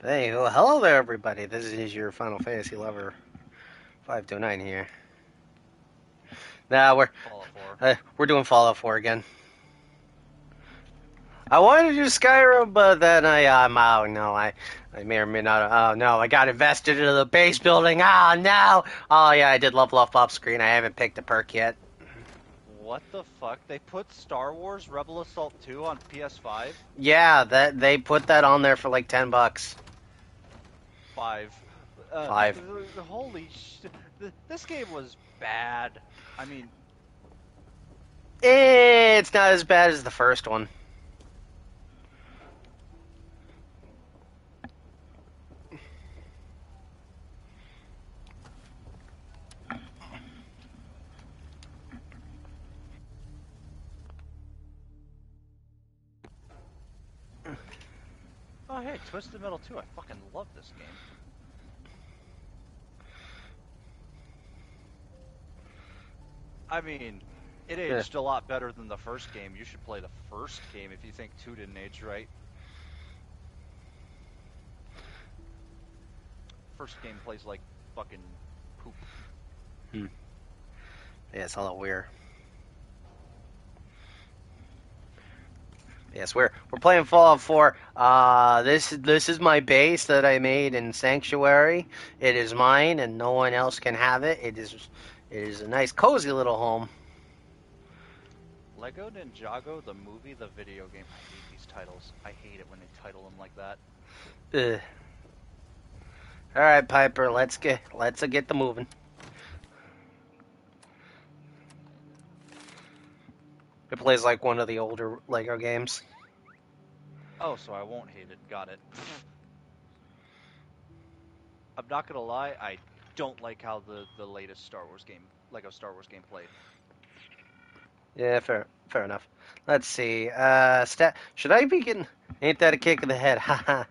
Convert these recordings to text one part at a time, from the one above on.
Hey, well, hello there, everybody. This is your Final Fantasy lover, 529 here. Now Fallout 4. we're doing Fallout 4 again. I wanted to do Skyrim, but then I'm out. No, I may or may not. Oh no, I got invested into the base building. Oh no. Oh yeah, I did level up off screen. I haven't picked a perk yet. What the fuck? They put Star Wars Rebel Assault 2 on PS5? Yeah, that they put that on there for like $10. 5. Five. Holy shit. This game was bad. I mean, It's not as bad as the first one. oh hey, Twisted Metal 2. I fucking love this game. I mean, it Yeah. aged a lot better than the first game. You should play the first game if you think 2 didn't age right. First game plays like fucking poop. Hmm. Yeah, it's a little weird. Yes, we're playing Fallout 4. This is my base that I made in Sanctuary. It is mine, and no one else can have it. It is a nice, cozy little home. Lego Ninjago, the movie, the video game. I hate these titles. I hate it when they title them like that. Ugh. All right, Piper, let's get the moving. It plays like one of the older Lego games. Oh, so I won't hate it. Got it. I'm not gonna lie, I don't like how the latest Star Wars game, Lego Star Wars game played. Yeah, fair enough. Let's see. Should I be getting? Ain't that a kick in the head? Haha.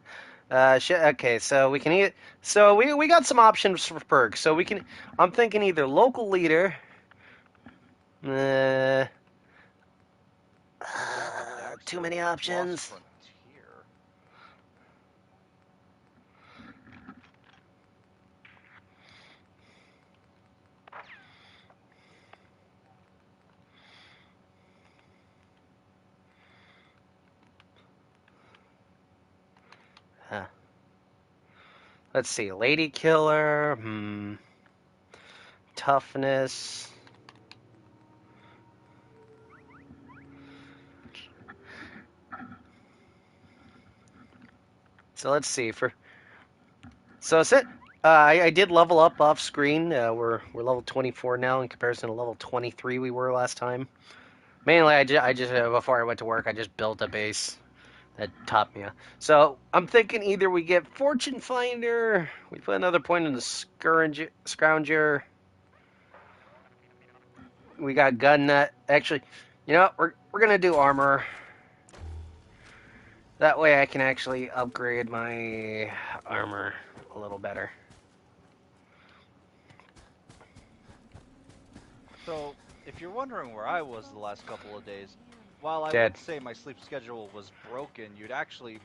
Okay, so we can eat. So we got some options for perks. So we can. I'm thinking either local leader. Uh, too many Daxter, Lost options. Frontier. Huh. Let's see. Lady killer. Toughness. So let's see. I did level up off screen. We're level 24 now in comparison to level 23 we were last time. Mainly, I just before I went to work, I just built a base that topped me up. So I'm thinking either we get Fortune Finder, we put another point in the Scrounger. We got Gun Nut. Actually, you know what? We're gonna do Armor. That way, I can actually upgrade my armor a little better. So, if you're wondering where I was the last couple of days, while I Dead. would say my sleep schedule was broken, you'd actually,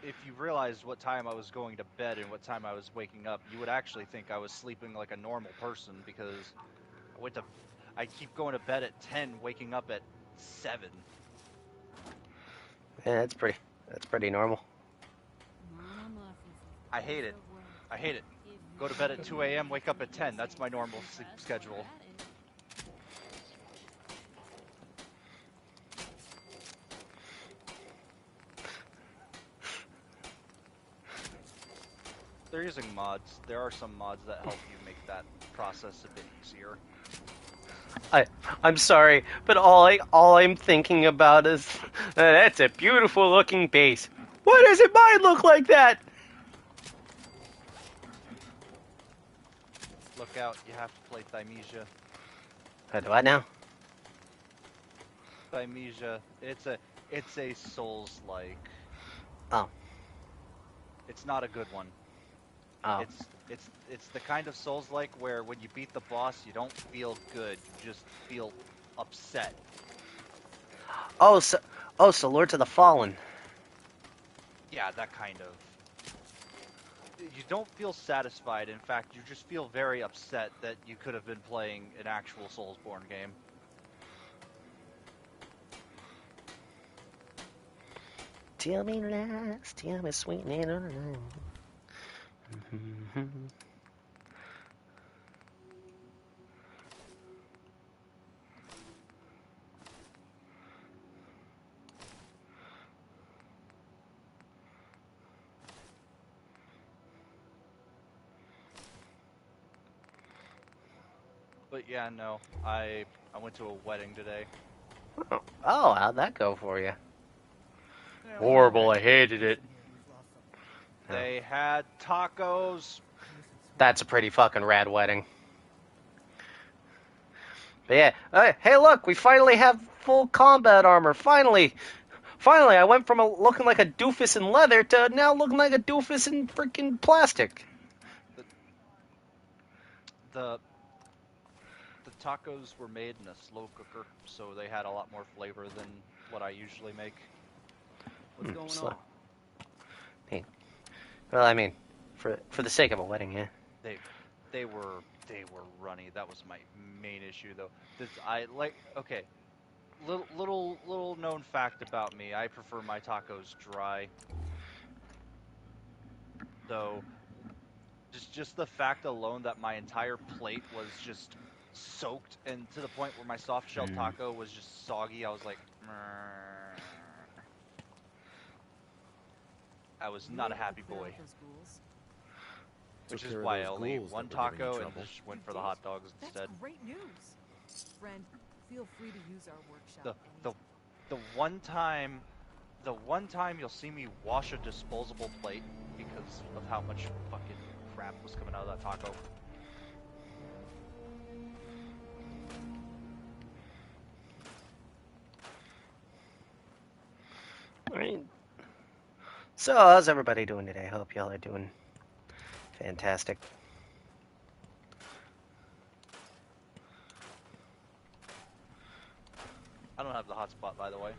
if you realized what time I was going to bed and what time I was waking up, you would actually think I was sleeping like a normal person because I went to, I keep going to bed at 10, waking up at 7. Yeah, That's pretty normal. I hate it. I hate it. Go to bed at 2 a.m., wake up at 10. That's my normal sleep schedule. They're using mods. There are some mods that help you make that process a bit easier. I I'm sorry, but all I'm thinking about is that's a beautiful looking base. Why doesn't mine look like that? Look out, you have to play Thymesia. Do I now? Thymesia, it's a Souls-like. Oh, It's not a good one. oh, It's the kind of Souls-like where when you beat the boss, you don't feel good. You just feel upset. oh, so Lord to the Fallen. Yeah, that kind of. you don't feel satisfied. In fact, you just feel very upset that you could have been playing an actual Soulsborne game. Tell me lies, tell me sweet little lies. But yeah, no, I went to a wedding today. Oh, how'd that go for you? Yeah, it was Horrible, okay. I hated it. They had tacos. That's a pretty fucking rad wedding. But yeah, hey look, we finally have full combat armor, finally! Finally, I went from looking like a doofus in leather to now looking like a doofus in freaking plastic. The the the tacos were made in a slow cooker, so they had a lot more flavor than what I usually make. What's going Slow. on? Hey. Well, I mean, for the sake of a wedding, yeah. They were runny. That was my main issue though. This I like okay. Little known fact about me. I prefer my tacos dry. So just the fact alone that my entire plate was just soaked and to the point where my soft shell taco was just soggy, I was like, "Meh." I was not a happy boy. Which is why I only ate one taco and just went for the hot dogs instead. That's great news. Friend, feel free to use our The workshop the anytime. the one time you'll see me wash a disposable plate because of how much fucking crap was coming out of that taco. Alright. So, how's everybody doing today? Hope y'all are doing fantastic. I don't have the hotspot, by the way.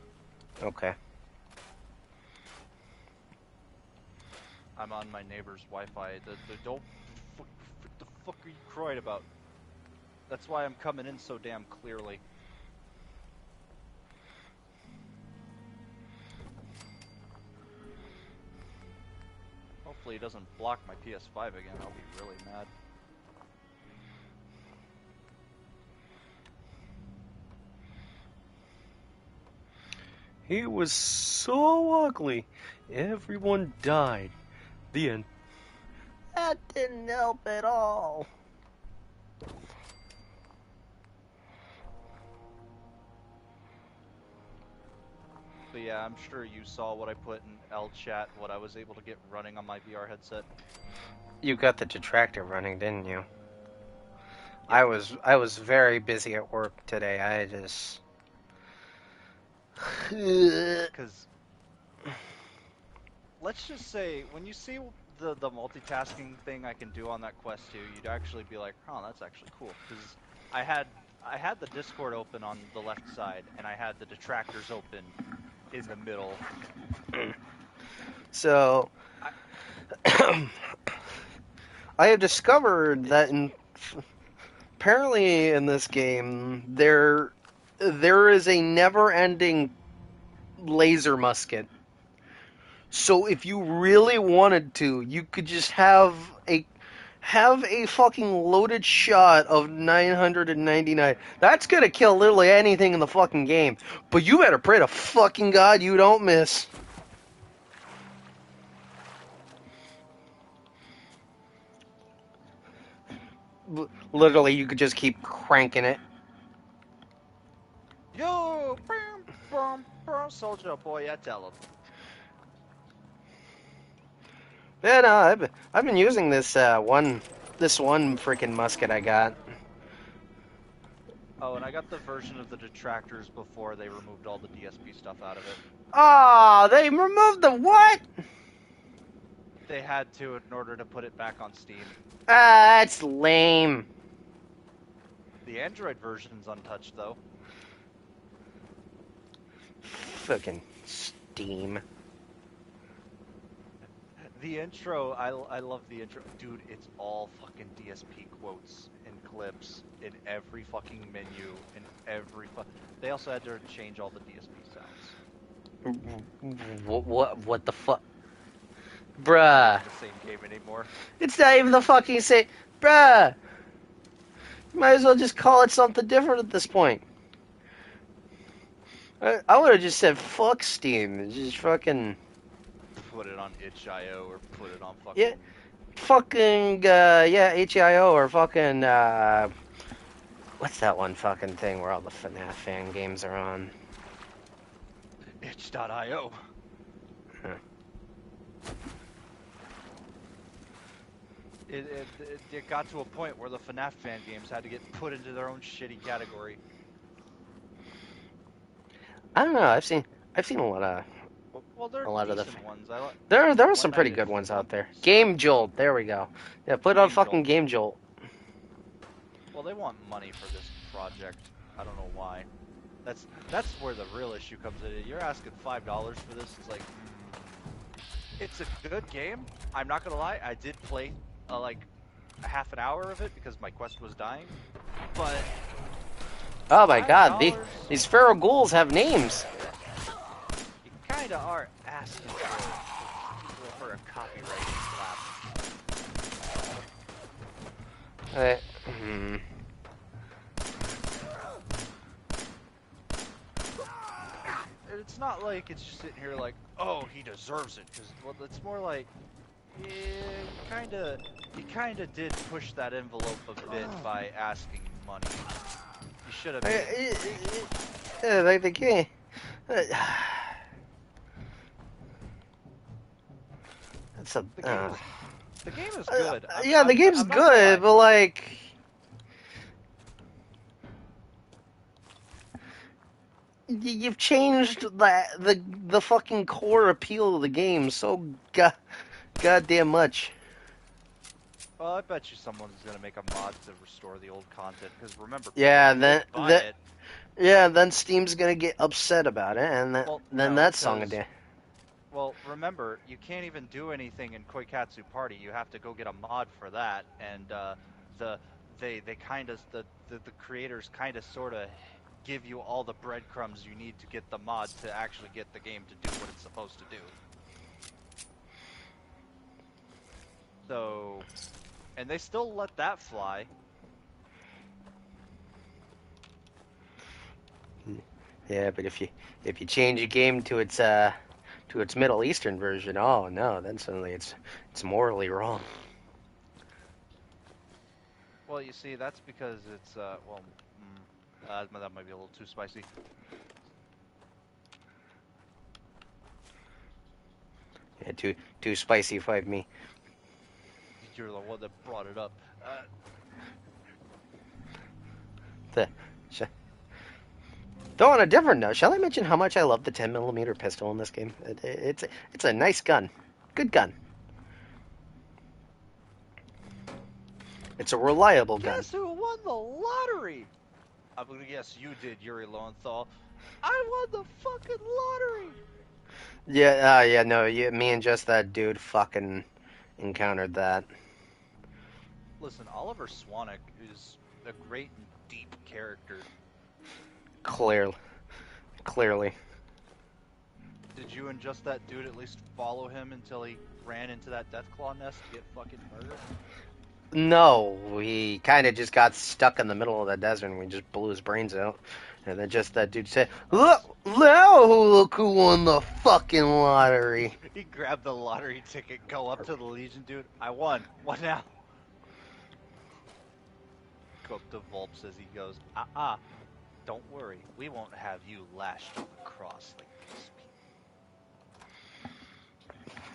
Okay. I'm on my neighbor's Wi-Fi. Don't. What the fuck are you crying about? That's why I'm coming in so damn clearly. Hopefully, it doesn't block my PS5 again. I'll be really mad. He was so ugly. Everyone died. The end. That didn't help at all. But yeah, I'm sure you saw what I put in L chat, what I was able to get running on my VR headset. You got the detractor running, didn't you? Yeah. I was very busy at work today. I just Because let's just say, when you see the multitasking thing I can do on that Quest 2, you'd actually be like, "Oh, that's actually cool." Because I had the Discord open on the left side, and I had the detractors open in the middle. So I have discovered that apparently in this game there is a never-ending laser musket. So if you really wanted to, you could just have a fucking loaded shot of 999. That's gonna kill literally anything in the fucking game. But you better pray to fucking God you don't miss. Literally, you could just keep cranking it. Yo, soldier boy, I tell him. Yeah, no, I've been using this one freaking musket I got. Oh, and I got the version of the detractors before they removed all the DSP stuff out of it. Ah, they removed the what? They had to in order to put it back on Steam. Ah, that's lame. The Android version's untouched, though. Fucking Steam. The intro, I love the intro. Dude, it's all fucking DSP quotes and clips in every fucking menu, in every They also had to change all the DSP sounds. What the fuck? It's not Bruh. even the same game anymore. It's not even the fucking same. Bruh. You might as well just call it something different at this point. I would have just said fuck Steam. Just fucking. Put it on itch.io or put it on fucking... Yeah. Fucking, yeah, HEIO or fucking, what's that one fucking thing where all the FNAF fan games are on? itch.io. Huh. It got to a point where the FNAF fan games had to get put into their own shitty category. I don't know. I've seen a lot of Well, they're a lot of the. decent ones. There are One some Night pretty at good ones out there. Funky's. Game Jolt. There we go. Yeah, put on Game fucking Jolt. Game Jolt. Well, they want money for this project. I don't know why. That's where the real issue comes in. You're asking $5 for this. It's like, it's a good game. I'm not gonna lie. I did play like a half an hour of it because my quest was dying. But Oh my god, $5, these feral ghouls have names. you kind of are asking for a copyright slap. Hmm. It's not like it's just sitting here like, oh, he deserves it. Because well, it's more like, yeah, you kind of did push that envelope a bit by asking money. You should have. Yeah, like the game. That's a. The game is good. Yeah, the game's I'm not gonna good, lie. but like. You've changed the fucking core appeal of the game so goddamn much. Well, I bet you someone's gonna make a mod to restore the old content. Because remember, Yeah, people buy it. Yeah, then Steam's gonna get upset about it, and then No, that song a day. Well, remember, you can't even do anything in Koikatsu Party. You have to go get a mod for that, and they kind of the creators kind of sort of give you all the breadcrumbs you need to get the mod to actually get the game to do what it's supposed to do. So, and they still let that fly. Yeah, but if you change a game to its Middle Eastern version, oh no, then suddenly it's morally wrong. Well, you see, that's because it's that might be a little too spicy. Yeah, too spicy for me. You're the one that brought it up. Though on a different note, shall I mention how much I love the 10mm pistol in this game? It's a nice gun, good gun. It's a reliable gun. Guess who won the lottery? I'm gonna guess you did, Yuri Lowenthal. I won the fucking lottery! Yeah, no, me and just that dude fucking encountered that. Listen, Oliver Swanek is a great and deep character. Clearly. Did you and just that dude at least follow him until he ran into that Deathclaw nest to get fucking murdered? No, we kind of just got stuck in the middle of the desert and we just blew his brains out. And then just that dude said, look who won the fucking lottery. He grabbed the lottery ticket, go up to the Legion dude. I won. What now? Go up to Volps as he goes, don't worry. We won't have you lashed to the cross like these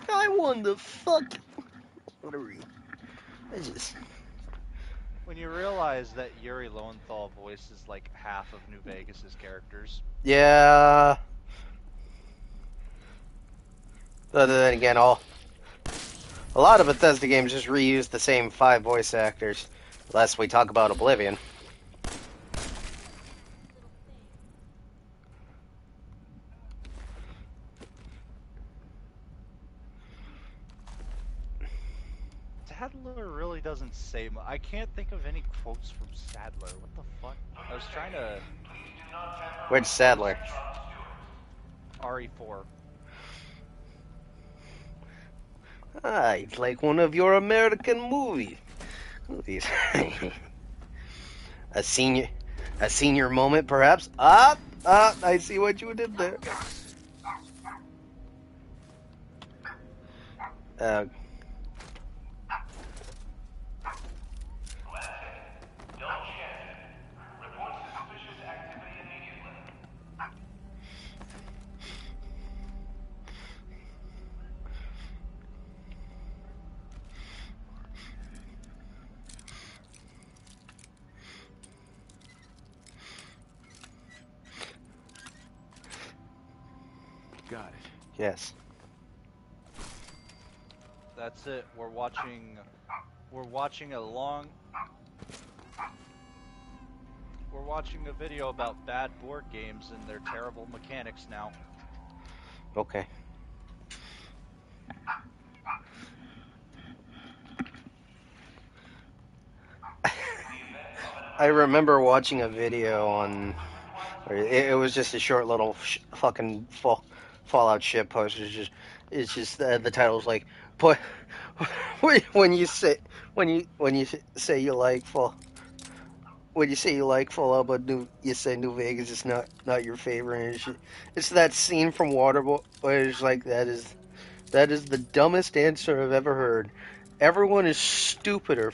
people. I won the fucking lottery. When you realize that Yuri Lowenthal voices like half of New Vegas's characters. Yeah. Other than again, a lot of Bethesda games just reuse the same 5 voice actors. Unless we talk about Oblivion. Sadler really doesn't say much. I can't think of any quotes from Sadler. What the fuck? I was trying to. Which Sadler? RE4. Ah, it's like one of your American movies. a senior moment, perhaps. I see what you did there. Uh, Got it. yes. That's it. We're watching a long. We're watching a video about bad board games and their terrible mechanics now. Okay. I remember watching a video on. It was just a short little fucking Fallout shit post. It's just the title's like, but when you say say you like when you say you like Fallout, but you say New Vegas is not your favorite. And it's that scene from Waterboy. It's like that is the dumbest answer I've ever heard. Everyone is stupider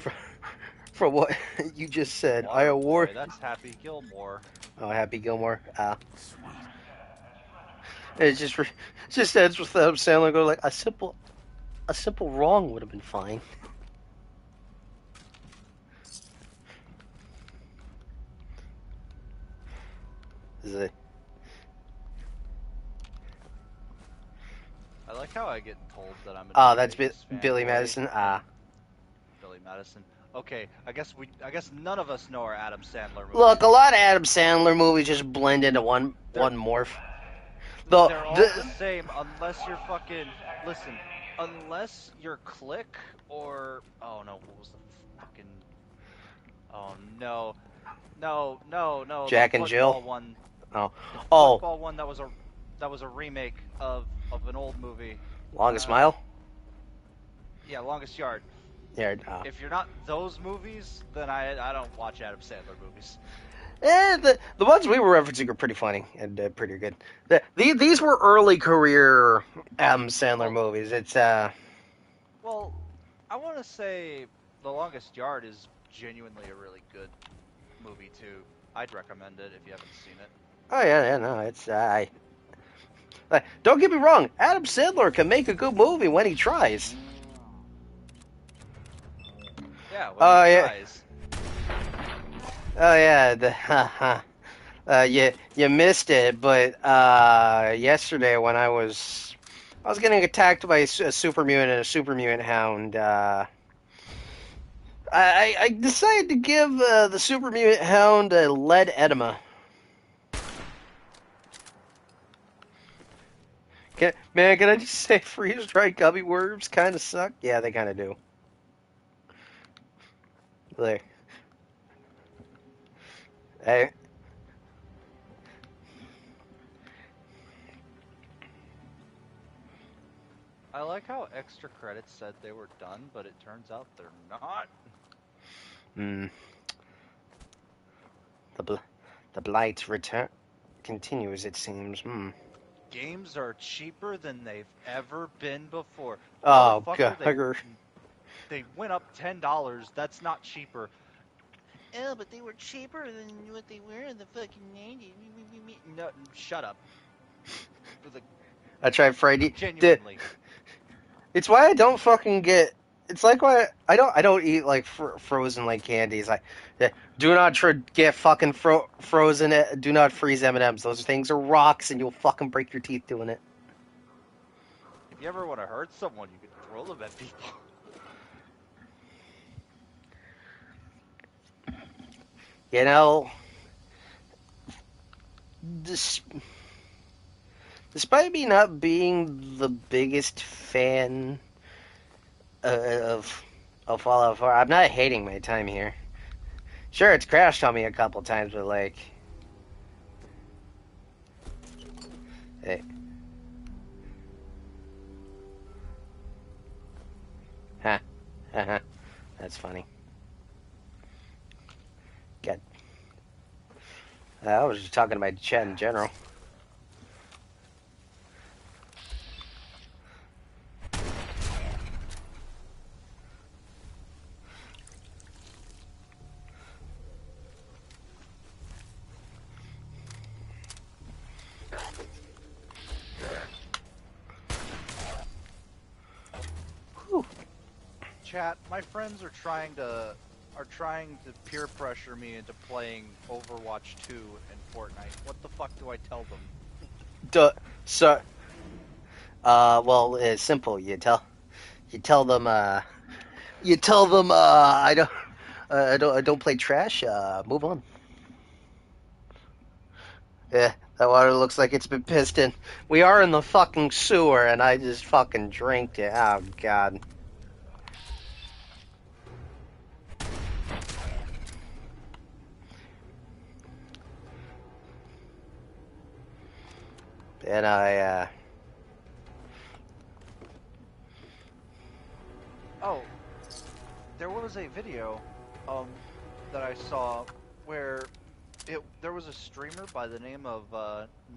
for what you just said. I award. Waterboy, that's Happy Gilmore. Oh, Happy Gilmore. It just ends with Adam Sandler going like a simple wrong would have been fine. I like how I get told that I'm a Oh, that's Vegas Billy fanboy. Madison. Billy Madison. Okay, I guess none of us know our Adam Sandler movies. Look, a lot of Adam Sandler movies just blend into one morph. They're all the same unless you're fucking listen. Unless you're Click or oh no, what was the fucking oh no. Jack the and Jill one. Oh. The football one that was a remake of an old movie. Longest Mile? Yeah, Longest Yard. Yeah. If you're not those movies, then I don't watch Adam Sandler movies. The ones we were referencing are pretty funny and pretty good. These were early career Adam Sandler movies. It's Well, I want to say The Longest Yard is genuinely a really good movie too. I'd recommend it if you haven't seen it. Oh yeah, no, it's don't get me wrong, Adam Sandler can make a good movie when he tries. Yeah, when he tries. Oh yeah, you missed it, but yesterday when I was getting attacked by a super mutant and a super mutant hound, I decided to give the super mutant hound a lead edema. Can I just say freeze-dried gummy worms kind of suck? Yeah, they kind of do. There. Hey. I like how extra credits said they were done, but it turns out they're not. The Blight's return continues, it seems. Games are cheaper than they've ever been before. Oh, God. They went up $10. That's not cheaper. Oh, but they were cheaper than what they were in the fucking 90s. No, shut up. I tried Friday. Genuinely. It's why I don't fucking get. It's like why I don't eat like frozen like candies. Do not get fucking frozen. Do not freeze M&Ms. Those things are rocks, and you'll fucking break your teeth doing it. If you ever want to hurt someone, you can throw them at people. You know, despite me not being the biggest fan of Oh, Fallout 4. I'm not hating my time here. Sure, it's crashed on me a couple times, but like, hey, huh, that's funny. God, I was just talking about chat in general. Whew. Chat, my friends are trying to peer pressure me into playing Overwatch 2 and Fortnite. What the fuck do I tell them? Duh. So, well, it's simple. You tell them, I don't play trash. Move on. Yeah, that water looks like it's been pissed in. We are in the fucking sewer, and I just fucking drank it. Oh, God. And Oh, there was a video that I saw where there was a streamer by the name of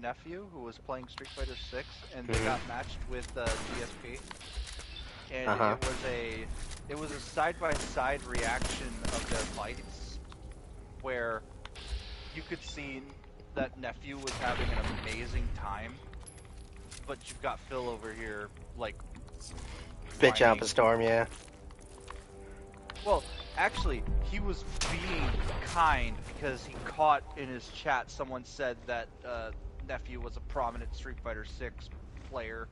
Nephew who was playing Street Fighter 6 and they got matched with GSP, and uh-huh. it was a side-by-side reaction of their fights where you could see that Nephew was having an amazing time, but you've got Phil over here like Bitch out whining. a storm, yeah. Well, actually, he was being kind because he caught in his chat someone said that Nephew was a prominent Street Fighter 6 player.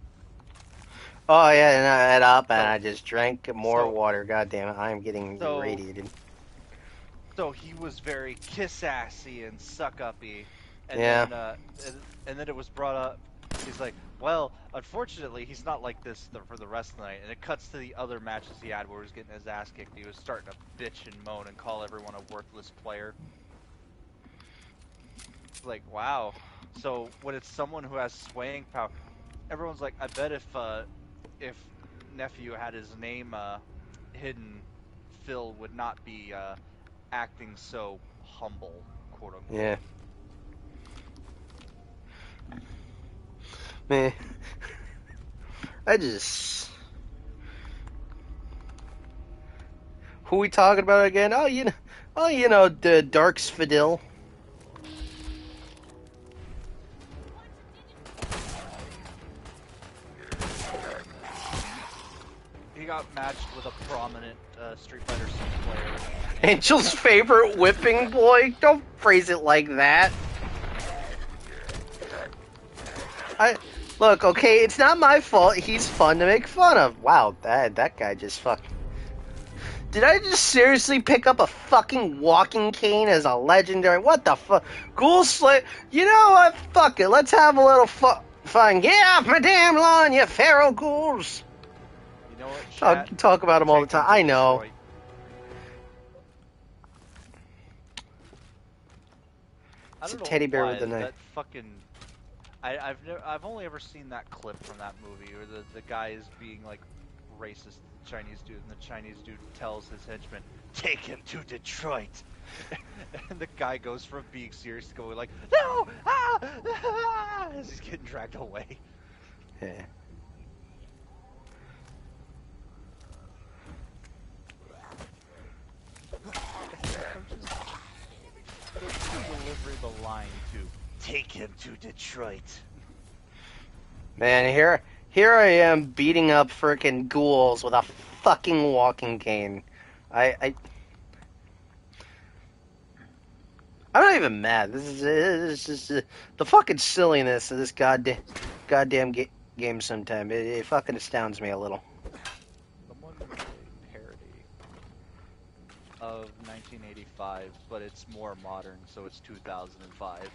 Oh, yeah, and I had up, and So, I just drank more so, water. God damn it, I am getting so, irradiated. so he was very kiss-assy and suck-uppy, and Yeah. then it was brought up. He's like, well, unfortunately, he's not like this for the rest of the night. And it cuts to the other matches he had where he was getting his ass kicked. He was starting to bitch and moan and call everyone a worthless player. It's like, wow. So when it's someone who has swaying power, everyone's like, I bet if Nephew had his name hidden, Phil would not be acting so humble, quote unquote. Yeah. Man. I just... Who we talking about again? You know, the Darks Fidel. He got matched with a prominent Street Fighter 6 player. Angel's favorite whipping boy? Don't phrase it like that. Look, okay, it's not my fault. He's fun to make fun of. Wow, that guy just fucked. Did I just seriously pick up a fucking walking cane as a legendary? What the fuck? Ghoul Slay. You know what? Fuck it. Let's have a little fun. Get off my damn lawn, you feral ghouls. You know what, chat? Talk about him all the time. I know. Detroit. It's a don't know teddy bear why with a knife. That fucking. I've only ever seen that clip from that movie where the guy is being like racist Chinese dude, and the Chinese dude tells his henchman, "Take him to Detroit," and the guy goes from being serious to going like, "No!" As he's getting dragged away. Yeah. Deliver the line to "Take him to Detroit." Man, here I am beating up frickin' ghouls with a fucking walking cane. I'm not even mad. This is just the fucking silliness of this goddamn game. Sometimes it fucking astounds me a little. Someone made a parody of 1985, but it's more modern, so it's 2005.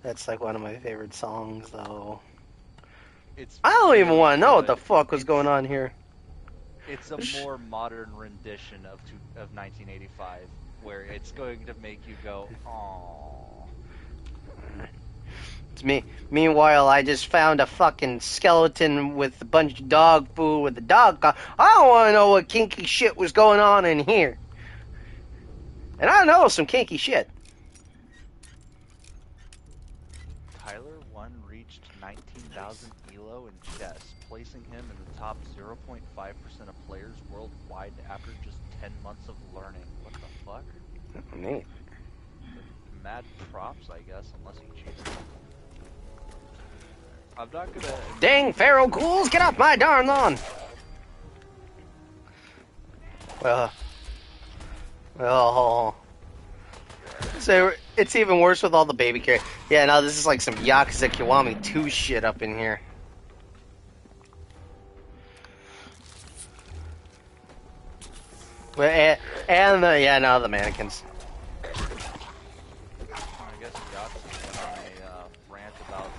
That's like one of my favorite songs, though. It's I don't even really want to know what the good. fuck was going on here. It's a more modern rendition of 1985, where it's going to make you go, "Aww." It's me. Meanwhile, I just found a fucking skeleton with a bunch of dog food with a dog. I don't want to know what kinky shit was going on in here. And I know some kinky shit. Tyler 1 reached 19,000 elo in chess, placing him in the top 0.5% of players worldwide after just 10 months of learning. What the fuck? Neat. Mad props, I guess, unless he cheated. I'm not gonna. Dang, feral ghouls, get off my darn lawn! Oh. So it's even worse with all the baby characters. Yeah, now this is like some Yakuza Kiwami 2 shit up in here. Yeah, now the mannequins. I guess Yahtzee went on a rant about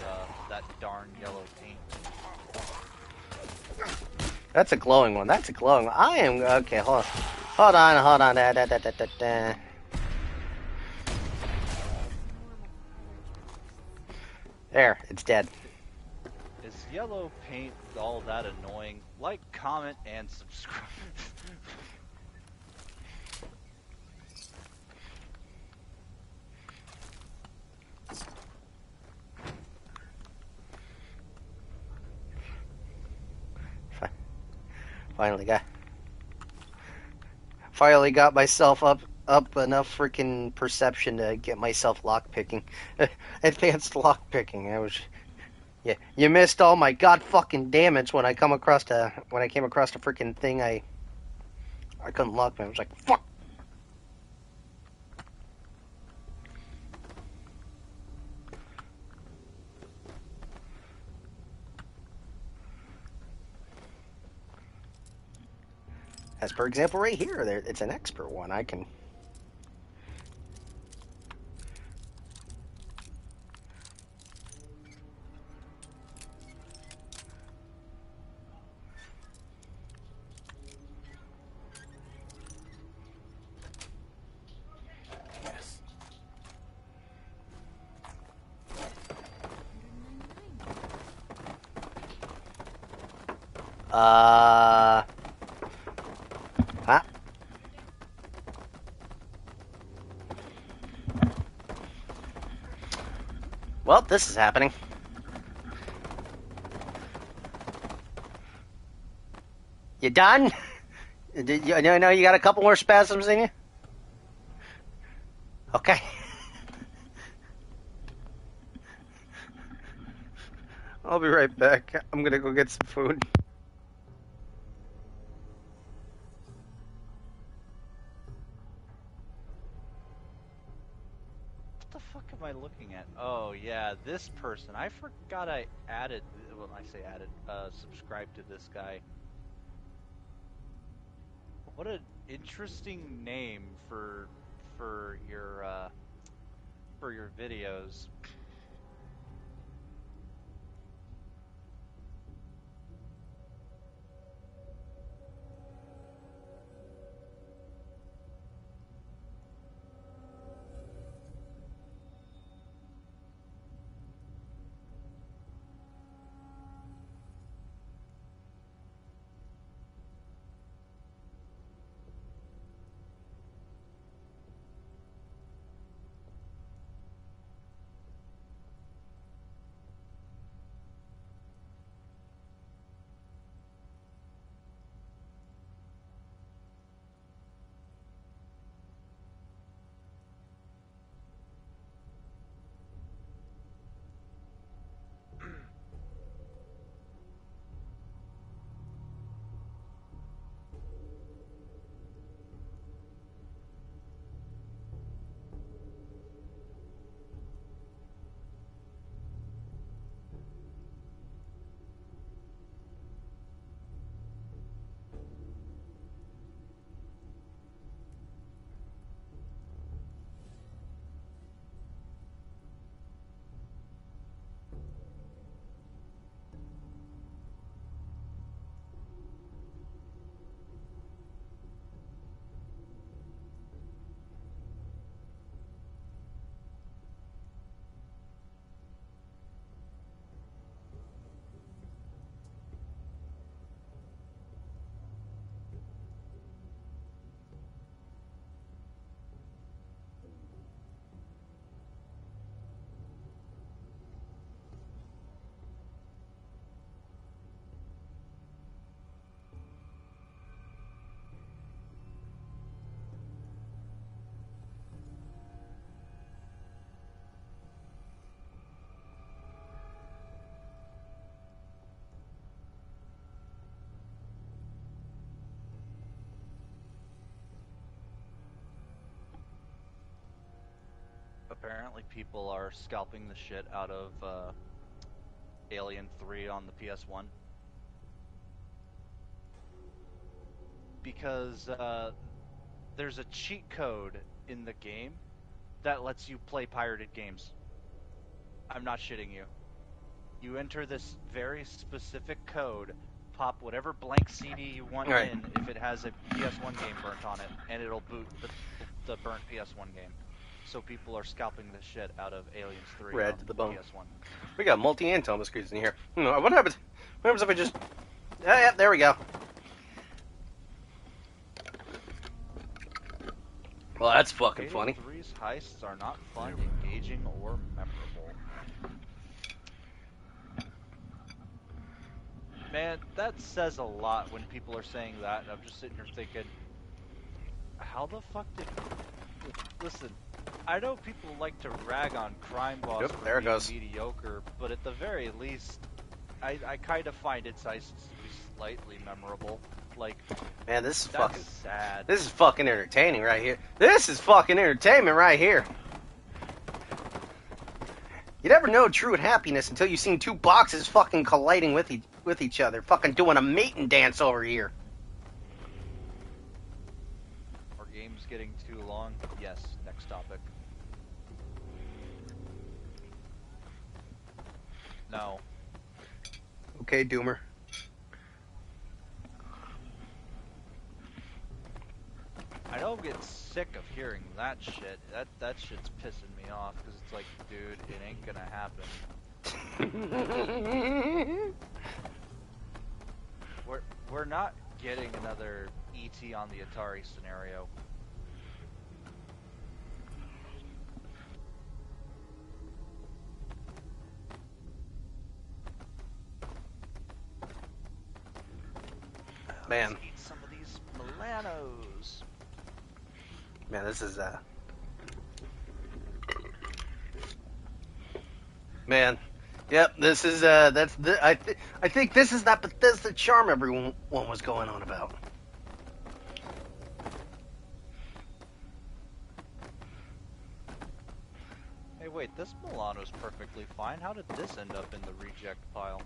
that darn yellow paint. That's a glowing one. That's a glowing one. I am okay. Hold on. There, it's dead. Is yellow paint all that annoying? Like, comment, and subscribe. Finally got myself up enough freaking perception to get myself lockpicking. Advanced lockpicking. Yeah, you missed all my god fucking damage when I came across a freaking thing I couldn't lock me. I was like, fuck. As per example right here, there it's an expert one. I can. Yes. Huh? Well, this is happening. You done? Did you know you got a couple more spasms in you? Okay. I'll be right back. I'm gonna go get some food. What the fuck am I looking at? Oh, yeah, this person. I forgot I added, well, I say added, subscribed to this guy. What an interesting name for your videos. Apparently, people are scalping the shit out of Alien 3 on the PS1 because there's a cheat code in the game that lets you play pirated games. I'm not shitting you. You enter this very specific code, pop whatever blank CD you want Right. in if it has a PS1 game burnt on it, and it'll boot the burnt PS1 game. So people are scalping the shit out of Aliens 3 Red on to the bone. PS1. We got multi-antenna screens in here. What happens? What happens if I just... Yeah, there we go. Well, that's fucking funny. Halo 3's heists are not fun, engaging, or memorable. Man, that says a lot when people are saying that, and I'm just sitting here thinking, how the fuck did... Listen, I know people like to rag on Crime Boss for there it being goes. mediocre, but at the very least, I kind of find its heists to be slightly memorable. Like, Man, this is that's fucking... sad. This is fucking entertaining right here. This is fucking entertainment right here. You never know true happiness until you've seen two boxes fucking colliding with each other. Fucking doing a mating dance over here. Are games getting too long? Yes, next topic. No. Okay, Doomer. I know I'm getting sick of hearing that shit. That shit's pissing me off because it's like, dude, it ain't gonna happen. We're not getting another ET on the Atari scenario. Man. Let's eat some of these Milanos. Man, this is Man, yep. This is that's the I think this is that Bethesda charm everyone was going on about. Hey, wait, this Milano's perfectly fine. How did this end up in the reject pile?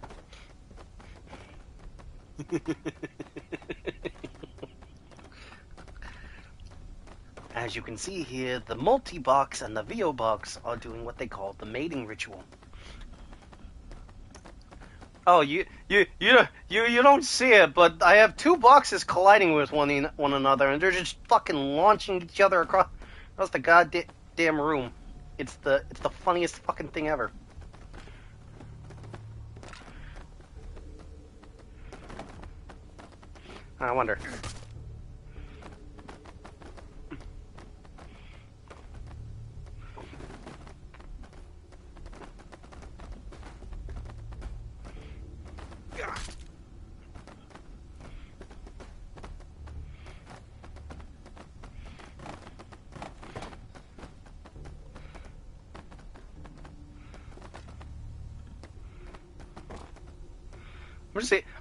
As you can see here, the multi-box and the VO box are doing what they call the mating ritual. Oh, you don't see it, but I have two boxes colliding with one another, and they're just fucking launching each other across the goddamn room. It's the funniest fucking thing ever. I wonder.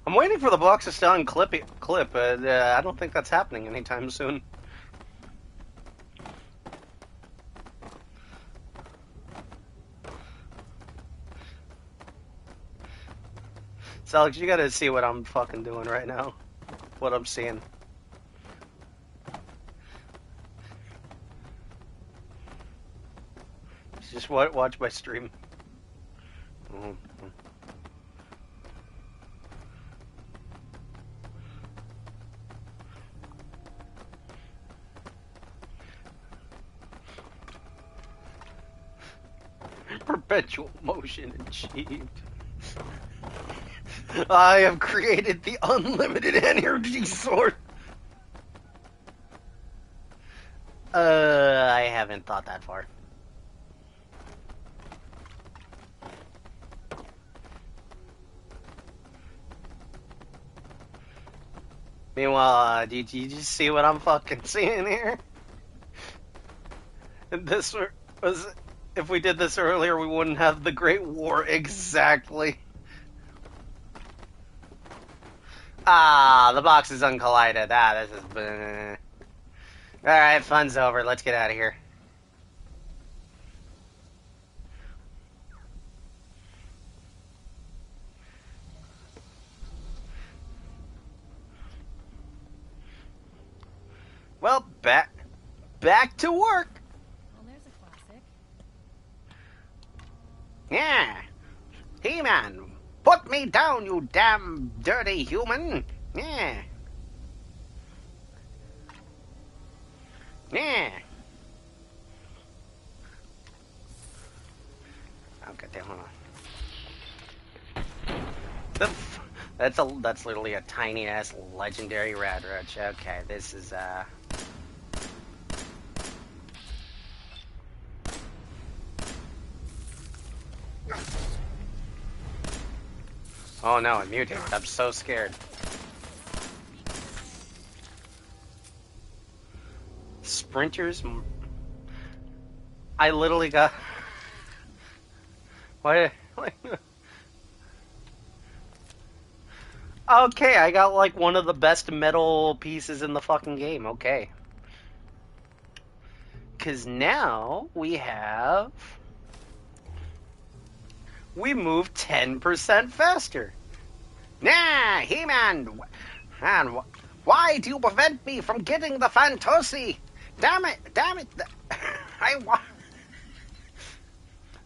I'm waiting for the box to start and clip. I don't think that's happening anytime soon. So Alex, you gotta see what I'm fucking doing right now. What I'm seeing. Just watch my stream. Mm-hmm. Perpetual motion achieved. I have created the unlimited energy source. I haven't thought that far. Meanwhile, did you just see what I'm fucking seeing here? This was... If we did this earlier, we wouldn't have the Great War exactly. Ah, the box is uncollided. This is... Alright, fun's over. Let's get out of here. Well, back to work. Well, there's a classic. Yeah. He-Man, put me down, you damn dirty human. Yeah. Yeah. Oh, goddamn, hold on. That's literally a tiny ass legendary Radroach. Okay, this is oh no, it mutated. I'm so scared. Sprinters. I literally got. What? Okay, I got like one of the best metal pieces in the fucking game. Okay. Because now we move 10% faster. Nah, He-Man! Man, why do you prevent me from getting the Fantosi? Damn it! I want.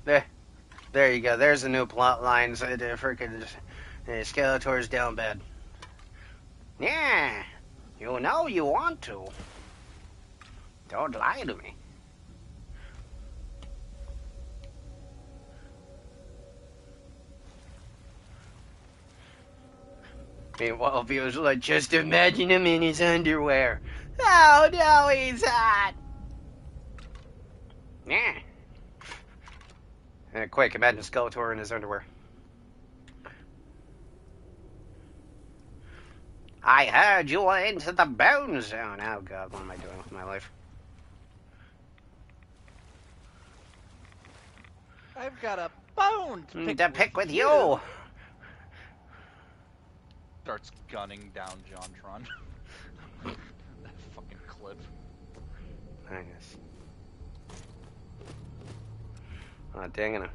There you go. There's a new plot line. So the freaking Skeletor's down bad. Yeah, you know you want to. Don't lie to me. Meanwhile, feels like just imagine him in his underwear. Oh no, he's hot. Yeah. Quick, imagine Skeletor in his underwear. I heard you were into the bone zone. Oh god, what am I doing with my life? I've got a bone to pick with you. Starts gunning down JonTron. That fucking clip. I guess. Oh, dang it.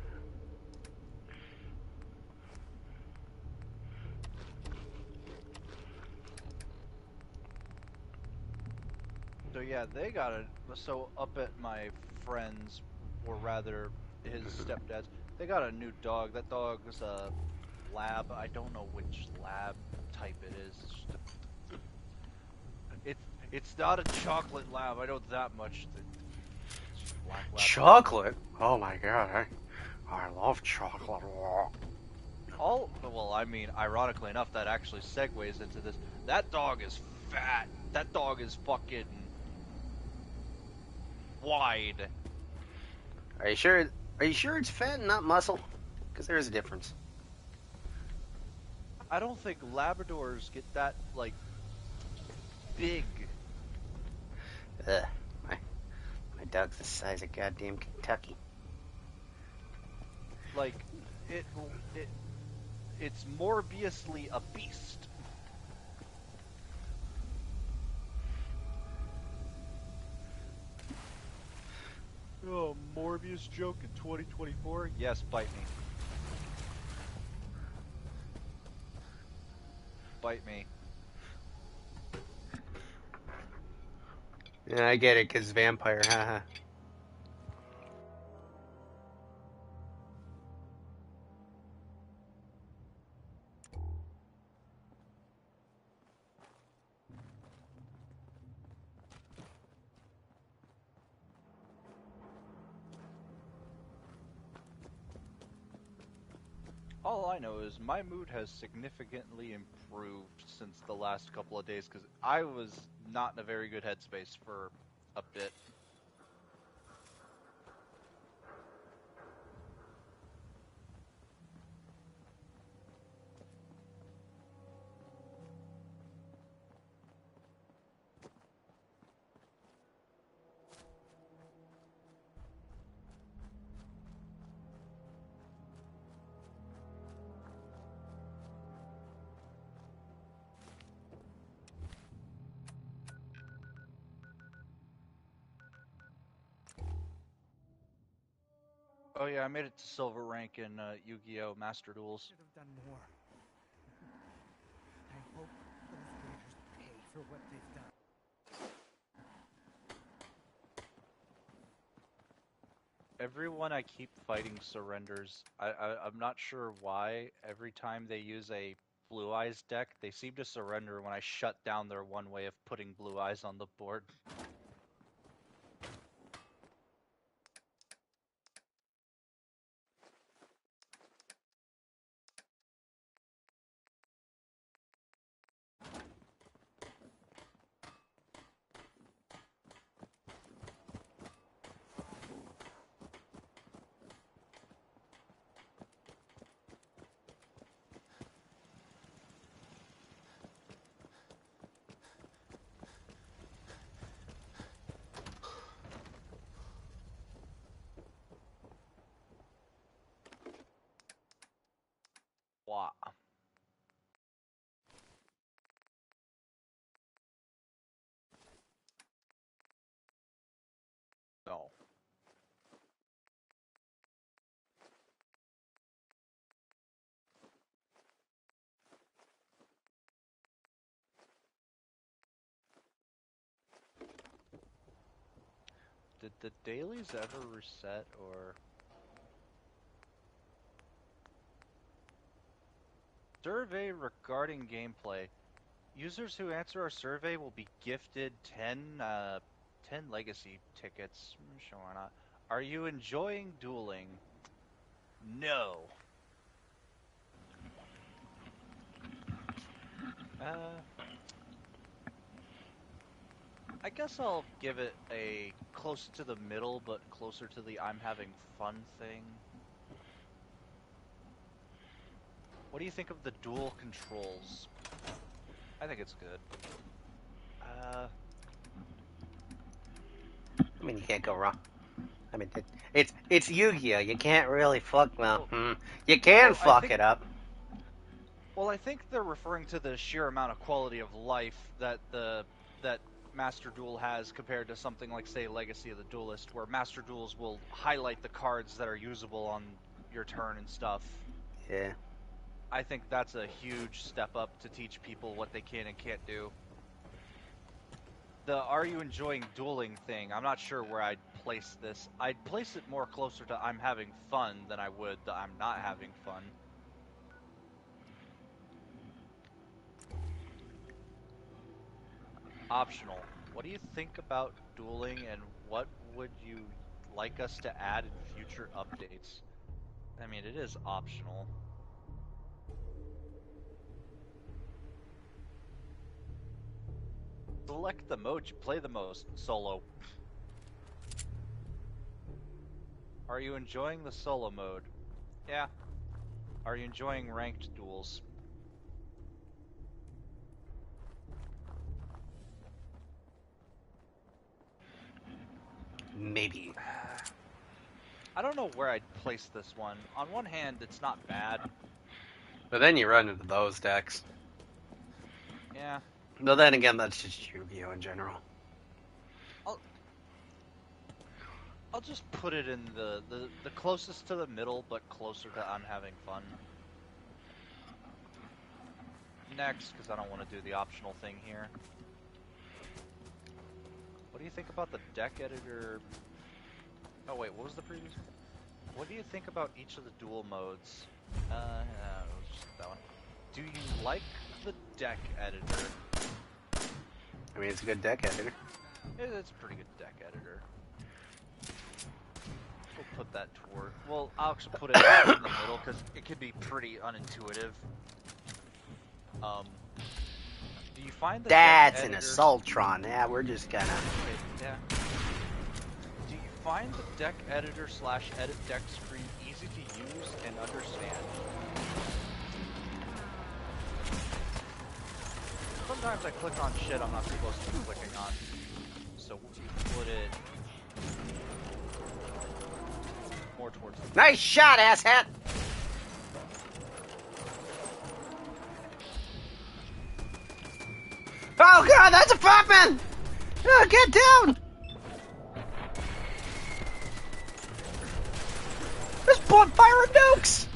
So yeah, they got it. So up at my friend's, or rather his stepdad's, they got a new dog. That dog is a lab. I don't know which lab type it is. It's not a chocolate lab. I know that much. It's just a black lab. Chocolate? Oh my god, I love chocolate. Well, I mean, ironically enough, that actually segues into this. That dog is fat. That dog is fucking wide. Are you sure? Are you sure it's fat and not muscle? Because there is a difference. I don't think Labradors get that, like, big. Ugh, my dog's the size of goddamn Kentucky. Like, it's Morbiusly a beast. Oh, Morbius joke in 2024? Yes, bite me. Bite me. Yeah, I get it, because vampire, haha. All I know is my mood has significantly improved since the last couple of days, because I was not in a very good headspace for a bit. Oh yeah, I made it to silver rank in Yu-Gi-Oh! Master Duels. Should have done more. I hope those raiders pay for what they've done. Everyone I keep fighting surrenders. I'm not sure why. Every time they use a Blue Eyes deck, they seem to surrender when I shut down their one way of putting Blue Eyes on the board. Wow. No. Did the dailies ever reset or... Survey regarding gameplay. Users who answer our survey will be gifted 10 legacy tickets. Sure, why not? Are you enjoying dueling? No. I guess I'll give it a close to the middle, but closer to the I'm having fun thing. What do you think of the dual controls? I think it's good. I mean, you can't go wrong. I mean, it's Yu-Gi-Oh! You can't really fuck. Well, you can fuck it up. Well, I think they're referring to the sheer amount of quality of life that that Master Duel has compared to something like, say, Legacy of the Duelist, where Master Duels will highlight the cards that are usable on your turn and stuff. Yeah. I think that's a huge step up to teach people what they can and can't do. The "Are you enjoying dueling" thing, I'm not sure where I'd place this. I'd place it more closer to I'm having fun than I would the I'm not having fun. Optional. What do you think about dueling, and what would you like us to add in future updates? I mean, it is optional. Select the mode you play the most. Solo. Are you enjoying the solo mode? Yeah. Are you enjoying ranked duels? Maybe. I don't know where I'd place this one. On one hand, it's not bad. But then you run into those decks. Yeah. But then again, that's just Yu-Gi-Oh! In general. I'll just put it in the closest to the middle, but closer to I'm having fun. Next, because I don't want to do the optional thing here. What do you think about the deck editor? Oh wait, what was the previous one? What do you think about each of the dual modes? Just that one. Do you like the deck editor? I mean, it's a good deck editor. It's a pretty good deck editor. We'll put that toward... Well, I'll actually put it in the middle, because it can be pretty unintuitive. Do you find the That's deck an editor... Assaultron. Yeah, we're just gonna... Yeah. Do you find the deck editor / edit deck screen easy to use and understand? Sometimes I click on shit I'm not supposed to be clicking on. So we'll put it more towards the... Nice shot, asshat! Oh god, that's a frogman! Oh, get down! This boy firing nukes!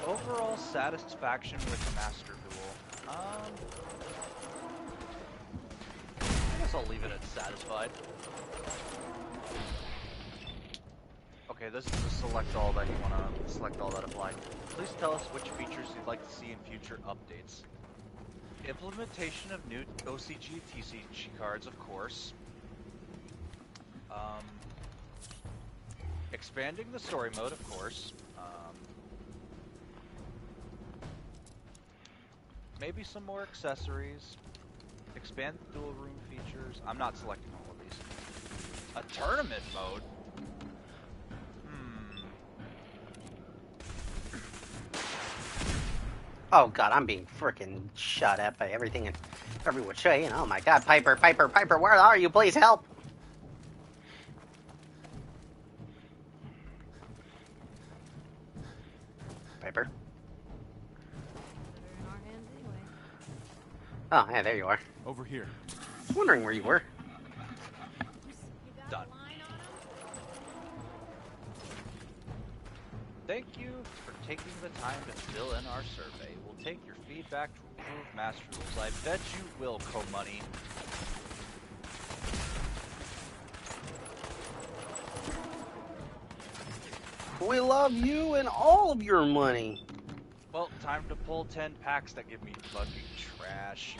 Overall satisfaction with Master Duel. guess I'll leave it at satisfied. Okay, this is the select all that you want to select all that apply. Please tell us which features you'd like to see in future updates. Implementation of new OCG TCG cards, of course. Expanding the story mode, of course. Maybe some more accessories. Expand the dual room features. I'm not selecting all of these. A tournament mode? Oh god, I'm being freaking shot at by everything and every which way. Oh my god, Piper, Piper, Piper, where are you? Please help! Piper? Better in our hands anyway. Oh, yeah, there you are. Over here. I was wondering where you were. Done. Thank you for taking the time to fill in our survey. We'll take your feedback to improve Master Rules. I bet you will, Co-Money. We love you and all of your money. Well, time to pull 10 packs that give me fucking trash.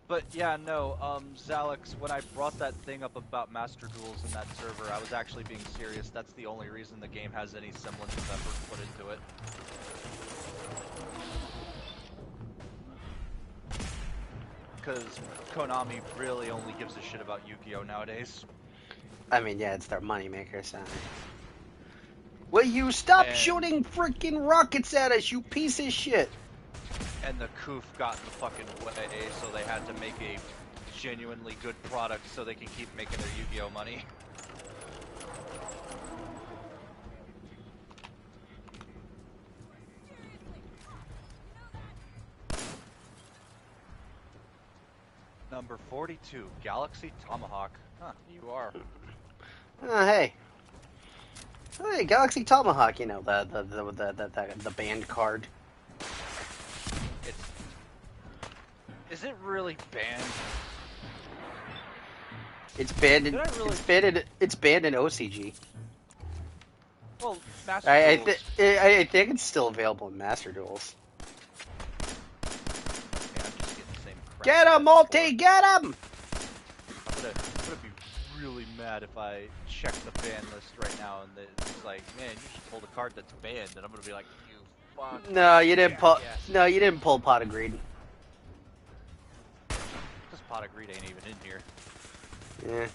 But yeah, no, Zalex, when I brought that thing up about Master Duels in that server, I was actually being serious. That's the only reason the game has any semblance of effort put into it. Because Konami really only gives a shit about Yu-Gi-Oh! Nowadays. I mean, yeah, it's their moneymaker, so. Will you stop shooting freaking rockets at us, you piece of shit? And the coof got in the fucking way, so they had to make a genuinely good product so they can keep making their Yu-Gi-Oh! Money. Number 42, Galaxy Tomahawk. Huh, you are. Hey. Hey, Galaxy Tomahawk, you know, the banned card. Is it really banned? It's banned in, it's banned in OCG. Well, Master I Duels. I think it's still available in Master Duels. Yeah, I'm just getting the same crap. Get him, Multi! Get him! I'm gonna be really mad if I check the ban list right now and it's like, man, you just pulled a card that's banned, and I'm gonna be like, you fuck. No, you didn't pull. Yes. No, you didn't pull Pot of Greed. This pot of greed ain't even in here. Yeah.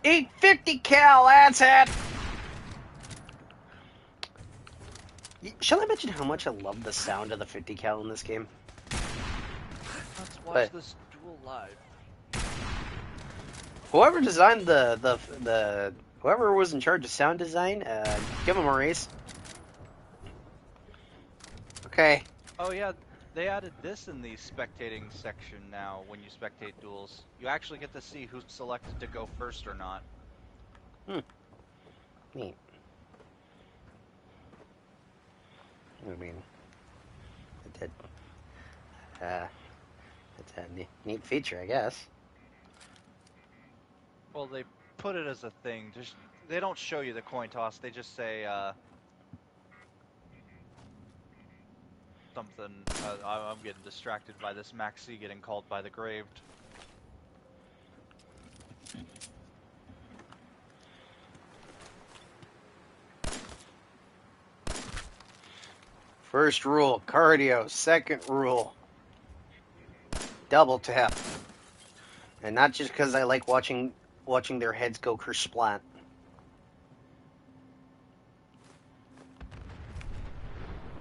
850 cal, that's it! Shall I mention how much I love the sound of the 50 cal in this game? Let's watch this duel live. Whoever designed whoever was in charge of sound design, give them a raise. Okay. Oh yeah, they added this in the spectating section now. When you spectate duels, you actually get to see who's selected to go first or not. Neat. I mean, it's a neat feature, I guess. Well, they put it as a thing. Just they don't show you the coin toss. They just say something. I'm getting distracted by this Maxi getting called by the Graved. First rule, cardio. Second rule, double tap. And not just because I like watching their heads go kersplat.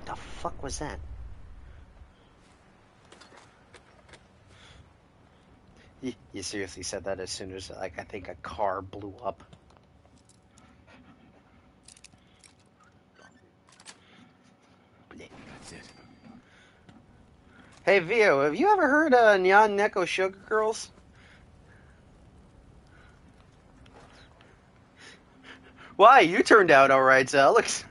The fuck was that? You seriously said that as soon as, like, I think a car blew up. That's it. Hey, Vio, have you ever heard of Nyan Neko Sugar Girls? Why? You turned out alright, Alex.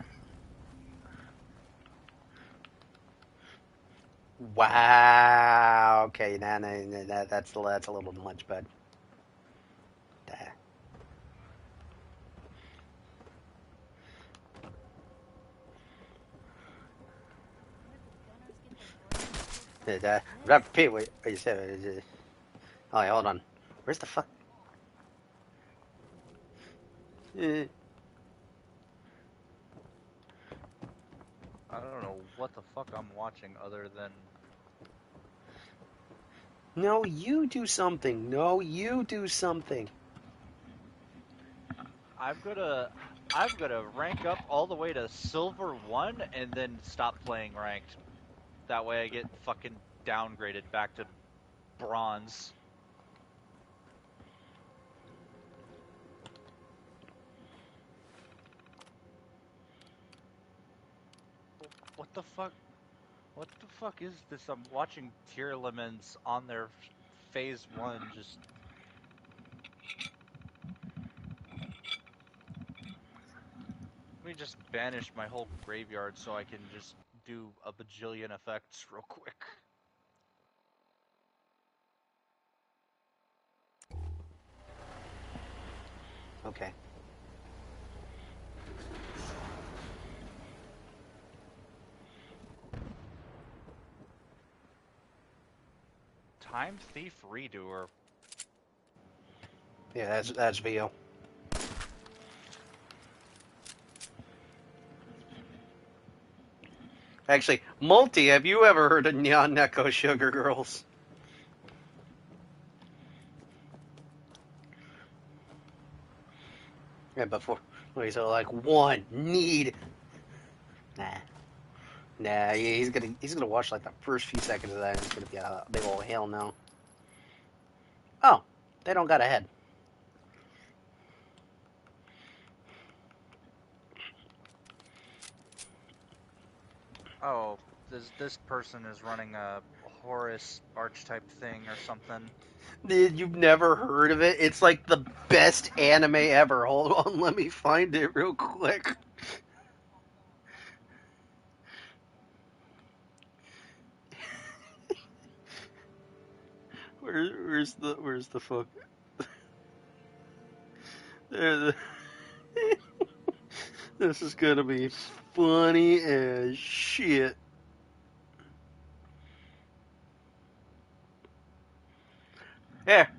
Wow. Okay, that's a little much, bud. Repeat what you said. Oh, hold on. Where's the fuck? I don't know what the fuck I'm watching other than No, you do something. No, you do something. I'm gonna rank up all the way to silver 1 and then stop playing ranked. That way I get fucking downgraded back to bronze. What the fuck? What the fuck is this? I'm watching tier lemons on their phase 1 just. Let me just banish my whole graveyard so I can just do a bajillion effects real quick. Okay. Time Thief Redoer. Yeah, that's VO. Actually, Multi, have you ever heard of Neon Neko Sugar Girls? Yeah, before. He's like, one, need. Nah, he's gonna watch like the first few seconds of that and it's gonna be a big old hell no. Oh, they don't got a head. Oh, this person is running a Horus archetype thing or something. Dude, you've never heard of it? It's like the best anime ever. Hold on, let me find it real quick. Where's the fuck? There, this is gonna be funny as shit.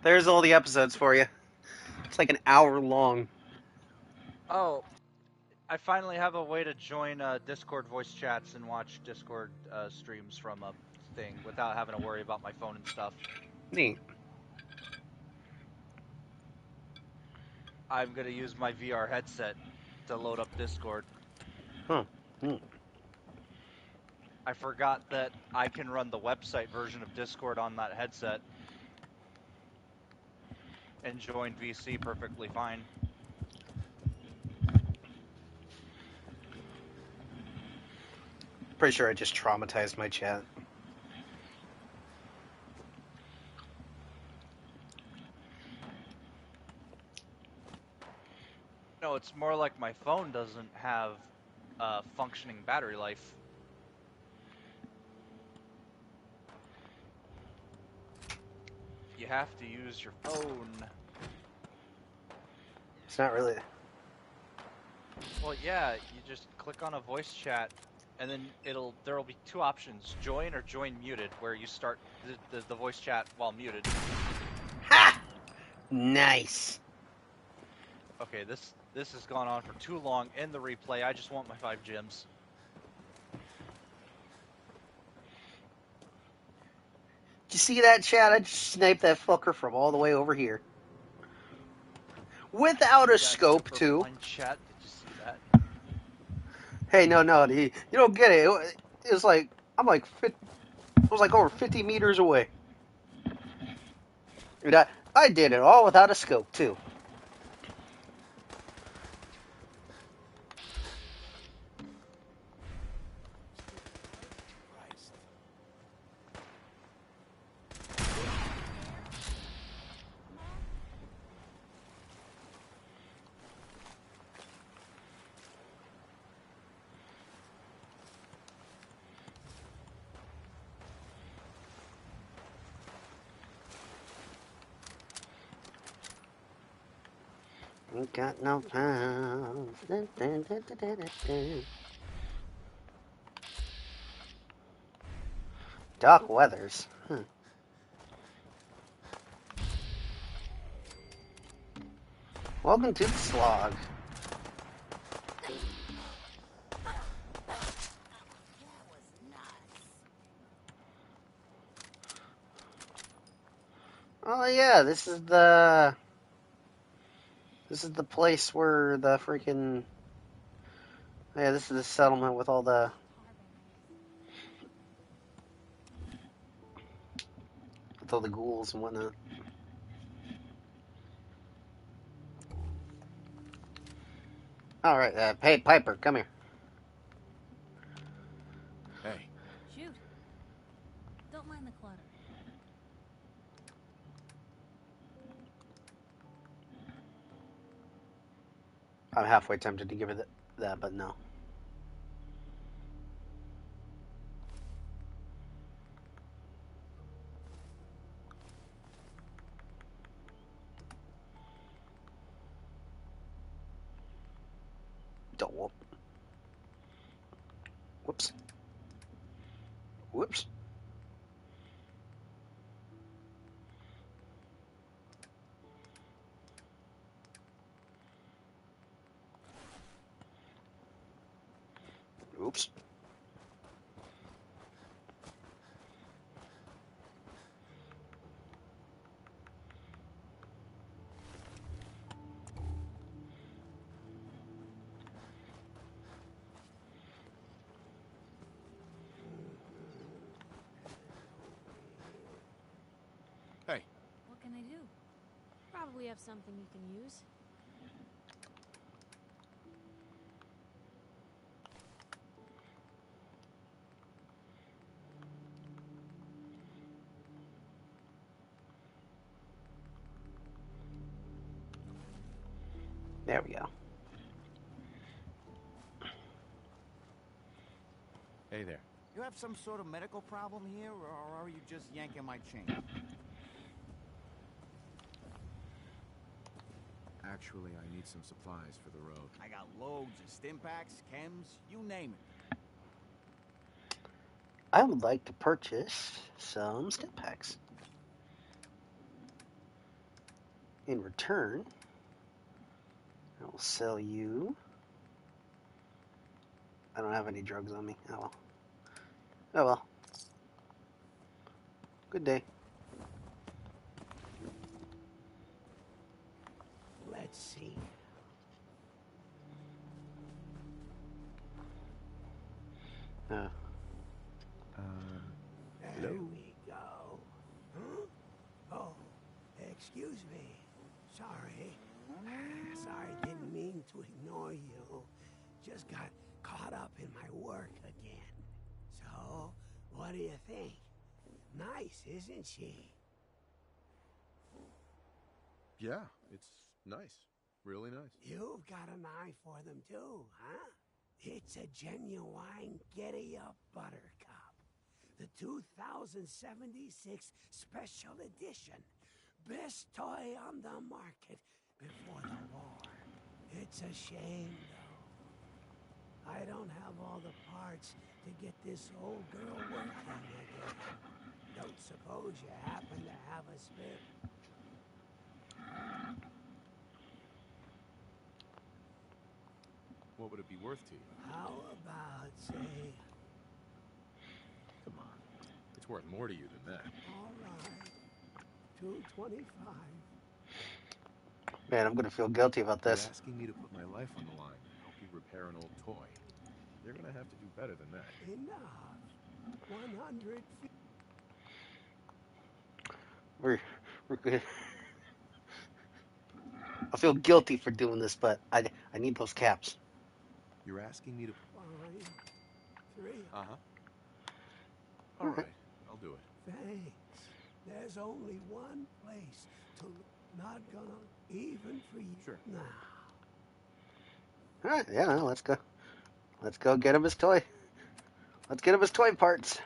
There's all the episodes for you. It's like an hour long. Oh, I finally have a way to join Discord voice chats and watch Discord streams from a thing without having to worry about my phone and stuff. Neat. I'm gonna use my VR headset to load up Discord. Huh. Neat. I forgot that I can run the website version of Discord on that headset and join VC perfectly fine. Pretty sure I just traumatized my chat. No, it's more like my phone doesn't have functioning battery life. You have to use your phone. It's not really. Well, yeah, you just click on a voice chat, and then there'll be two options: join or join muted, where you start the voice chat while muted. Ha! Nice. Okay, this has gone on for too long. End the replay. I just want my 5 gems. Did you see that, chat? I just sniped that fucker from all the way over here. Without a That scope, super too. blind chat. Did you see that? Hey, no, you don't get it. It was like, it was like over 50 meters away. And I did it all without a scope, too. Ain't got no pounds. Dun, dun, dun, dun, dun, dun, dun. Doc Weathers. Huh. Welcome to the slog. Oh yeah, this is the place where the freaking yeah, this is the settlement with all the ghouls and whatnot. All right, hey Piper, come here. Hey, Shoot. Don't mind the clutter. I'm halfway tempted to give her that, but no. Don't. Whoops. Whoops. Oops. hey, What can I do? Probably have something you can use. There we go. hey there. You have some sort of medical problem here, or are you just yanking my chain? Actually, I need some supplies for the road. I got loads of stim packs, chems, you name it. I would like to purchase some stim packs. In return, I will sell you. I don't have any drugs on me. Oh well. Oh well. Good day. Let's see. Uh, There hello? we go. Huh? Oh, excuse me. Sorry. Sorry, didn't mean to ignore you. Just got caught up in my work again. So, what do you think? Nice, isn't she? Yeah, it's nice. Really nice. You've got an eye for them too, huh? It's a genuine Giddy-Up Buttercup. The 2076 Special Edition. Best toy on the market before the war. It's a shame, though. I don't have all the parts to get this old girl working again. Don't suppose you happen to have a spare... What would it be worth to you? How about, say... Come on. It's worth more to you than that. All right. 225. man, I'm gonna feel guilty about You're this. asking me to put my life on the line to help you repair an old toy. You're gonna have to do better than that. Enough. 100 feet. We're good. I feel guilty for doing this, but I need those caps. You're asking me to... Fine. 3. Uh-huh. All All right. right, I'll do it. Thanks. There's only one place to look. Not gonna even for you. Sure. Now. All right, yeah, well, let's go. Let's go get him his toy. Let's get him his toy parts.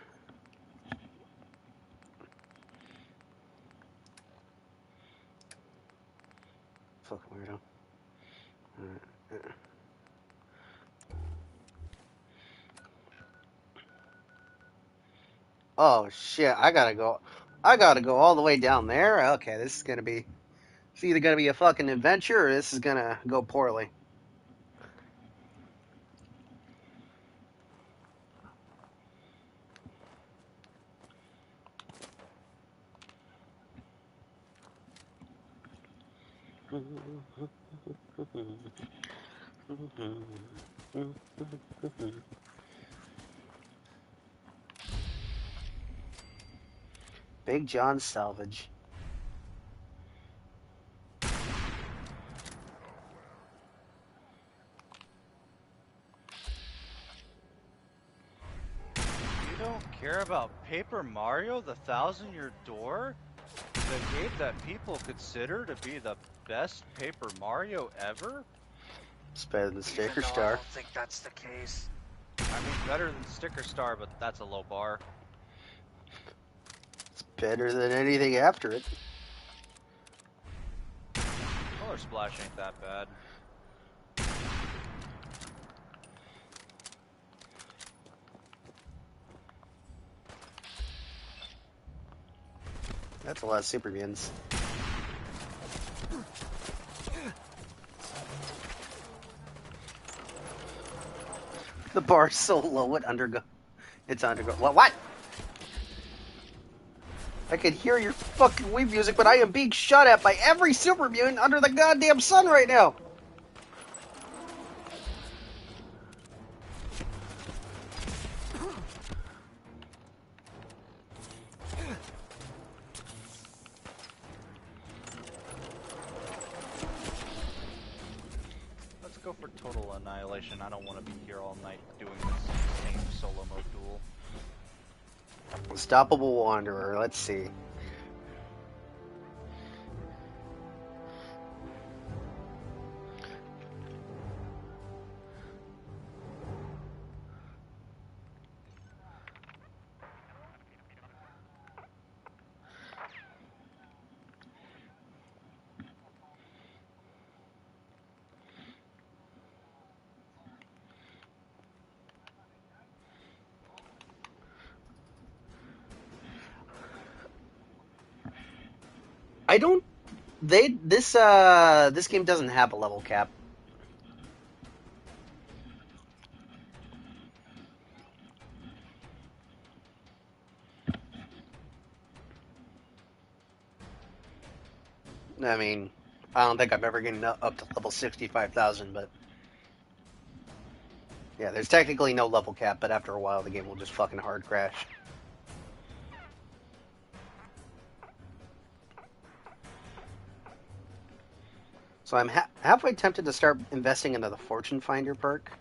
Fucking weirdo. Oh shit! I gotta go. I gotta go all the way down there. Okay, this is gonna be. It's either gonna be a fucking adventure or this is gonna go poorly. Big John Salvage. You don't care about Paper Mario: The Thousand-Year Door? The game that people consider to be the best Paper Mario ever? It's better than Even Sticker though I Star. don't think that's the case. I mean, better than Sticker Star, but that's a low bar. It's better than anything after it. Color Splash ain't that bad. That's a lot of super mutants. The bar's so low it undergo. It's undergo. What? I can hear your fucking Wii music, but I am being shot at by every super mutant under the goddamn sun right now. Let's go for total annihilation. I don't want to be here all night doing this same solo mode duel. Unstoppable Wanderer. Let's see. I don't. This game doesn't have a level cap. I mean, I don't think I'm ever getting up to level 65,000, but yeah, there's technically no level cap, but after a while the game will just fucking hard crash. So I'm halfway tempted to start investing into the Fortune Finder perk.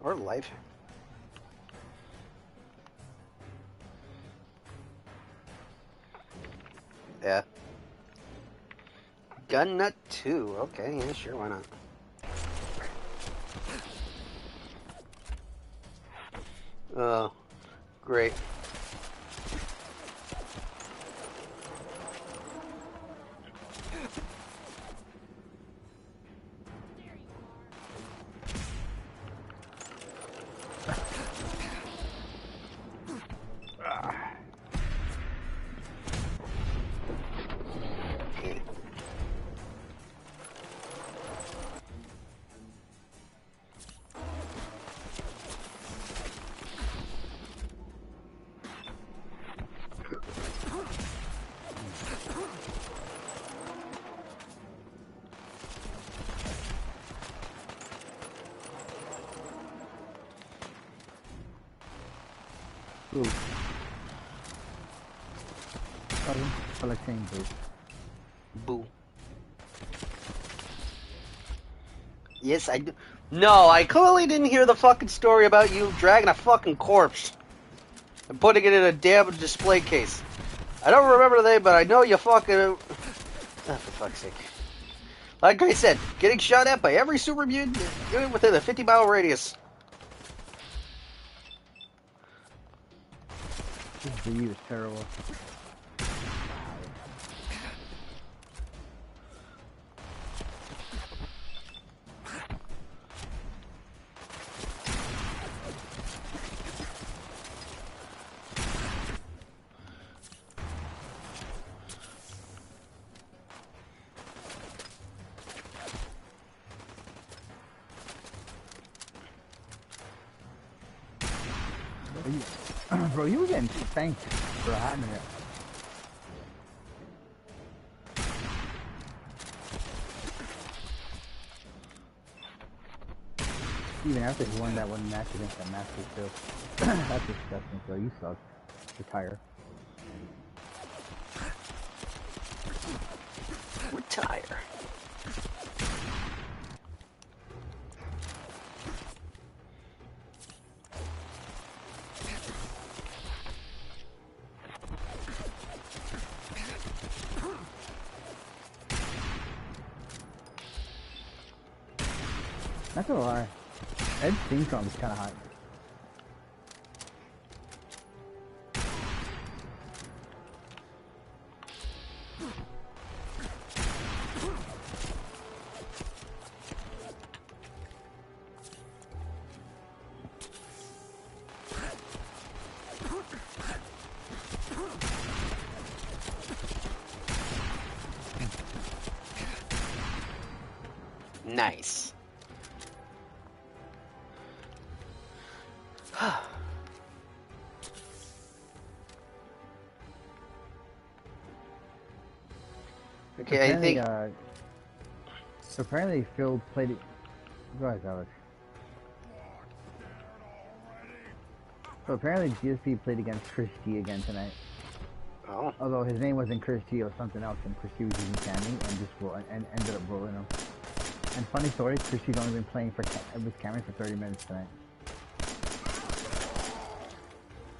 Or life. Yeah. Gun Nut 2. Okay, yeah, sure, why not? Oh, great. Boo. Sorry, collecting boo. Boo. Yes, I do. No, I clearly didn't hear the fucking story about you dragging a fucking corpse and putting it in a damn display case. I don't remember the name, but I know you fucking... Oh, for fuck's sake. Like I said, getting shot at by every super mutant within a 50-mile radius. This view is terrible. Bro, you were getting spanked for a hot minute. Even after he won that one match against that master too. That's disgusting, bro. You suck. Retire. Retire. Not gonna lie. Ed's theme song is kinda hot. Nice. Okay, I think. So apparently Phil played it. Go ahead, Alex. So apparently GSP played against Chris G again tonight. Oh. Although his name wasn't Chris G, it was something else, and Chris G was using Cammy and ended up rolling him. And funny story, Chris G's only been playing with Cammy for 30 minutes tonight.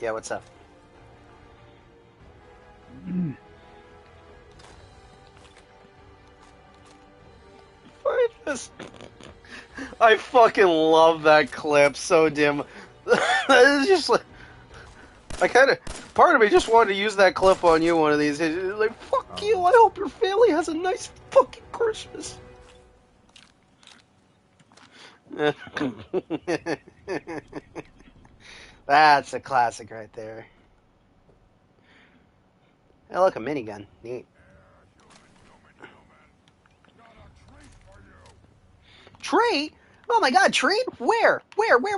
Yeah, what's up? I fucking love that clip so damn. It's just like part of me just wanted to use that clip on you one of these days. It's like, fuck you, I hope your family has a nice fucking Christmas. That's a classic right there. Hey, look, a minigun. Neat. Treat? Oh my god, treat? Where? Where? Gonna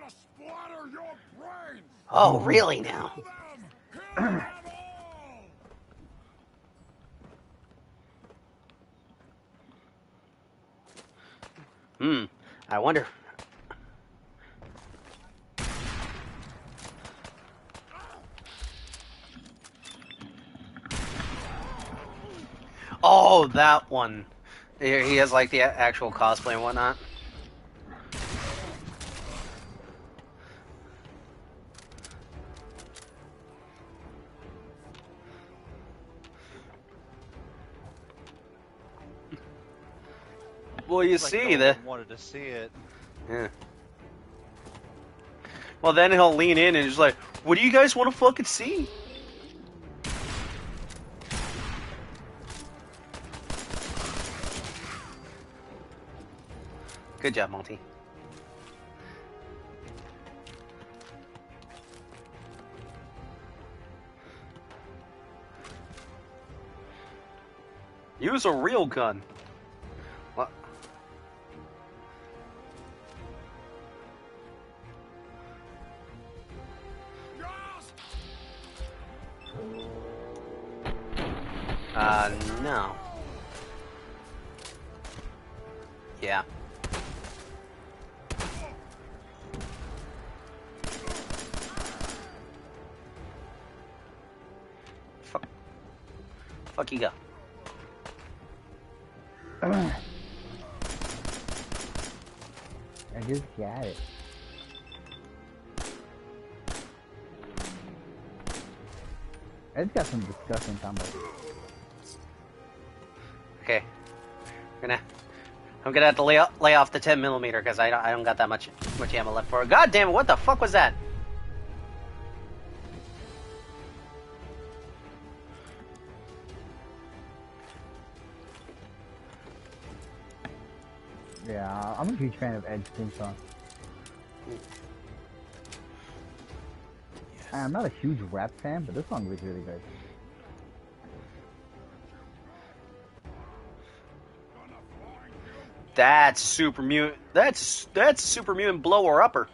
splatter your brains! Oh, really now? Kill them all! I wonder. Oh, that one. He has like the actual cosplay and whatnot. Well, you It's like see no that. one wanted to see it. Yeah. Well, then he'll lean in and just like, what do you guys want to fucking see? Good job, Monty. Use a real gun. What? No. Yeah. Fuck you go. I just got it. It's got some disgusting combos. Okay. I'm gonna have to lay off the 10mm because I don't got that much ammo left for it. God damn it! What the fuck was that? Yeah, I'm a huge fan of Ed's theme song. I'm not a huge rap fan, but this song was really good. That's super mutant. That's super mutant blower upper.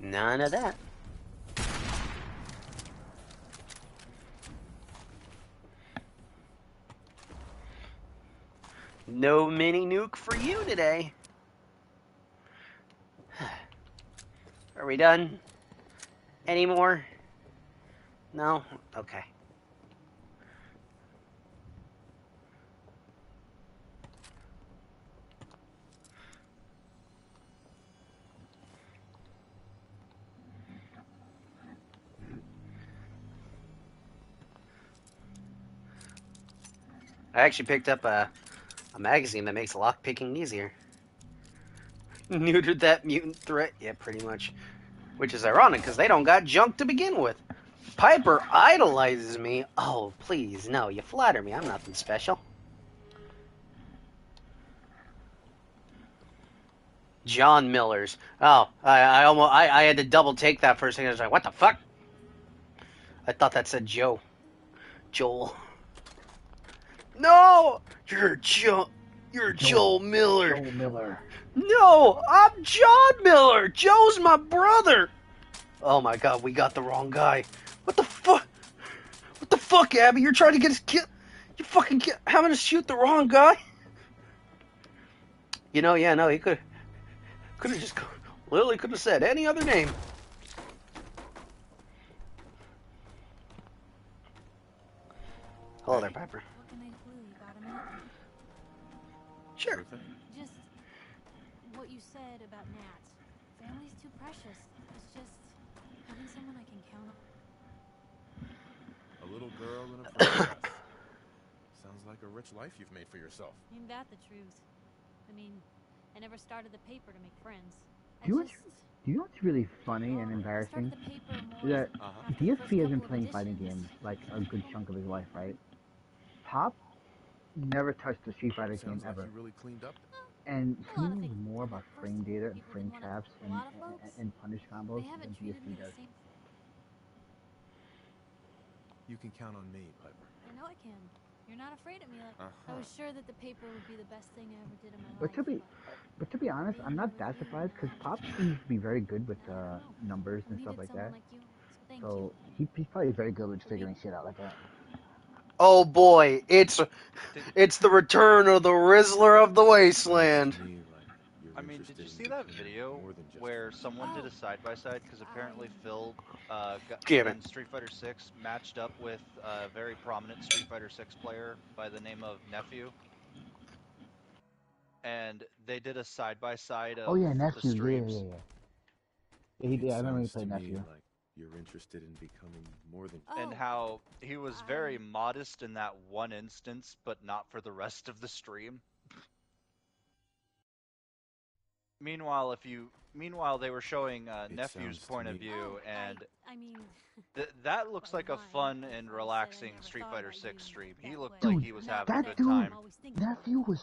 None of that. No mini nuke for you today. Are we done? Any more? No? Okay. I actually picked up a magazine that makes lockpicking easier. Neutered that mutant threat? Yeah, pretty much. Which is ironic, because they don't got junk to begin with. Piper idolizes me. Oh, please, no, you flatter me. I'm nothing special. John Miller's. Oh, I had to double take that for a second. I was like, what the fuck? I thought that said Joe. Joel. No! You're Joel Miller. Joel Miller. No, I'm John Miller. Joe's my brother. Oh my god, we got the wrong guy. What the fuck? What the fuck, Abby? You're trying to get us killed. You fucking having us shoot the wrong guy? You know, yeah, no, he could have just literally could have said any other name. Hello there, Piper. What can I do? You got a minute? Sure. Sure thing. Just what you said about Nats. Family's too precious. It's just having someone I can count on. A little girl and a princess. Sounds like a rich life you've made for yourself. Ain't that the truth? I mean, I never started the paper to make friends. Do you know what's really funny and embarrassing? Is that DSP has been playing fighting games like a good chunk of his life, right? Pop never touched a Street Fighter game Sounds like ever. you really cleaned up. And he knows more about frame data and frame traps and punish combos than DSP does. You can count on me, Piper. I know I can. You're not afraid of me. I was sure that the paper would be the best thing I ever did in my life. But to be honest, I'm not that surprised because Pop seems to be very good with numbers and stuff like that. So he's probably very good with figuring shit out like that. Oh boy, it's the return of the Rizzler of the Wasteland. I mean, did you see that video where someone did a side-by-side? Because apparently Phil in Street Fighter 6 matched up with a very prominent Street Fighter 6 player by the name of Nephew. And they did a side-by-side of Nephew, the streams. Yeah, I remember he played Nephew. Like you're interested in becoming more than. And how he was very modest in that one instance, but not for the rest of the stream. Meanwhile, they were showing Nephew's point of view, and I mean, that looks like a fun and relaxing Street Fighter 6 stream. He looked like he was having a good dude, time. Nephew was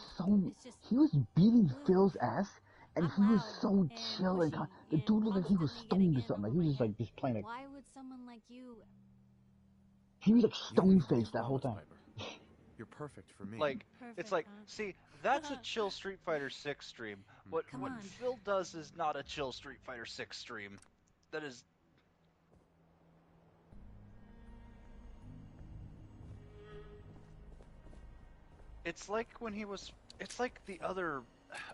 he was beating Phil's ass, and he was so chill and the dude looked like he was stoned or something. Like he was just playing like. Why would someone like you? He was like stone-faced that whole time. You're perfect for me. It's like, see, that's a chill Street Fighter 6 stream. What Phil does is not a chill Street Fighter 6 stream. That is. It's like when he was. It's like the other.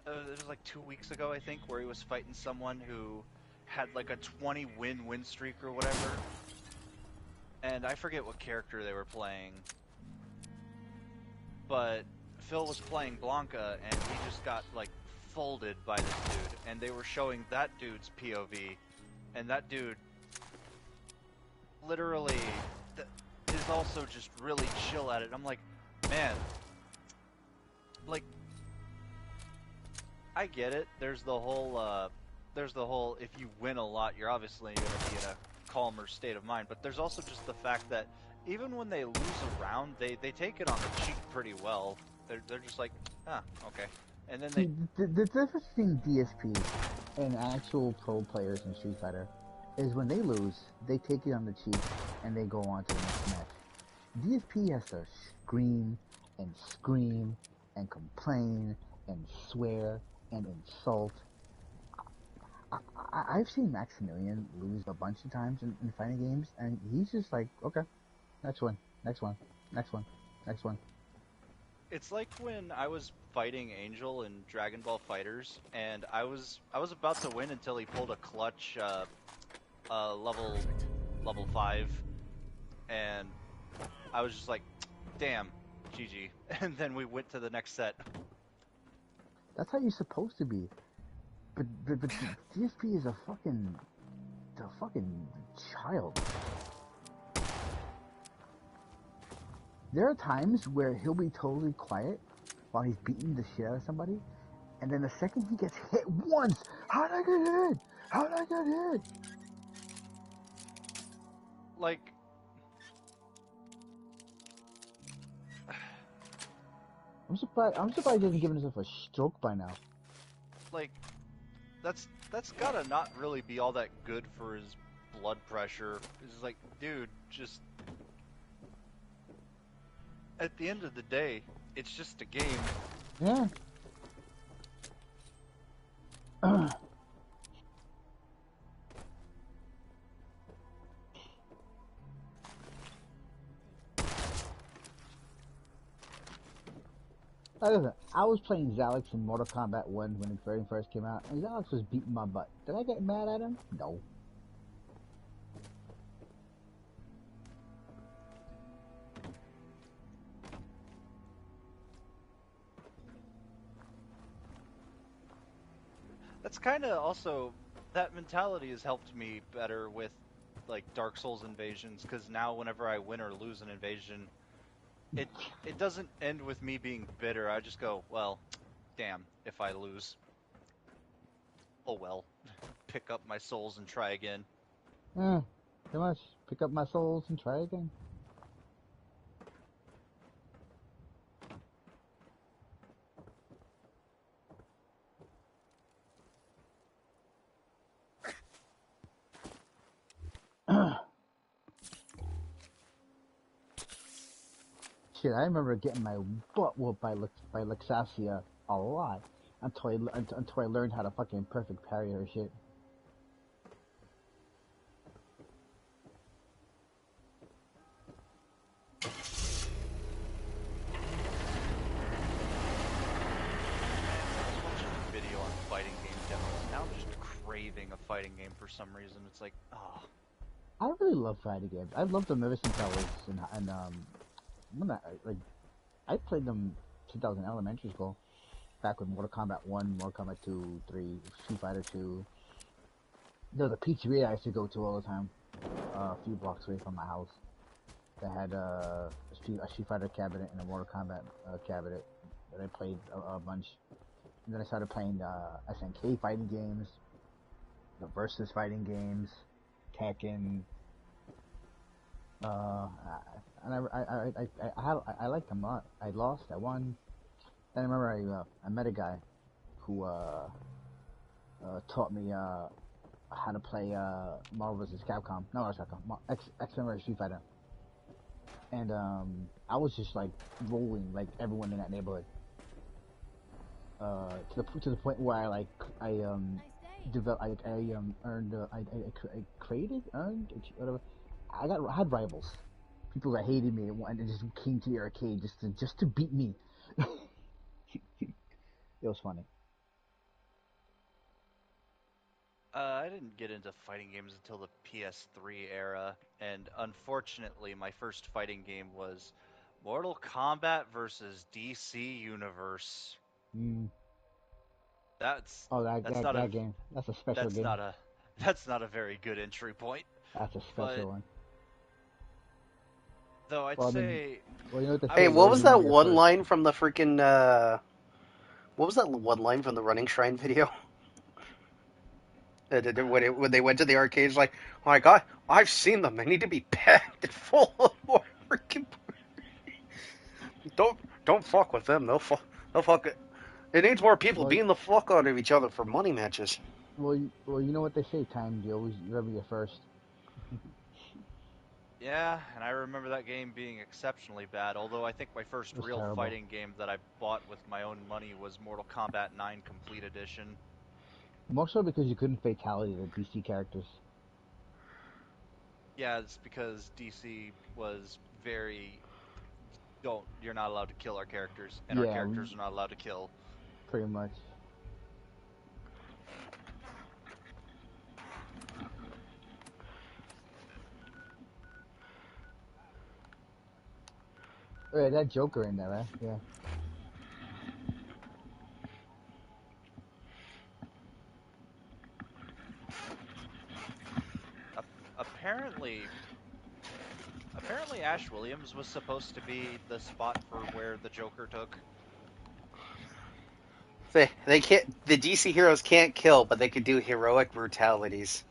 It was like 2 weeks ago, I think, where he was fighting someone who had like a 20 win streak or whatever. And I forget what character they were playing. But Phil was playing Blanca, and he just got, like, folded by this dude. And they were showing that dude's POV, and that dude literally is also just really chill at it. I'm like, man, like, I get it. There's the whole, if you win a lot, you're obviously going to be in a calmer state of mind. But there's also just the fact that even when they lose a round, they take it on the cheek pretty well. They're just like, okay. And then the difference between DSP and actual pro players in Street Fighter is when they lose, they take it on the cheek and they go on to the next match. DSP has to scream and complain and swear and insult I've seen Maximilian lose a bunch of times in fighting games, and he's just like, okay, next one, next one, next one, next one. It's like when I was fighting Angel in Dragon Ball Fighters, and I was about to win until he pulled a clutch level 5, and I was just like, damn, GG. And then we went to the next set. That's how you're supposed to be. But DSP is a fucking child. There are times where he'll be totally quiet while he's beating the shit out of somebody, and then the second he gets hit once, how'd I get hit? How'd I get hit? Like, I'm surprised he hasn't given himself a stroke by now. like that's gotta not really be all that good for his blood pressure. It's like, dude, just at the end of the day, it's just a game. Yeah. Listen, I was playing Zalix in Mortal Kombat 1 when it very first came out, and Zalix was beating my butt. Did I get mad at him? No. That's kind of also, that mentality has helped me better with like Dark Souls invasions, because now whenever I win or lose an invasion, it doesn't end with me being bitter. I just go, well, damn, if I lose, oh well, pick up my souls and try again. Yeah, pretty much. Pick up my souls and try again. Shit, I remember getting my butt whooped by Luxasia a lot until I learned how to fucking perfect parry her shit. Video on fighting game demos. Now I'm just craving a fighting game for some reason. It's like, oh. I really love fighting games. I've loved them ever since I was in when I played them since I was in elementary school. Back with Mortal Kombat 1, Mortal Kombat 2, 3, Street Fighter 2. There was a pizzeria I used to go to all the time, a few blocks away from my house. That had a Street Fighter cabinet and a Mortal Kombat cabinet that I played a bunch. And then I started playing SNK fighting games, the Versus fighting games, Tekken. And I liked them a lot. I lost, I won. Then I remember I met a guy who taught me how to play Marvel vs. Capcom. No, not Capcom. X-Men vs. Street Fighter. And I was just like rolling like everyone in that neighborhood. To the point where I whatever. I had rivals, people that hated me and just came to the arcade just to beat me. It was funny. I didn't get into fighting games until the PS3 era, and unfortunately, my first fighting game was Mortal Kombat versus DC Universe. Mm. That's that game. That's a special game. That's not a very good entry point. That's a special one. Though I'd say. Well, you know what hey, what was that one line from the freaking? What was that one line from the Running Shrine video? When they went to the arcades, like, oh my god, I've seen them. They need to be packed and full of more freaking. Don't fuck with them. They'll fuck it. It needs more people beating the fuck out of each other for money matches. Well, you know what they say, time, you remember your first. Yeah, and I remember that game being exceptionally bad, although I think my first real terrible. Fighting game that I bought with my own money was Mortal Kombat 9 Complete Edition. More so because you couldn't fatality the DC characters. Yeah, it's because DC was very you're not allowed to kill our characters, and our Yeah, characters are not allowed to kill. pretty much. Wait, that Joker in there, right? Yeah. Apparently, apparently Ash Williams was supposed to be the spot for where the Joker took. They can't. The DC heroes can't kill, but they could do heroic brutalities.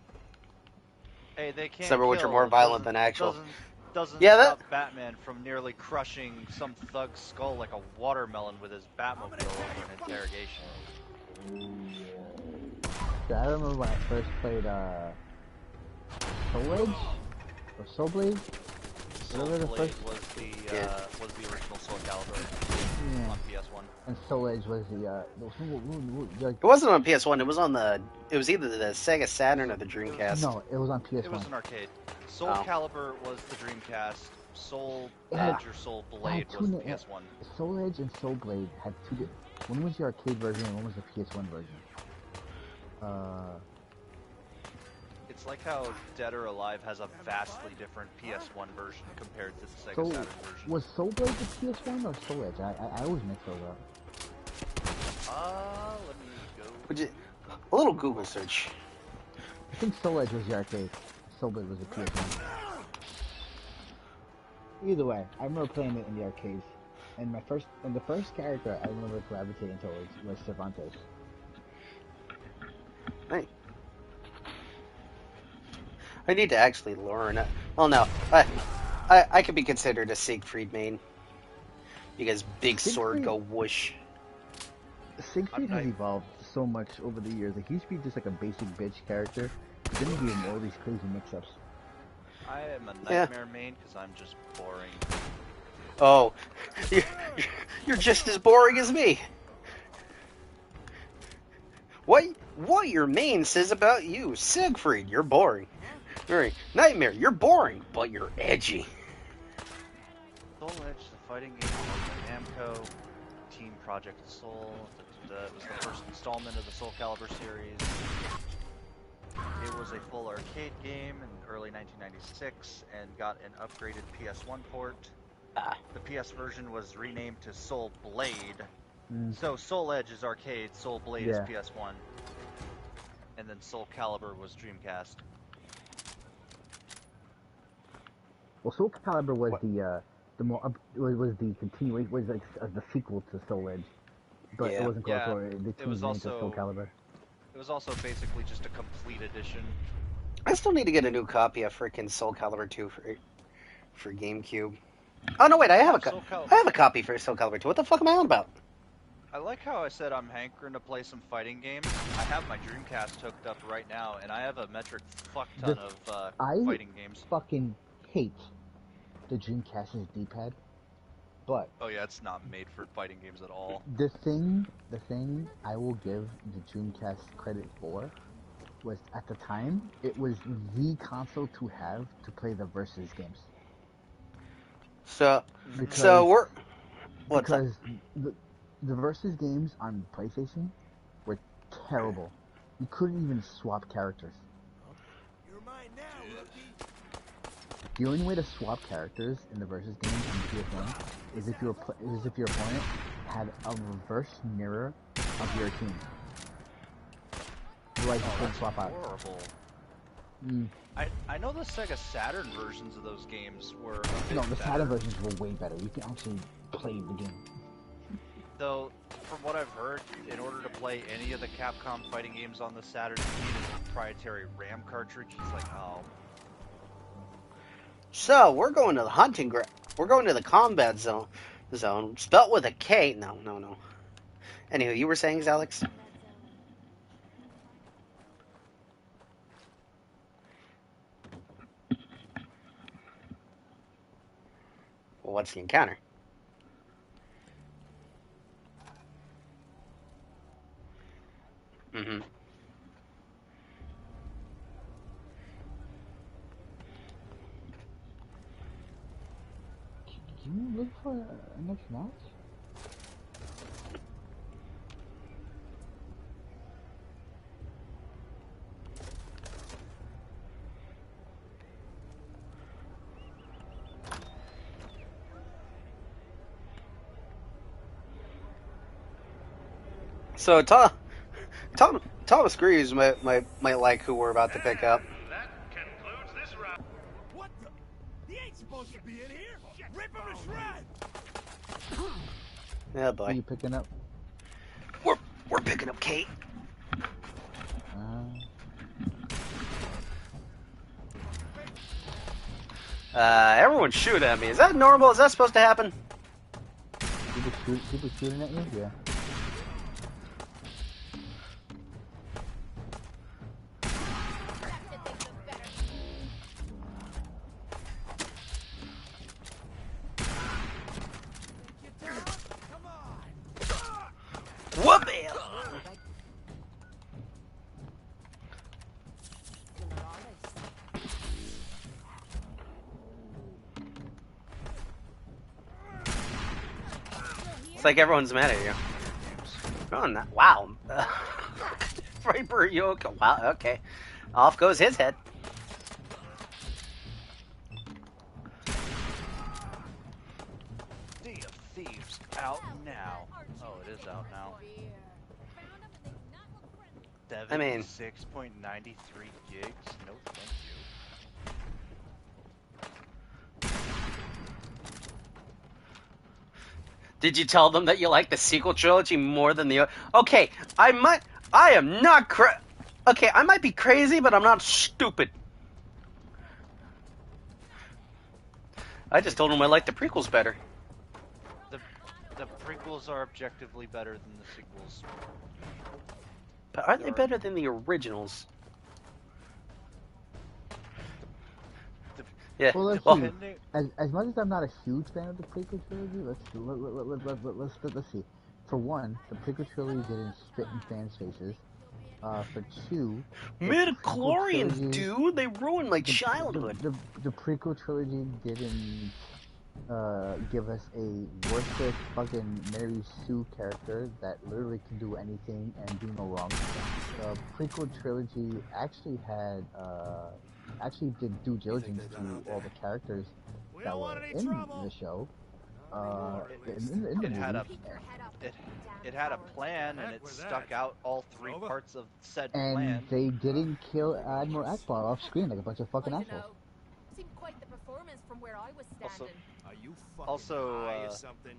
Hey, they can't Some of which are more kill. violent than actual. Doesn't Yeah, that. stop Batman from nearly crushing some thug's skull like a watermelon with his Batmobile over an interrogation. Yeah, I remember when I first played Soul Edge or Soul Blade. Soul Whatever the Blade first. was the original Soul Calibur Yeah. on PS1. And Soul Edge was the It wasn't on PS1. It was on the. It was either the Sega Saturn or the Dreamcast. no, it was on PS1. It was an arcade. Soul Oh. Calibur was the Dreamcast. Soul It had- Edge or Soul Blade two was the na- PS1. Soul Edge and Soul Blade had two. One was the arcade version, and one was the PS1 version. It's like how Dead or Alive has a vastly different PS1 version compared to the Sega So Saturn version. was Soul Blade the PS1 or Soul Edge? I always mix those up. Let me go. Would you, a little Google search. I think Soul Edge was the arcade. Soul Blade was the PS1. Either way, I remember playing it in the arcades. And the first character I remember gravitating towards was Cervantes. Hey. I need to actually learn. Well, no, I could be considered a Siegfried main because big sword Siegfried- go whoosh. Siegfried has evolved so much over the years. Like, he used to be just like a basic bitch character. But then he gave him all these crazy mix-ups. I am a Nightmare main because I'm just boring. Oh, you're just as boring as me. What your main says about you, Siegfried? You're boring. Right. Nightmare, you're boring, but you're edgy. Soul Edge, the fighting game from Namco, Team Project Soul. It was the first installment of the Soul Calibur series. It was a full arcade game in early 1996 and got an upgraded PS1 port. The PS version was renamed to Soul Blade. So Soul Edge is arcade, Soul Blade is PS1. And then Soul Calibur was Dreamcast. Well, Soul Calibur was was the continuation, was like the sequel to Soul Edge, but it wasn't called Soul Edge. It was also Soul Calibur. It was also basically just a complete edition. I still need to get a new copy of freaking Soul Calibur 2 for GameCube. Oh no, wait, I have a copy for Soul Calibur 2. What the fuck am I on about? I like how I said I'm hankering to play some fighting games. I have my Dreamcast hooked up right now, and I have a metric fuck ton of fighting games. I fucking hate the Dreamcast's D-pad, but oh yeah, it's not made for fighting games at all. The thing I will give the Dreamcast credit for was, at the time, it was the console to have to play the versus games. So the versus games on PlayStation were terrible. You couldn't even swap characters. You're mine now, rookie. The only way to swap characters in the versus games on PS1 is if your opponent had a reverse mirror of your team. Otherwise, you couldn't swap out. Horrible. I know the Sega Saturn versions of those games were a bit No, the better. Saturn versions were way better. You can actually play the game. Though, from what I've heard, in order to play any of the Capcom fighting games on the Saturn, you need a proprietary RAM cartridge. It's like, oh. So we're going to the hunting ground. We're going to the combat zone. Spelt with a K. No. Anyway, you were saying, Alex? Well, what's the encounter? Mm-hmm. waiting for a next match? So Thomas Greaves might like who we're about to pick up. That concludes this round. What the? He ain't supposed to be in here. Rip him to shreds. Yeah, Who are boy. you picking up? We're picking up Kate. Everyone shoot at me. Is that normal? Is that supposed to happen? People shooting at you? Yeah. Whoop it! It's like everyone's mad at you. Oh, wow. Viper Yoke. Wow, okay. Off goes his head. Sea of Thieves out now. Oh, it is out now. I mean- 76.93 gigs? No, thank you. Did you tell them that you like the sequel trilogy more than the... Okay, I am not Okay, I might be crazy, but I'm not stupid. I just told them I like the prequels better. The prequels are objectively better than the sequels. But are they better than the originals? Yeah. Well, let's Well, see. As much as I'm not a huge fan of the prequel trilogy, let's see. For one, the prequel trilogy didn't spit in fans' faces. For two, midichlorians, dude, they ruined my childhood. The prequel trilogy didn't give us a worthless fucking Mary Sue character that literally can do anything and do no wrong. The prequel trilogy actually had actually did due diligence to all the characters that were in the show. In the movie. It had a plan and it stuck out all three parts of said And plan. they didn't kill Admiral Akbar off screen like a bunch of fucking I don't assholes. know. Seemed quite the performance from where I was standing. Are you fucking Also, high or something?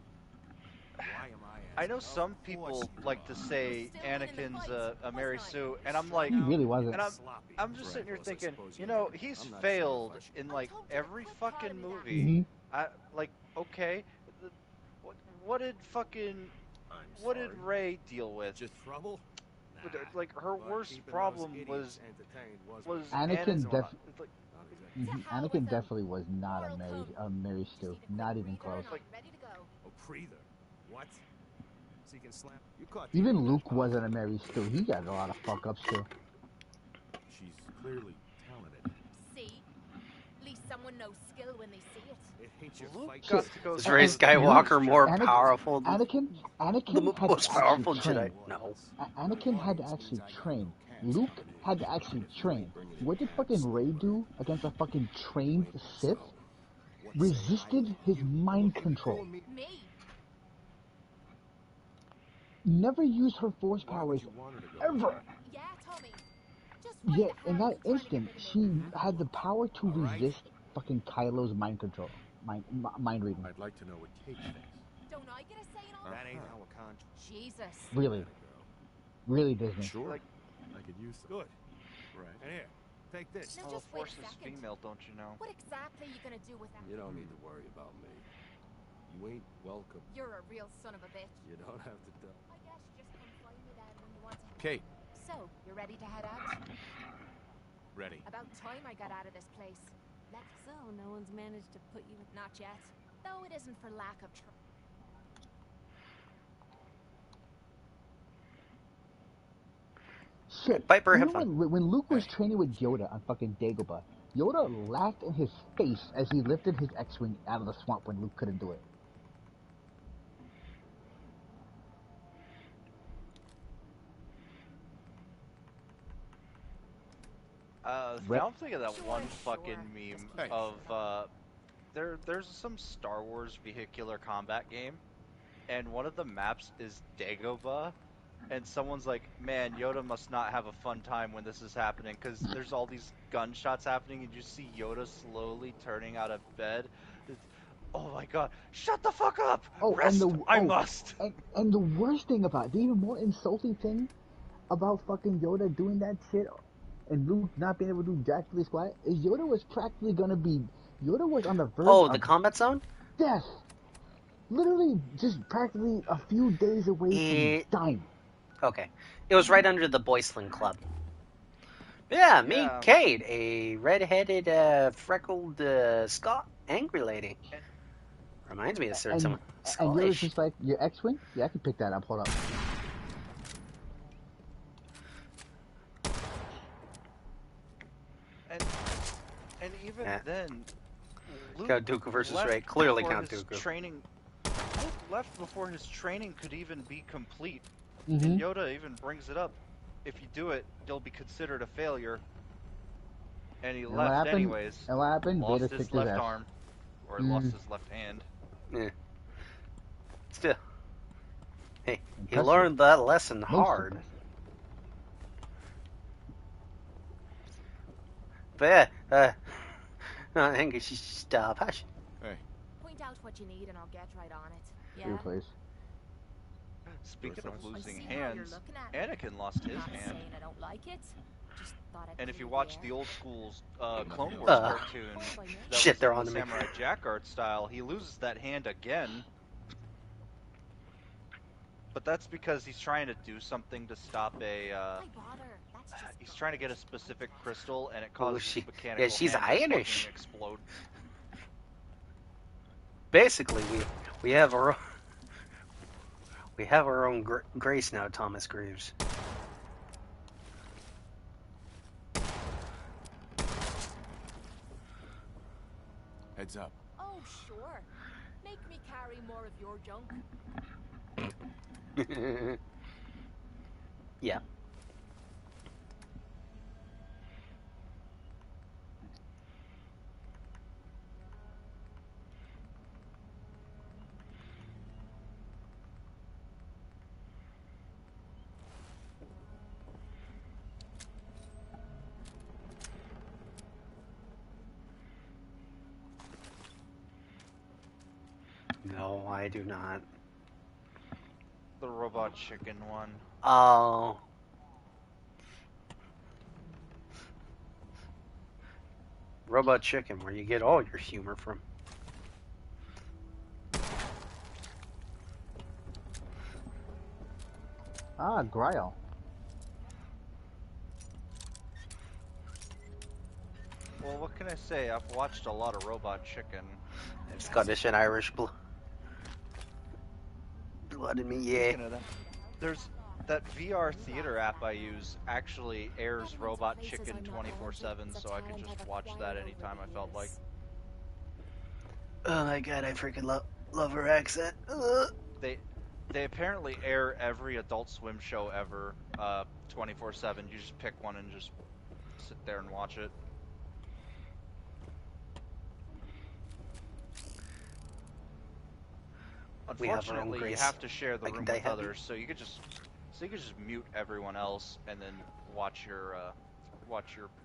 Why am I I know asking? some Of people course like to say Anakin's a Mary Sue, and I'm like, He really wasn't. and I'm just sitting here thinking, you know, he's failed in like every fucking movie. Like, okay, what did Rey deal with? Just trouble? Like her worst problem was Anakin, Anakin. Anakin definitely was not a Mary Stu. Not even close. Ready to go. Oh, breather. What? So you can slam. You caught Even Luke wasn't a Mary Stu. He got a lot of fuck ups too. She's clearly talented. See? At least someone knows skill when they see it. It ain't your Luke fight. got to go. Is Rey Skywalker more Anakin- powerful? Anakin The had most to powerful actually Jedi? train. No. Anakin had to actually train. Luke had to actually train. What did fucking Rey do against a fucking trained Sith? Resisted his mind control. Me? Never used her force Why would powers you want her to go? ever. Yeah, Tommy. Just Yet in that instant, she had the power to resist fucking Kylo's mind control, mind reading. I'd like to know what Kate thinks. Don't I get a say in all That this? ain't how a contract. Jesus. Really Disney. Sure. Like- I could use some. Good. Right. And here, take this. Now Well, the just wait Force a is second. female, don't you know? What exactly are you gonna do with that? You don't need to worry about me. You ain't welcome. You're a real son of a bitch. You don't have to tell. I guess you just come find me then when you want to. Kate, So, you're ready to head out? ready. About time I got out of this place. So, no one's managed to put you in... Not yet. Though it isn't for lack of trying. Shit. Viper, You have know fun. when Luke was training with Yoda on fucking Dagobah, Yoda laughed in his face as he lifted his X-wing out of the swamp when Luke couldn't do it. Rep- Now I'm thinking of that Sure, one sure. fucking Just meme keep of there's some Star Wars vehicular combat game, and one of the maps is Dagobah, and someone's like, "Man, Yoda must not have a fun time when this is happening, because there's all these gunshots happening, and you see Yoda slowly turning out of bed." It's, oh my god! Shut the fuck up! Oh, and Rest! I must. and the worst thing about the even more insulting thing about fucking Yoda doing that shit and Luke not being able to do jack for squat is Yoda was practically gonna be Yoda was on the verge Oh, the of combat zone? death. Literally just practically a few days away from dying. Okay. It was right under the Boyslin Club. Yeah, meet Yeah. Kate, a red-headed, freckled, Scot angry lady. Reminds me of someone And Yoda's Scottish. just like, your X-Wing? Yeah, I can pick that up, hold up. And even Yeah. then, Luke Count Dooku versus left Rey. Clearly before Count his Dooku. Training, Luke left before his training could even be complete. Mm-hmm. And Yoda even brings it up. If you do it, you'll be considered a failure. And he what left happened? anyways. And what happened? Lost Vader his kicked his left ass. arm. Or he lost his left hand. Yeah. Still. Hey, he Impressive. learned that lesson Most hard. impressive. But yeah, I think you should stop. Hush. Hey, Point out what you need and I'll get right on it. Here, Yeah? please. Speaking of thoughts? I losing see how you're hands, looking at me. Anakin lost his Not hand. saying I don't like it. Just thought I'd And put if it you in watch air. the old school's Clone Uh, Wars cartoon that Shit, was they're in the on to me. Samurai Jack art style, he loses that hand again. But that's because he's trying to do something to stop a. Why bother? That's just He's trying to get a specific crystal, and it Oh, causes she- his mechanical yeah, she's hand to Irish. fucking explode. Basically, we have our own Grace now, Thomas Greaves. heads up. Oh, sure. Make me carry more of your junk. Yeah. No, I do not. The robot chicken one. Oh. Robot Chicken, where you get all your humor from. Ah, Grail. Well, what can I say? I've watched a lot of Robot Chicken. Scottish and Irish blood in me, yeah. Speaking of that, there's that VR theater app I use actually airs Robot Chicken 24/7, so I could just watch that anytime I felt like. Oh my god, I freaking love her accent. They apparently air every Adult Swim show ever 24/7. You just pick one and just sit there and watch it. We have our own Unfortunately, you Grace. have to share the I can room die with happy. others, so you could just mute everyone else and then watch your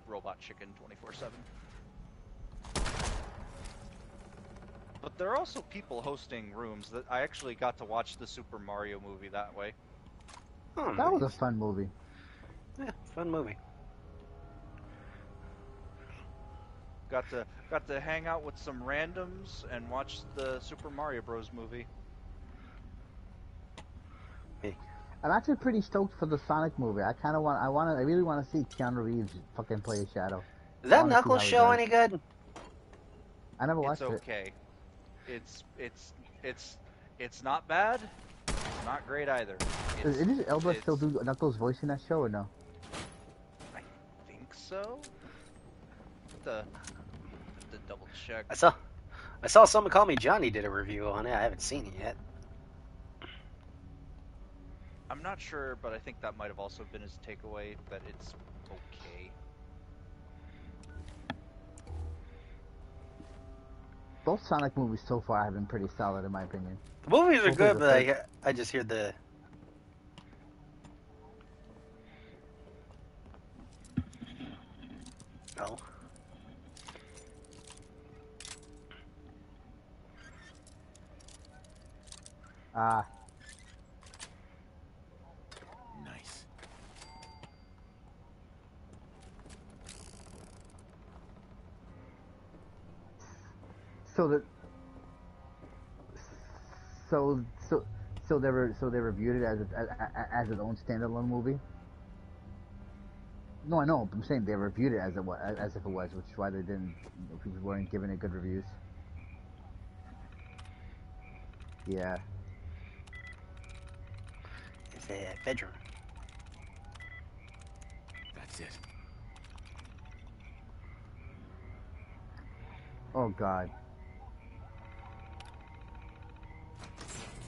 Robot Chicken 24/7. But there are also people hosting rooms that I actually got to watch the Super Mario movie that way. Oh, That was a nice. fun movie. Yeah, fun movie. Got to hang out with some randoms and watch the Super Mario Bros. Movie. I'm actually pretty stoked for the Sonic movie. I really want to see Keanu Reeves fucking play a Shadow. Is that I wanna see Knuckles how he show does. any good? I never It's watched it. okay. It's not bad. It's not great either. Does Elba it's- still do Knuckles' voice in that show or no? I think so. The double check. I saw someone call me Johnny did a review on it. I haven't seen it yet. I'm not sure, but I think that might have also been his takeaway that it's okay. Both Sonic movies so far have been pretty solid, in my opinion. The movies are Hopefully good, the but third- I just hear the. Oh. Ah, Nice. so the so so so they reviewed it as its own standalone movie. No, I know. But I'm saying they reviewed it as it was, as if it was, which is why they didn't. People weren't giving it good reviews. Yeah. It's a bedroom. That's it. Oh God.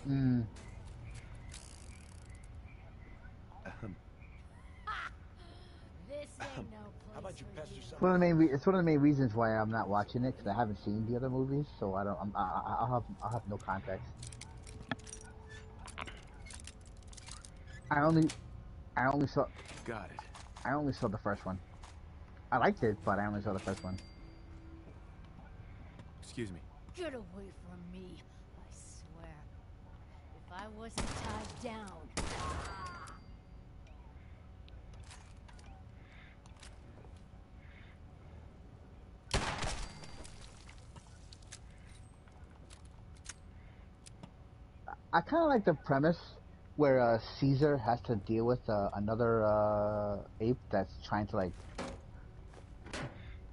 Mm. This ain't no place How about you for pester you. some It's one of the main. It's one of the main reasons why I'm not watching it because I haven't seen the other movies, so I don't. I'll have no context. I only I only saw Got it. I only saw the first one. I liked it, but I only saw the first one. Excuse me. Get away from me, I swear. If I wasn't tied down. I kind of like the premise where Caesar has to deal with another ape that's trying to like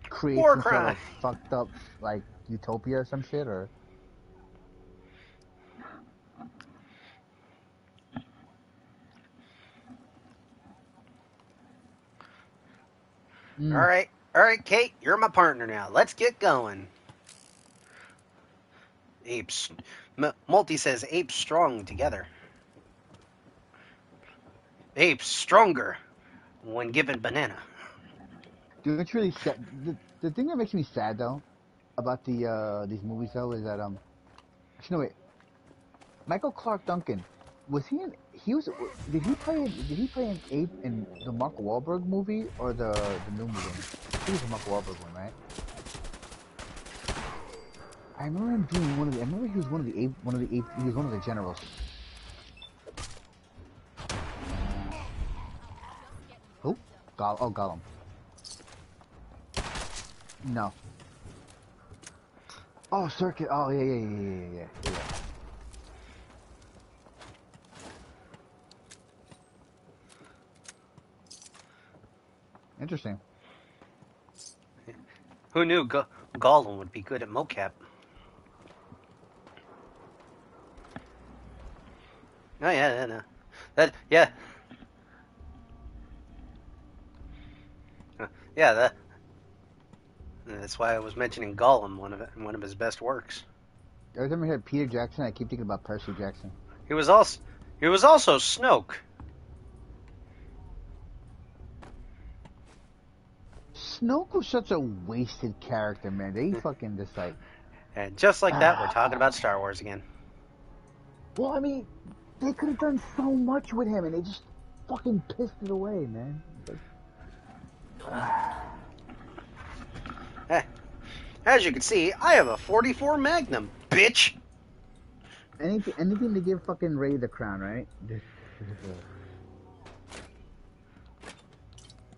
create War some sort crime. of fucked up like utopia or some shit or. Mm. All right, Kate, you're my partner now. Let's get going. Apes. Multi says apes strong together. Apes stronger when given banana. Dude, it's really sad. The thing that makes me sad though about these movies though is that actually no wait, Michael Clark Duncan was he in he was did he play an ape in the Mark Wahlberg movie or the new movie? He was the Mark Wahlberg one, right? I remember him doing one of the. I remember he was he was one of the generals. Who? Gollum. No. Oh, Circuit. Oh, yeah. Interesting. Who knew Gollum would be good at mocap? Oh yeah, no. Yeah. Yeah, that's why I was mentioning Gollum, one of his best works. Every time I hear Peter Jackson, I keep thinking about Percy Jackson. He was also Snoke. Snoke was such a wasted character, man. They fucking just like. And just like that, we're talking about Star Wars again. Well, I mean, they could have done so much with him, and they just fucking pissed it away, man. As you can see, I have a 44 Magnum, bitch. Anything to give fucking Ray the crown, right?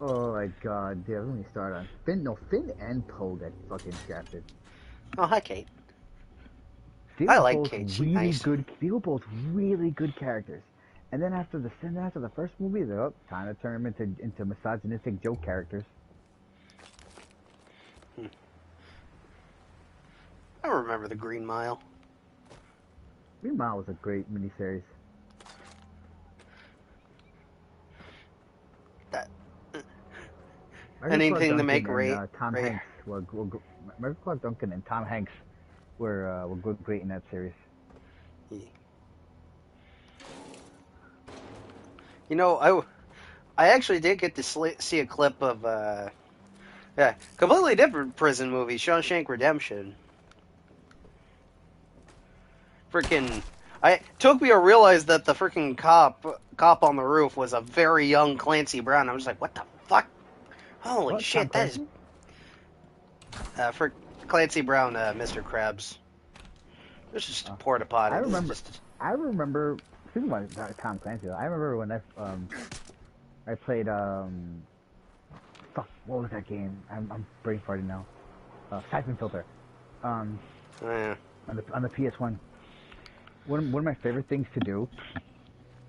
Oh my god, yeah, let me start on Finn. No, Finn and Poe get fucking shafted. Oh, hi, Kate. They I were like both Kate. She's really nice. good. They were both really good characters. And then after the first movie, they're time to turn them into misogynistic joke characters. I remember the Green Mile. Green Mile was a great miniseries. Anything to make Ray. Tom Hanks Michael Clark Duncan and Tom Hanks were great in that series. You know, I actually did get to see a clip of completely different prison movie, Shawshank Redemption. freaking. It took me to realize that the freaking cop on the roof was a very young Clancy Brown. I was like, what the fuck? Holy What, shit, Tom that is for Clancy Brown, Mr. Krabs. There's just a porta potty. I This is remember. just... I remember. Speaking about Tom Clancy, though, I remember when I played fuck, what was that game? I'm brain farting now. Siphon Filter. Yeah. On the PS1. One of my favorite things to do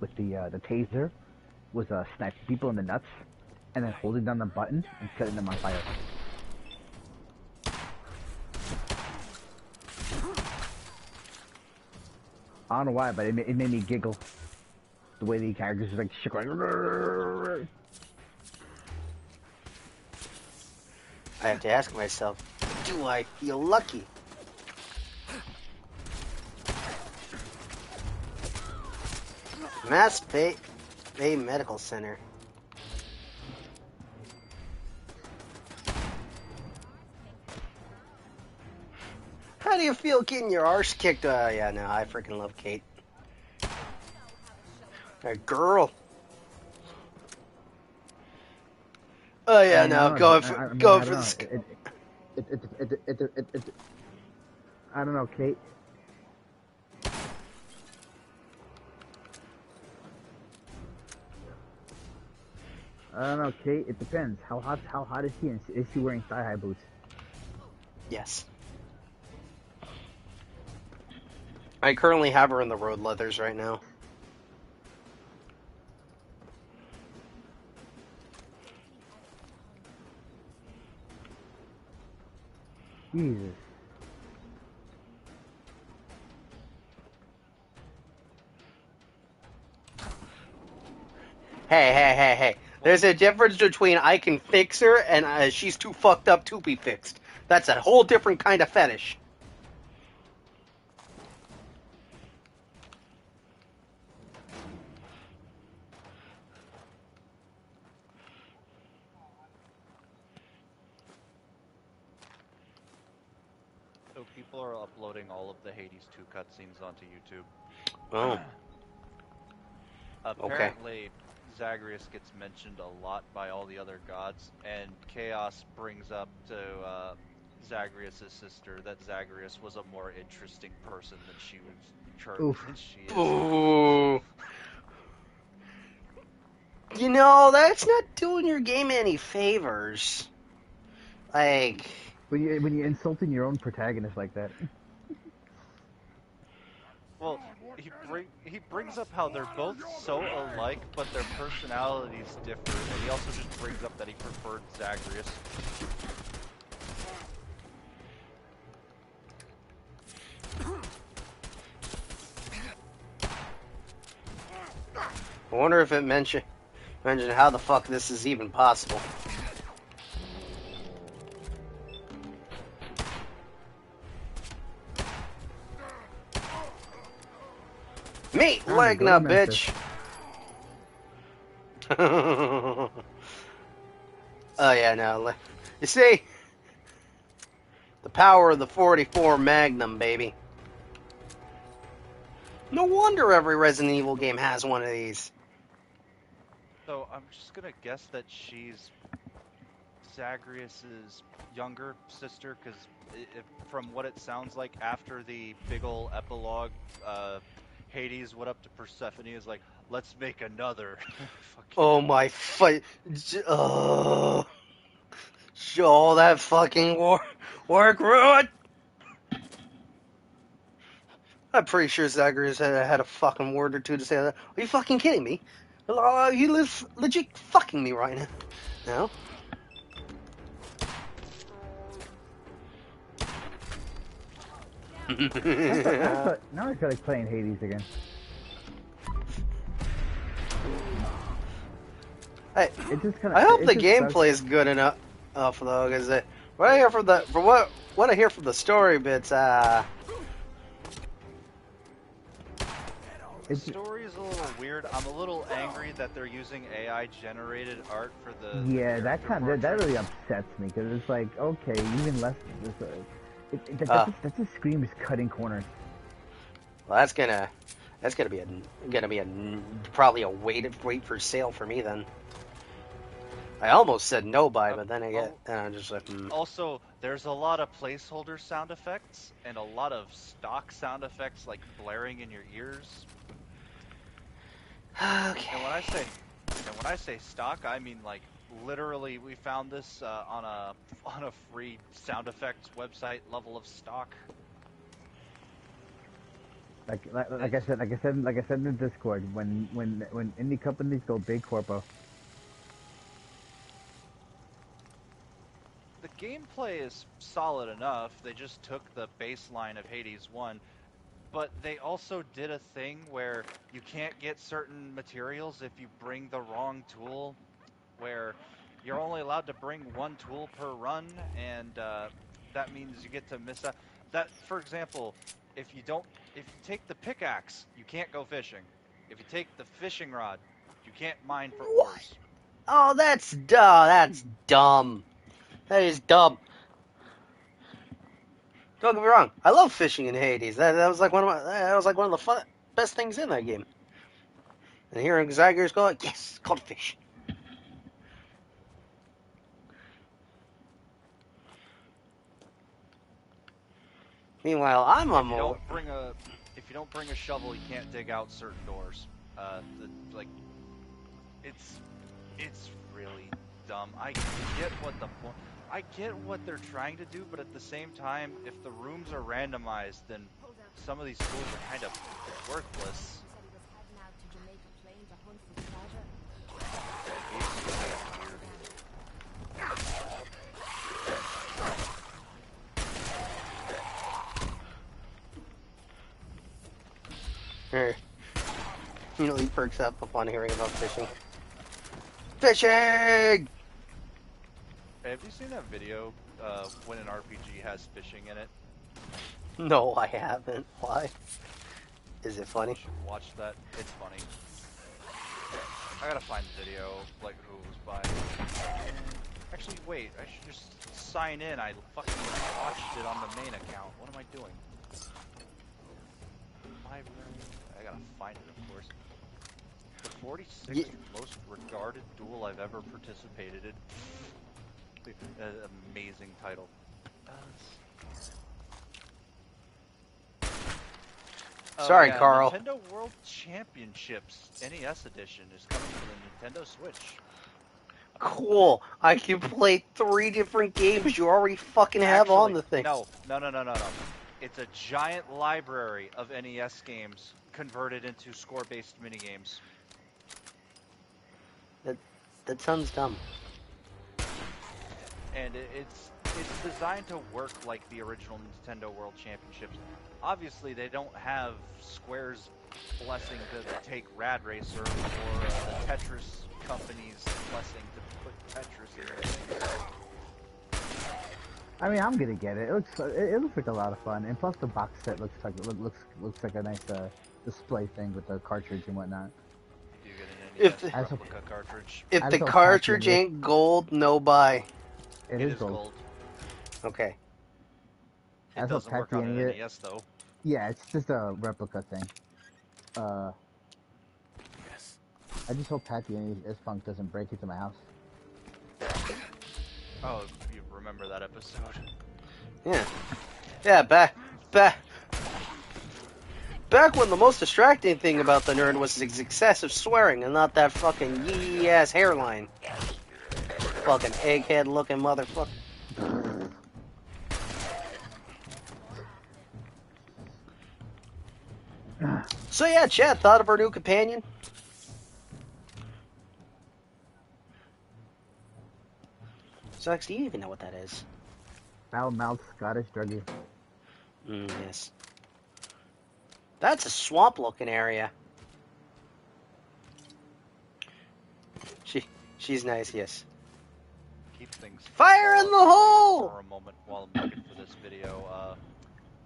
with the taser was snipe people in the nuts and then holding down the button and setting them on fire. I don't know why, but it made me giggle. The way the characters just like shook like. I have to ask myself, do I feel lucky? Mass Bay Medical Center. How do you feel getting your arse kicked? Yeah, no, I freaking love Kate. A girl. Oh yeah, no, go for this. I don't know, Kate. I don't know, Kate. It depends. How hot is she? And is she wearing thigh-high boots? Yes. I currently have her in the road leathers right now. Jesus. Hey. There's a difference between I can fix her and she's too fucked up to be fixed. That's a whole different kind of fetish. So people are uploading all of the Hades 2 cutscenes onto YouTube. Oh. Apparently, Zagreus gets mentioned a lot by all the other gods, and Chaos brings up to Zagreus' sister that Zagreus was a more interesting person than she is. Ooh. You know, that's not doing your game any favors. Like, when you're insulting your own protagonist like that. Well, he brings up how they're both so alike, but their personalities differ, and he also just brings up that he preferred Zagreus. I wonder if it mentioned how the fuck this is even possible. Meat leg now, bitch. Oh yeah, no. You see, the power of the 44 Magnum, baby. No wonder every Resident Evil game has one of these. So I'm just gonna guess that she's Zagreus's younger sister, because from what it sounds like, after the big ol' epilogue, Hades went up to Persephone is like, let's make another. Oh my fight! Oh, that fucking work ruined. I'm pretty sure Zagreus had a fucking word or two to say. Are you fucking kidding me? You legit fucking me right now. No? Now I feel like playing Hades again. I hope the gameplay is good enough though, because what I hear from what I hear from the story bits, The story is a little weird. I'm a little angry that they're using AI generated art for the yeah, that really upsets me, because it's like, okay, even less. That just screams cutting corners. Well, that's gonna be a probably a wait for sale for me then. I almost said no buy, but then I'm just like, Also, there's a lot of placeholder sound effects and a lot of stock sound effects like blaring in your ears. okay. And when I say stock, I mean like literally we found this on a free sound effects website level of stock. Like I said in the Discord, when indie companies go big corpo. The gameplay is solid enough. They just took the baseline of Hades 1, but they also did a thing where you can't get certain materials if you bring the wrong tool, where you're only allowed to bring one tool per run, and that means you get to miss out. That, for example, if you take the pickaxe, you can't go fishing. If you take the fishing rod, you can't mine for What? ores. Oh, that's dumb. That's dumb. That is dumb. Don't get me wrong. I love fishing in Hades. That was like one of the best things in that game. And hearing Zygers go, yes, caught fish. Meanwhile, I'm If on you more. don't bring a shovel, you can't dig out certain doors. Like it's really dumb. I get what the point. I get what they're trying to do, but at the same time, if the rooms are randomized, then some of these tools are kind of worthless. You know, he perks up upon hearing about fishing. Fishing! Have you seen that video when an RPG has fishing in it? No, I haven't. Why? Is it funny? You should watch that. It's funny. I gotta find the video, like who it was by. Actually, wait. I should just sign in. I fucking watched it on the main account. What am I doing? Library. I gotta find it, of course. The 46th most regarded duel I've ever participated in. Amazing title. Sorry, yeah, Carl. Nintendo World Championships NES Edition is coming to the Nintendo Switch. Cool. I can play 3 different games you already fucking have on the thing. No. It's a giant library of NES games converted into score-based minigames. That sounds dumb. And it's designed to work like the original Nintendo World Championships. Obviously, they don't have Square's blessing to take Rad Racer or the Tetris company's blessing to put Tetris in their thing. I mean, I'm gonna get it. It looks like a lot of fun, and plus the box set looks like a nice display thing with the cartridge and whatnot. You do get an NES replica cartridge. If the cartridge ain't gold, no buy. It is gold. Okay. It doesn't work on an NES though. Yeah, it's just a replica thing. Yes. I just hope Pat the NES Funk doesn't break into my house. Oh, you remember that episode? Yeah, back when the most distracting thing about the nerd was his excessive swearing and not that fucking yee ass hairline. Fucking egghead looking motherfucker. So yeah, Chad, thought of our new companion? Sucks, do you even know what that is? Foul-mouthed Scottish druggie. Yes. That's a swamp-looking area. She's nice, yes. Keep things fire in the hole for a moment while I'm looking for this video.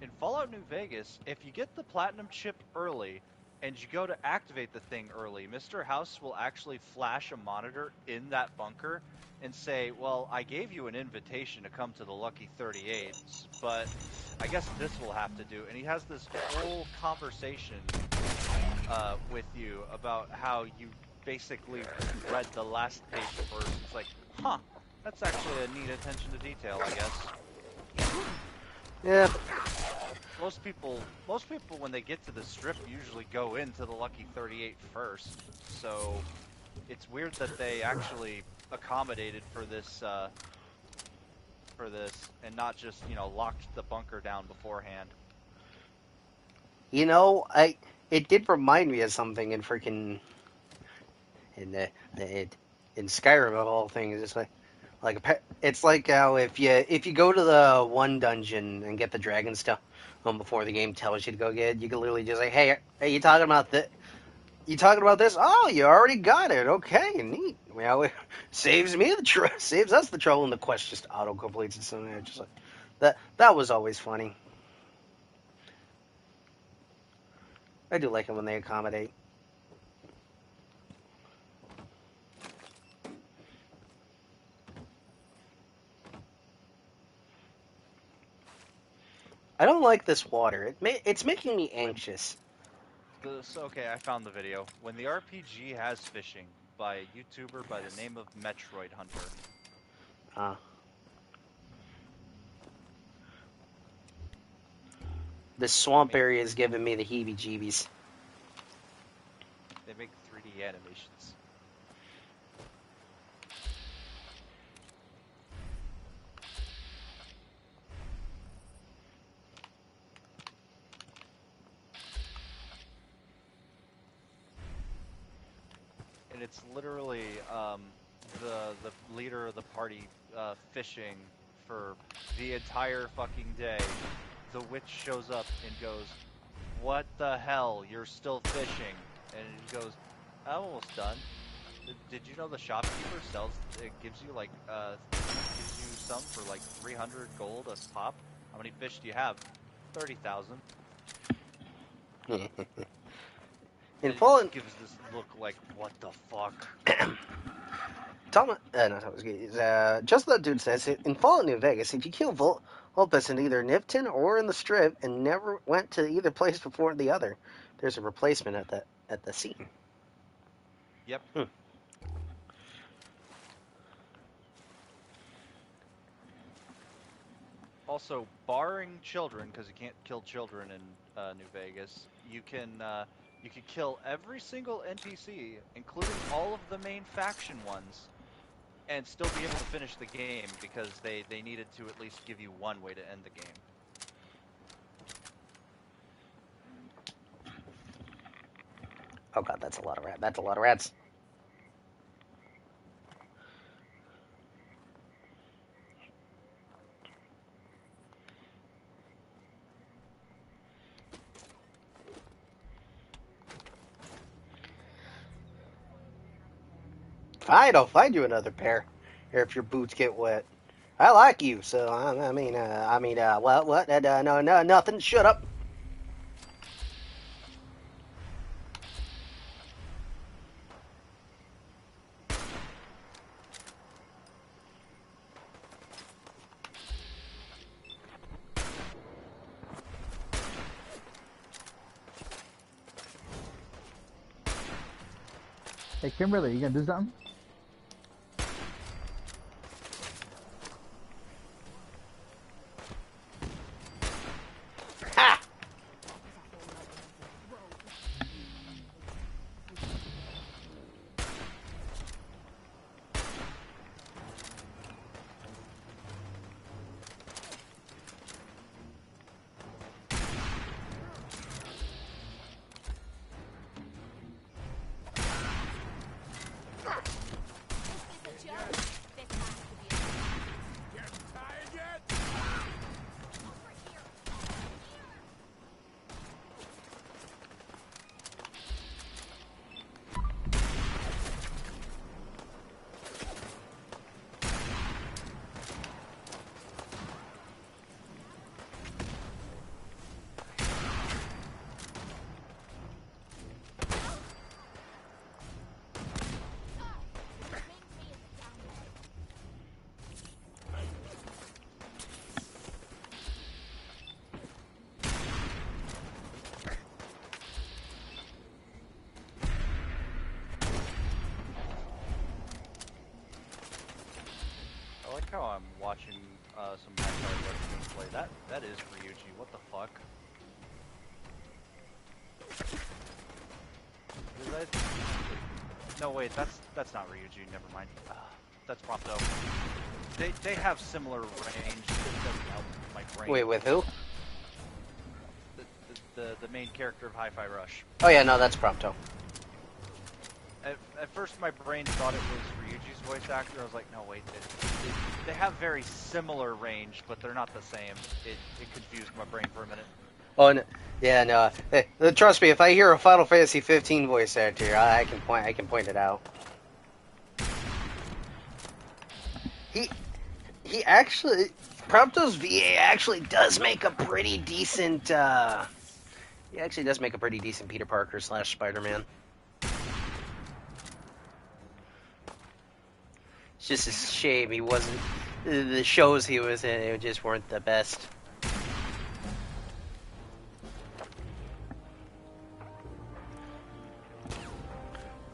In Fallout New Vegas, if you get the platinum chip early, and you go to activate the thing early, Mr. House will actually flash a monitor in that bunker and say, well, I gave you an invitation to come to the Lucky 38, but I guess this will have to do. And he has this whole conversation with you about how you basically read the last page first. It's like, huh, that's actually a neat attention to detail, I guess. Yeah. Most people, when they get to the strip, usually go into the Lucky 38 first. So it's weird that they actually accommodated for this, and not just, you know, locked the bunker down beforehand. You know, it did remind me of something in freaking in Skyrim of all things. It's it's like how if you go to the one dungeon and get the dragon stuff before the game tells you to go get it, you can literally just say, hey, you talking about this? You talking about this? Oh, you already got it. Okay, neat. Well, it saves us the trouble, and the quest just auto completes and something. Just like that. That was always funny. I do like it when they accommodate. I don't like this water. It's making me anxious. Okay, I found the video. When the RPG has fishing, by a YouTuber by the name of Metroid Hunter. This swamp area is giving me the heebie-jeebies. They make 3D animations. And it's literally the leader of the party fishing for the entire fucking day. The witch shows up and goes, "What the hell? You're still fishing?" And he goes, "I'm almost done. Did you know the shopkeeper gives you like gives you some for like 300 gold a pop? How many fish do you have? 30,000." In Fallout, gives this look like, what the fuck? Just that dude says in Fallout New Vegas, if you kill Vulpes in either Nipton or in the Strip and never went to either place before the other, there's a replacement at the scene. Yep. Also, barring children, because you can't kill children in New Vegas, you can kill every single NPC, including all of the main faction ones, and still be able to finish the game because they needed to at least give you one way to end the game. Oh god, that's a lot of rats. Fine, I'll find you another pair. If your boots get wet. I like you, so what? No, nothing. Shut up. Hey, Kimberly, you gonna do something? Ha! like how I'm watching some Hi-Fi Rush gameplay. That is Ryuji. What the fuck? Is that... No, wait, that's not Ryuji. Never mind. That's Prompto. They have similar range. It doesn't help my brain. Wait, with who? The main character of Hi-Fi Rush. Oh yeah, no, that's Prompto. At first, my brain thought it was Ryuji's voice actor. I was like, no, wait. They have very similar range, but they're not the same. It confused my brain for a minute. Oh no, yeah, no. Hey, trust me, if I hear a Final Fantasy 15 voice actor, I can point it out. He actually, Prompto's VA actually does make a pretty decent. He actually does make a pretty decent Peter Parker / Spider-Man. It's just a shame he wasn't. The shows he was in, it just weren't the best.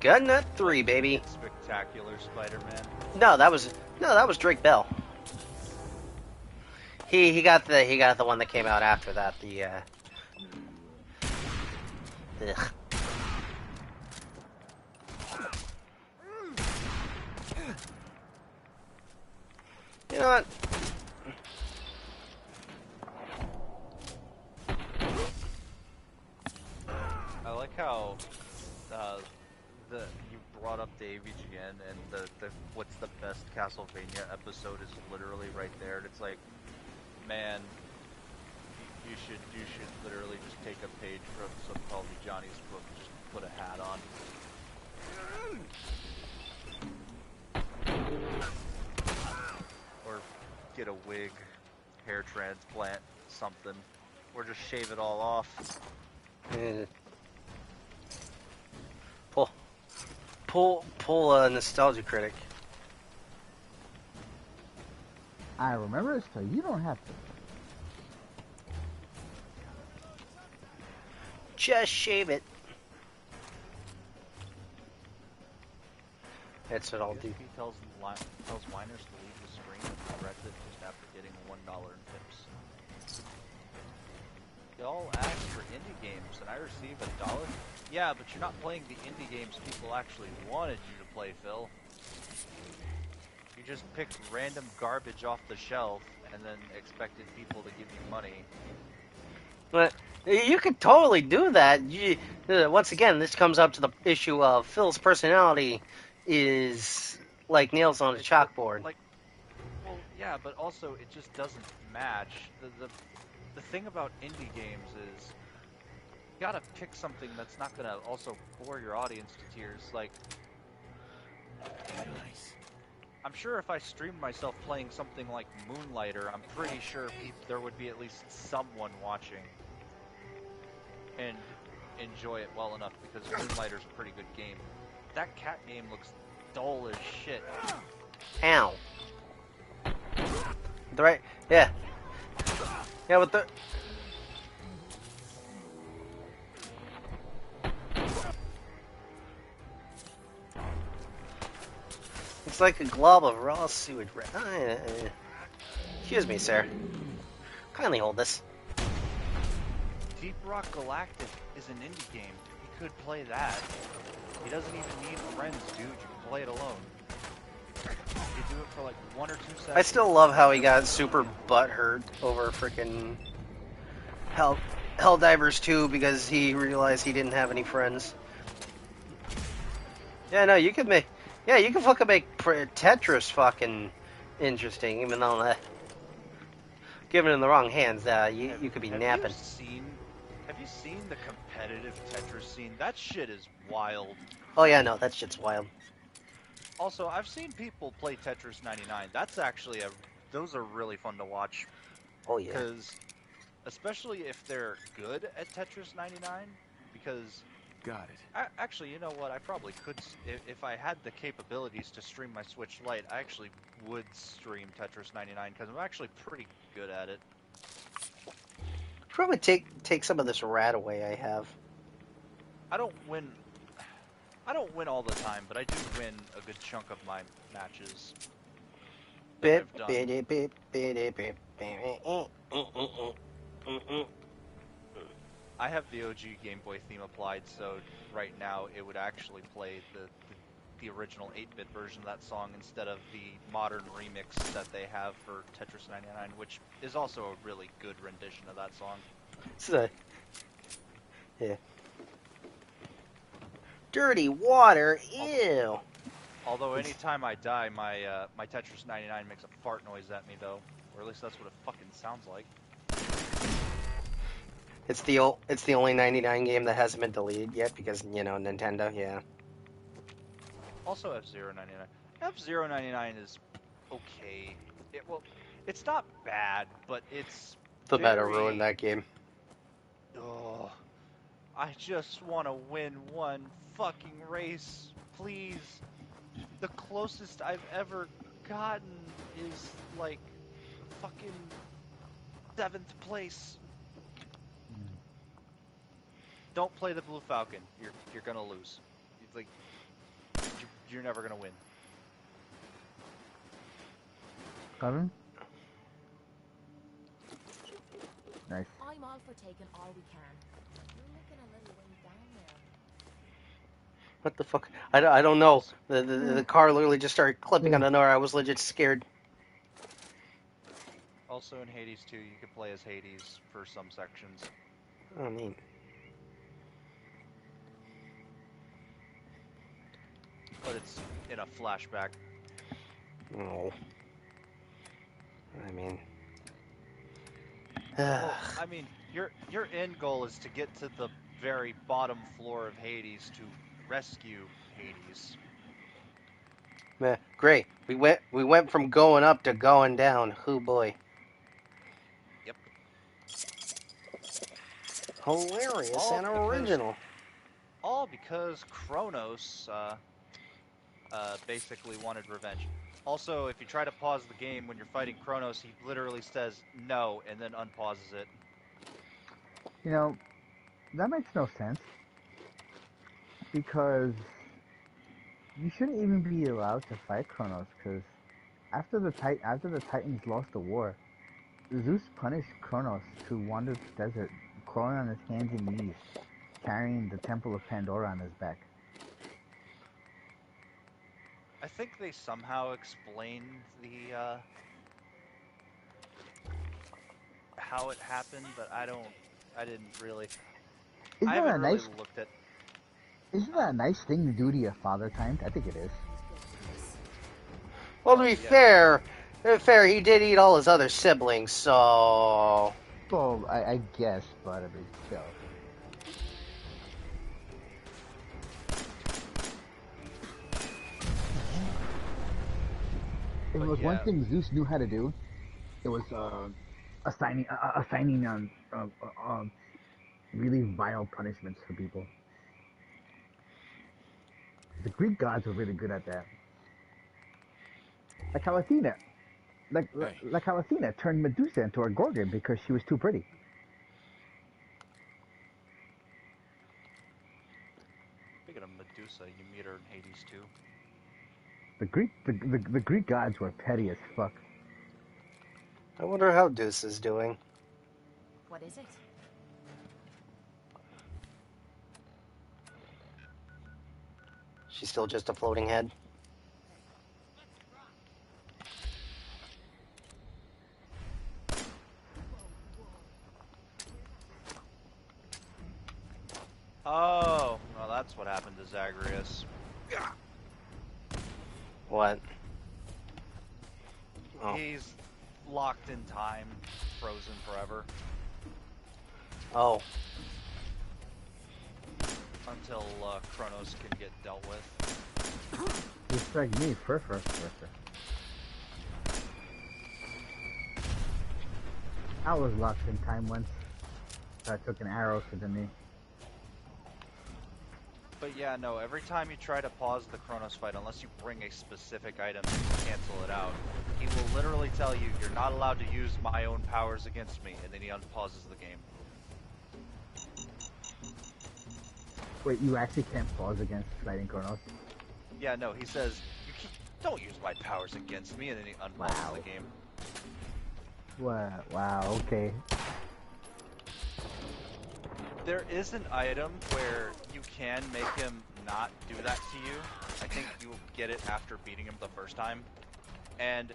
Gun Nut 3, baby. Spectacular Spider-Man. No, that was Drake Bell. He got the one that came out after that. Ugh. You know what? I like how you brought up the AVGN and the what's the best Castlevania episode is literally right there. And it's like, man, you should literally just take a page from some Colby Johnny's book, just put a hat on. Or get a wig, hair transplant, something. Or just shave it all off. Pull a Nostalgia Critic. I remember it, so you don't have to. Just shave it. That's what I'll do. He tells whiners to leave the screen and regrets it just after getting $1 in tips. Y'all ask for indie games and I receive $1? Yeah, but you're not playing the indie games people actually wanted you to play, Phil. You just picked random garbage off the shelf and then expected people to give you money. But you could totally do that. Once again, this comes up to the issue of Phil's personality is like nails on a chalkboard. Well, yeah, but also it just doesn't match. The thing about indie games is you gotta pick something that's not gonna also bore your audience to tears. Like, I'm sure if I streamed myself playing something like Moonlighter, I'm pretty sure there would be at least someone watching and enjoy it well enough because Moonlighter's a pretty good game. That cat game looks dull as shit. Ow. Right? Yeah. Yeah, with the... It's like a glob of raw sewage. Excuse me, sir. Kindly hold this. Deep Rock Galactic is an indie game. He could play that. He doesn't even need friends, dude. You can play it alone. You do it for like 1 or 2 seconds. I still love how he got super butthurt over freaking Helldivers 2 because he realized he didn't have any friends. Yeah, no, you could make... Yeah, you can fucking make Tetris fucking interesting, even though given in the wrong hands, you could be napping. Have you seen the competitive Tetris scene? That shit is wild. Oh yeah, no, that shit's wild. Also, I've seen people play Tetris 99. That's actually those are really fun to watch. Oh yeah. Because, especially if they're good at Tetris 99, because... Got it. Actually, you know what? I probably could, if I had the capabilities to stream my Switch Lite, I actually would stream Tetris 99 because I'm actually pretty good at it. Probably take some of this rat away I have. I don't win all the time, but I do win a good chunk of my matches. bip, I've done. biddy, bip, biddy, bip, I have the OG Game Boy theme applied, so right now it would actually play the original 8-bit version of that song instead of the modern remix that they have for Tetris 99, which is also a really good rendition of that song. So, yeah. Dirty water, ew. Although anytime I die, my Tetris 99 makes a fart noise at me though, or at least that's what it fucking sounds like. It's the only 99 game that hasn't been deleted yet because, you know, Nintendo, yeah. Also F-Zero 99. F-Zero 99 is okay. It's not bad, but it's The very... meta ruined that game. Ugh. I just want to win one fucking race, please. The closest I've ever gotten is like fucking 7th place. Don't play the Blue Falcon. You're gonna lose. Like you're never gonna win. Kevin? Nice. I'm all for taking all we can. You're looking a little way down there. What the fuck? I don't know. The car literally just started clipping on the door. I was legit scared. Also in Hades 2, you can play as Hades for some sections. Oh, neat. But it's in a flashback. Oh. I mean... Well, I mean, your end goal is to get to the very bottom floor of Hades to rescue Hades. Great. We went from going up to going down. Hoo boy. Yep. Hilarious and original. All because Kronos basically wanted revenge. Also, if you try to pause the game when you're fighting Kronos, he literally says no and then unpauses it. You know, that makes no sense. Because you shouldn't even be allowed to fight Kronos, because after the Titans lost the war, Zeus punished Kronos to wander the desert, crawling on his hands and knees, carrying the Temple of Pandora on his back. I think they somehow explained the how it happened, but I didn't really. Isn't I haven't that a really nice? looked at. Isn't that a nice thing to do to your father times? I think it is. Well, to be fair, he did eat all his other siblings, so... Well, I guess, but I mean, still. If it was one thing Zeus knew how to do, it was assigning really vile punishments for people. The Greek gods were really good at that. Like how Athena turned Medusa into a Gorgon because she was too pretty. Speaking of Medusa, you meet her in Hades too. The Greek gods were petty as fuck. I wonder how Deuce is doing. What is it? She's still just a floating head. Oh, well, that's what happened to Zagreus. What? Oh. He's locked in time, frozen forever. Oh. Until Kronos can get dealt with. Just like me, first. I was locked in time once. I took an arrow to the knee. But yeah, no, every time you try to pause the Kronos fight, unless you bring a specific item to cancel it out, he will literally tell you, you're not allowed to use my own powers against me, and then he unpauses the game. Wait, you actually can't pause against fighting Kronos? Yeah, no, he says, Don't use my powers against me, and then he unpauses the game. Wow, okay. There is an item where you can make him not do that to you. I think you will get it after beating him the first time. And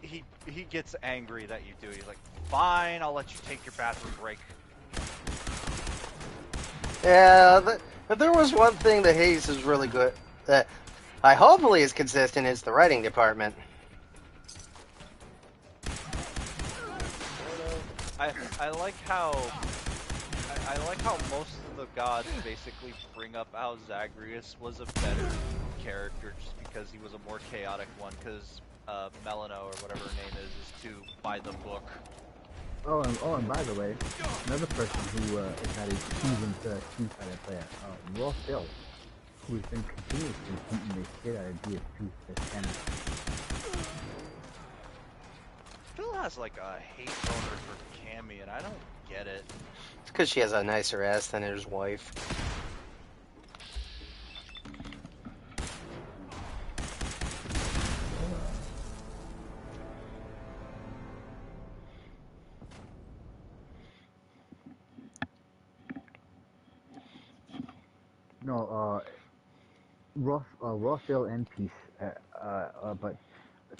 he gets angry that you do. He's like, fine, I'll let you take your bathroom break. Yeah, if there was one thing that Hayes is really good, that I hopefully is consistent, is the writing department. I like how most of the gods basically bring up how Zagreus was a better character just because he was a more chaotic one, because Melano, or whatever her name is too by the book. Oh, and by the way, another person who has had a seasoned Street Fighter player, Raw Phil, who has been continuously beating the shit out of DSP this channel. Phil has like a hate boner for Cammy, and I don't get it. It's because she has a nicer ass than his wife. No, Raw Phil and Peace, but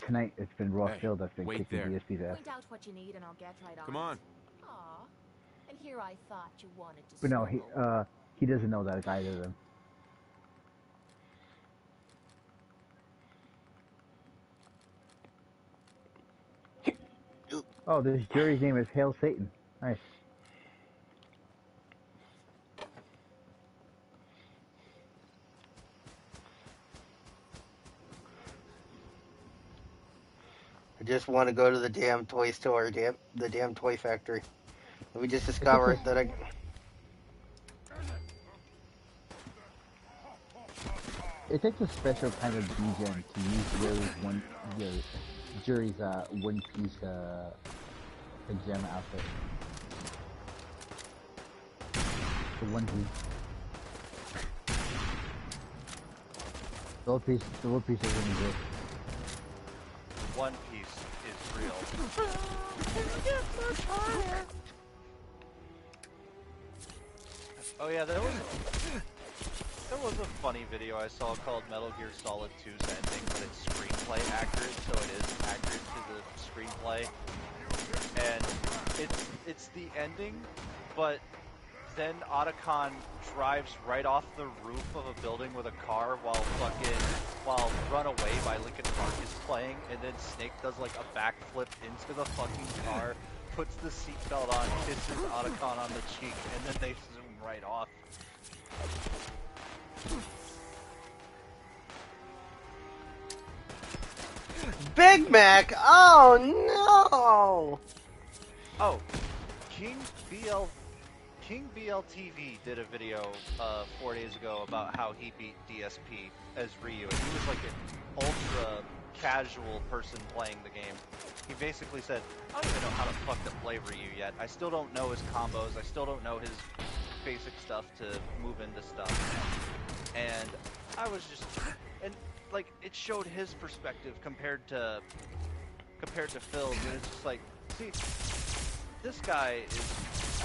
tonight it's been Raw Phil that's been kicking DSP's ass. Point out what you need and I'll get right on. Come on. Aw. And here I thought you wanted to But no, snuggle. he doesn't know that either of them. Oh, this jury's name is Hail Satan. Nice. I just want to go to the damn toy store, the damn toy factory. We just discovered that I... It takes a special kind of degen to use Jury's one piece pajama outfit. The one piece. The one piece is really good. One Piece is real. Oh yeah, there was a funny video I saw called Metal Gear Solid 2's ending, but it's screenplay accurate, so it is accurate to the screenplay. And it's the ending, but then Otacon drives right off the roof of a building with a car while Run Away by Linkin Park is playing, and then Snake does like a backflip into the fucking car, puts the seatbelt on, kisses Otacon on the cheek, and then they zoom right off. Big Mac! Oh no! Oh, King BLTV did a video 4 days ago about how he beat DSP as Ryu, and he was like an ultra casual person playing the game. He basically said, I don't even know how to fuck to play Ryu yet. I still don't know his combos. I still don't know his basic stuff to move into stuff. And I was just, and like it showed his perspective compared to Phil's, and it's just like, see, this guy is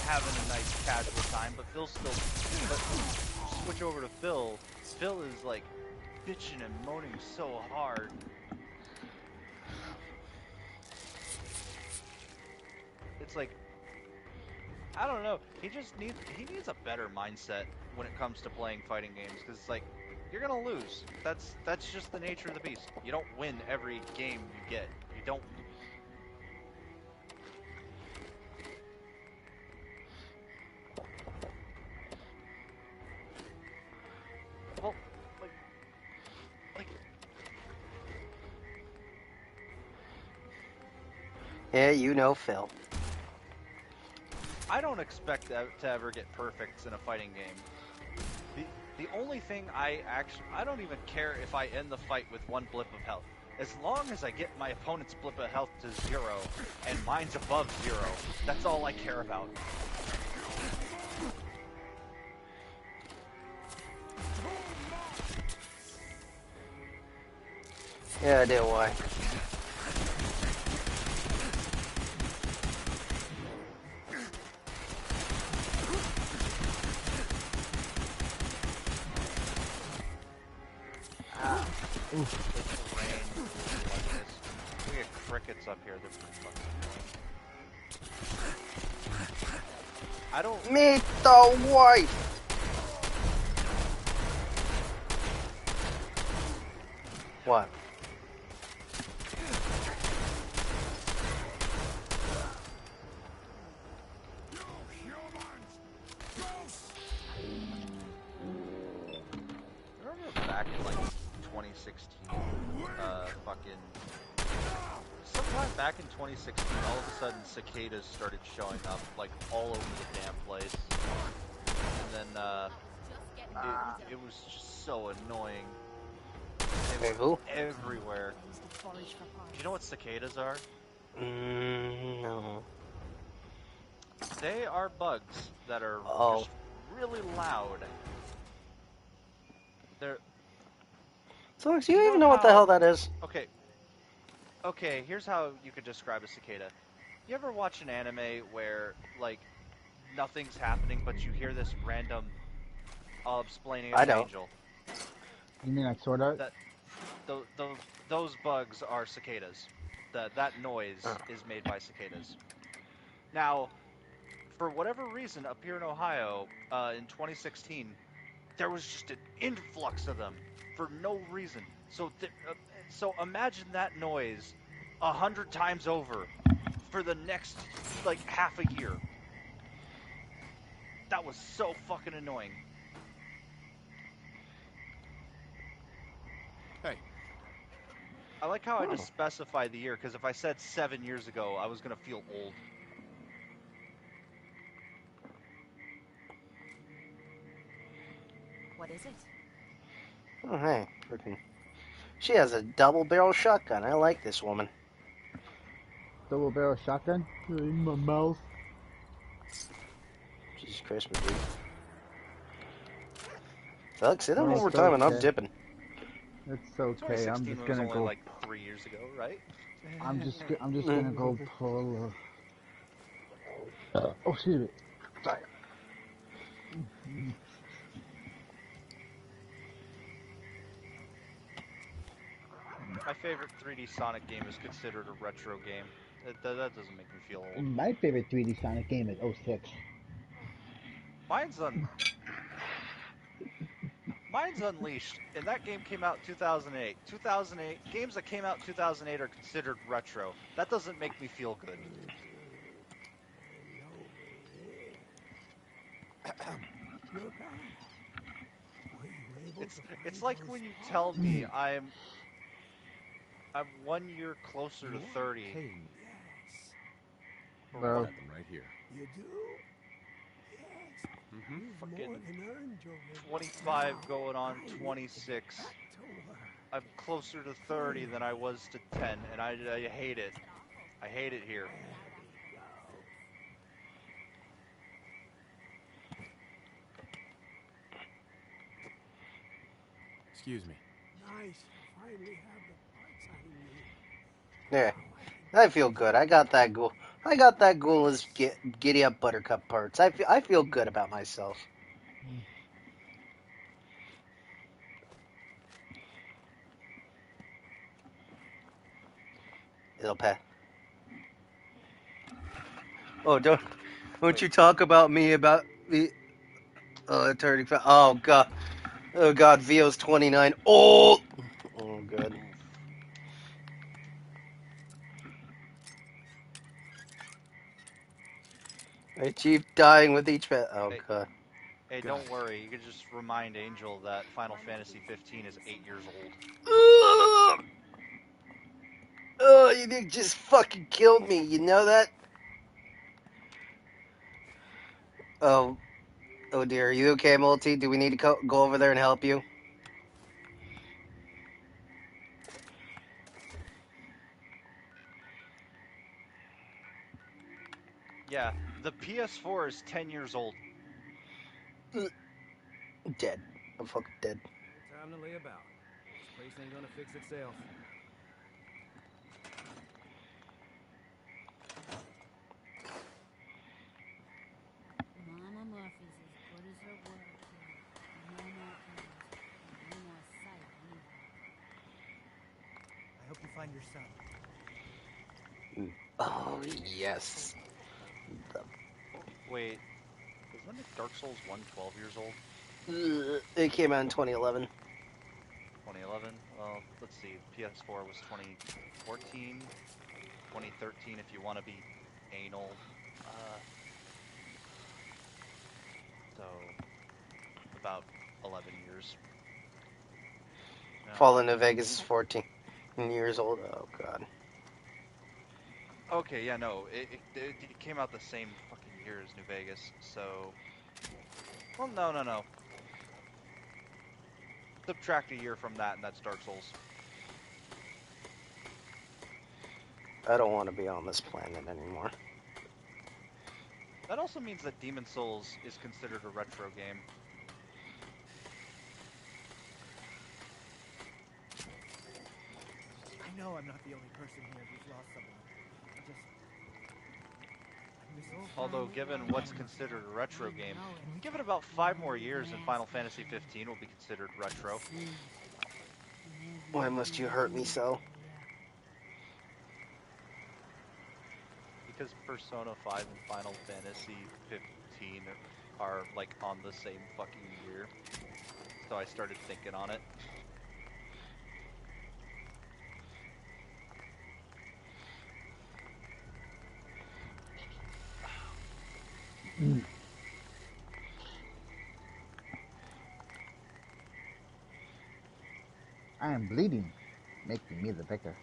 having a nice casual time, but Phil's still, but switch over to Phil. Phil is like bitching and moaning so hard. It's like, I don't know, he needs a better mindset when it comes to playing fighting games, because it's like, you're gonna lose. That's just the nature of the beast. You don't win every game you get. You don't. Well, like. Yeah, you know Phil. I don't expect to ever get perfects in a fighting game. The only thing I don't even care if I end the fight with one blip of health. As long as I get my opponent's blip of health to 0 and mine's above 0, that's all I care about. Yeah, I did. Why? It's rain. Like this. We get crickets up here. They're pretty fucking annoying. I don't. Meet the wife. What? Remember back in like 2016, sometime back in 2016, all of a sudden cicadas started showing up like all over the damn place, and then it was just so annoying. They were who? everywhere. Do you know what cicadas are? No. They are bugs that are just really loud. They're. So, do you even know what the hell that is? Okay, here's how you could describe a cicada. You ever watch an anime where, like, nothing's happening, but you hear this random, I'll explain it I to don't. Angel. You mean like Sword Art? Those bugs are cicadas. That noise is made by cicadas. Now, for whatever reason, up here in Ohio, in 2016, there was just an influx of them for no reason. So imagine that noise 100 times over for the next like half a year. That was so fucking annoying. Hey. I like how I just specified the year, because if I said 7 years ago, I was gonna feel old. What is it? Oh, hey, freaking. She has a double-barrel shotgun. I like this woman. Double barrel shotgun? In my mouth. Jesus Christ, dude. Look, say that Well, one more it's time and I'm okay. dipping. It's okay. I'm 2016 just was gonna only go. like 3 years ago, right? I'm just gonna go pull. Oh, excuse me. Sorry. My favorite 3D Sonic game is considered a retro game. That doesn't make me feel old. My favorite 3D Sonic game is 06. Mine's Unleashed, and that game came out in 2008. 2008 games that came out in 2008 are considered retro. That doesn't make me feel good. It's like when you tell me I'm 1 year closer to 30. Hey, Or Well, one, them right here. You do? Yes. Mm-hmm. You've fucking more than earned your reward. 25 Now, going on I get 26. back to work. I'm closer to 30 than I was to 10, and I hate it. I hate it here. Excuse me. Nice. Finally have the parts I need. Yeah, I feel good. I got that ghoul. I got that ghoul's giddy up buttercup parts. I feel good about myself. It'll pass. Oh, don't you talk about me about the 35. Oh god. Oh god, Vio's 29. Oh good. I keep dying with each pet. Oh Hey, god. hey, don't worry. You can just remind Angel that Final Fantasy 15 is 8 years old. Oh, you just fucking killed me. You know that? Oh, oh dear. Are you okay, Multi? Do we need to go over there and help you? Yeah, the PS4 is 10 years old. Dead. I'm fucking dead. No time to lay about. This place ain't gonna fix itself. find your son. Oh, yes. Wait, does that make Dark Souls 1 12 years old? It came out in 2011. 2011? Well, let's see. PS4 was 2014. 2013 if you want to be anal. So, about 11 years. No. Fallen New Vegas is 14 years old. Oh, God. Okay, yeah, no. It came out the same fucking year as New Vegas, so... Well, no. Subtract a year from that, and that's Dark Souls. I don't want to be on this planet anymore. That also means that Demon Souls is considered a retro game. I know I'm not the only person here who's lost someone. I miss it. Although, given what's considered a retro game, give it about 5 more years and Final Fantasy 15 will be considered retro. Why must you hurt me so? Because Persona 5 and Final Fantasy 15 are, like, on the same fucking year. So I started thinking on it. I am bleeding, making me the victor.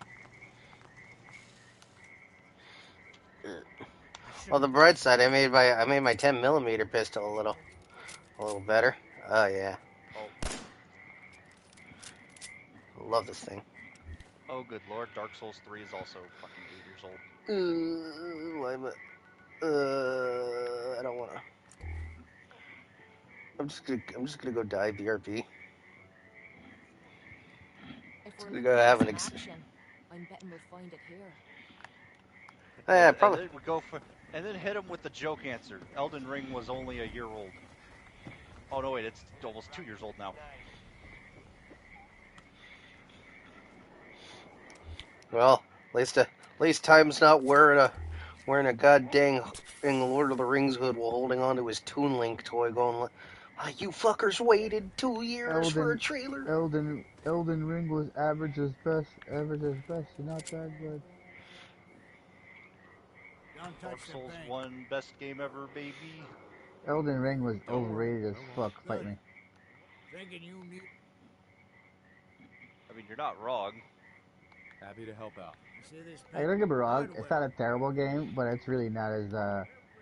Well, the bright side, I made my 10mm pistol a little better. Oh yeah. Oh. Love this thing. Oh, good lord, Dark Souls 3 is also fucking 8 years old. I don't wanna. I'm just gonna go die BRB. If we're Just gonna looking go have for an action, I'm betting we'll find it here. Oh, yeah, And probably. then we go for, and then hit him with the joke answer. Elden Ring was only a year old. Oh no, wait, it's almost 2 years old now. Well, at least time's not wearing a goddamn in Lord of the Rings hood while holding on to his Toon Link toy, going, you fuckers waited 2 years for a trailer. Elden Ring was average as best. You're not that good. Don't Dark touch the Souls bank. 1, best game ever, baby. Elden Ring was overrated as fuck. Fight me. Thinking you need. I mean, you're not wrong. Happy to help out. You see this Hey, don't get me wrong, Good it's way. not a terrible game, but it's really not as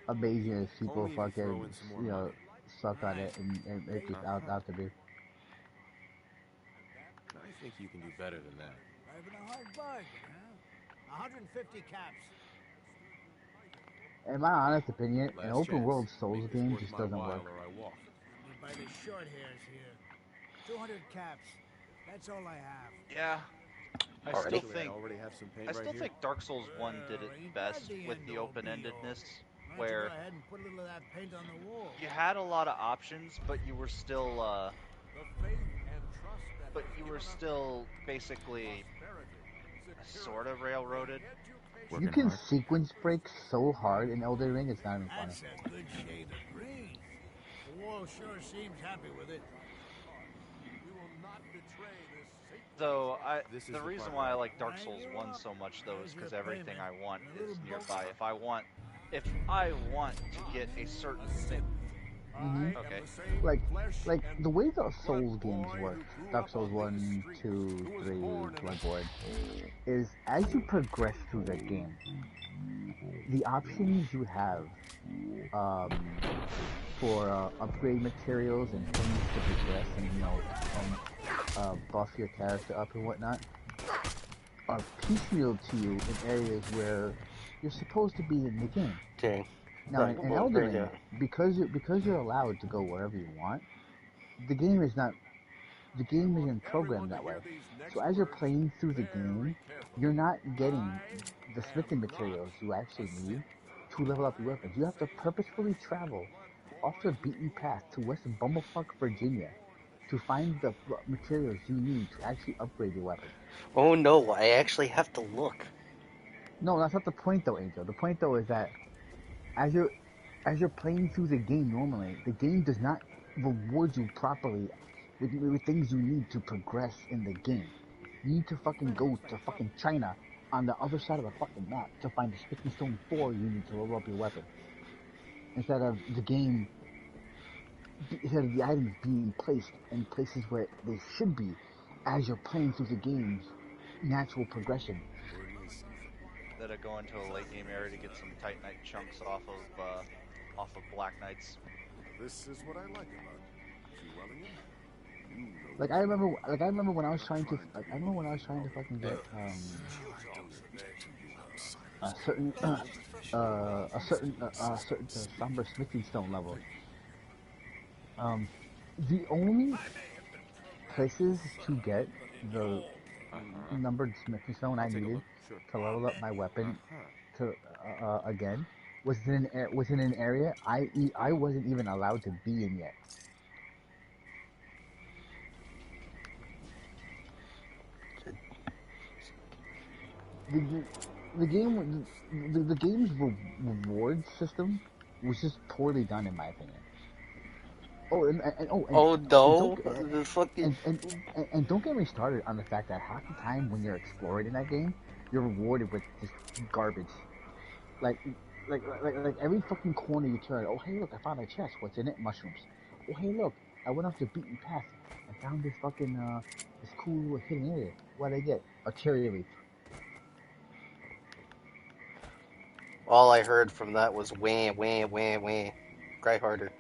amazing as people Only if you throw fucking, in some more you know, money. suck on it and make it out to be. I think you can do better than that. Driving a hard bargain, huh? 150 caps. In my honest opinion, an Last open chance. world Souls Make this game worth just my doesn't while work. or I walk. Me by the short hairs here. 200 caps. That's all I have. Yeah. I Already? still think already have some paint I still right here. think Dark Souls 1 did it Ain't best that with end the all be open-endedness, all? Why don't you where go ahead and put a little of that paint on the wall? you had a lot of options, but you were still basically sort of railroaded. You can sequence break so hard in Elden Ring, it's not even funny. That's a good shade of green. The wall sure seems happy with it. We will not betray this sacred. So This is the the reason part why I where- like Dark Right, Souls you're 1 up. so much though is There's because your everything I payment. want A little is boat nearby. ride. If I want to get a certain thing, okay. Like the way the Souls games work, Dark Souls 1, 2, 3, Bloodborne, is as you progress through the game, the options you have for upgrade materials and things to progress and, you know, buff your character up and whatnot, are piecemeal to you in areas where you're supposed to be in the game. Dang. Now, in Elden Ring, because you're allowed to go wherever you want, the game isn't programmed that way. So as you're playing through the game, you're not getting the smithing materials you actually need to level up your weapons. You have to purposefully travel off the beaten path to West Bumblefuck, Virginia, to find the materials you need to actually upgrade your weapon. Oh no, I actually have to look. No, that's not the point though, Angel. The point though is that as you're playing through the game normally, the game does not reward you properly with things you need to progress in the game. You need to fucking go to fucking China on the other side of the fucking map to find the Smithing Stone 4 you need to level up your weapon. Instead of the game, instead of the items being placed in places where they should be as you're playing through the game's natural progression. Instead of going to a late game area to get some Titanite chunks off of Black Knights. This is what I like about you, Wellingham. You know Like I remember when I was trying to fucking get a certain somber smithing stone level. The only places to get the numbered smithing stone I needed to level up my weapon to again was in an area I wasn't even allowed to be in yet. The game's reward system was just poorly done in my opinion. Oh no, the fucking. And don't get me started on the fact that half the time when you're exploring in that game, you're rewarded with just garbage. Like every fucking corner you turn, oh hey look, I found a chest. What's in it? Mushrooms. Oh hey look, I went off the beaten path and found this fucking this cool little hidden area. What'd I get? A cherry leaf. All I heard from that was wah, wah, wah, wah. Cry harder.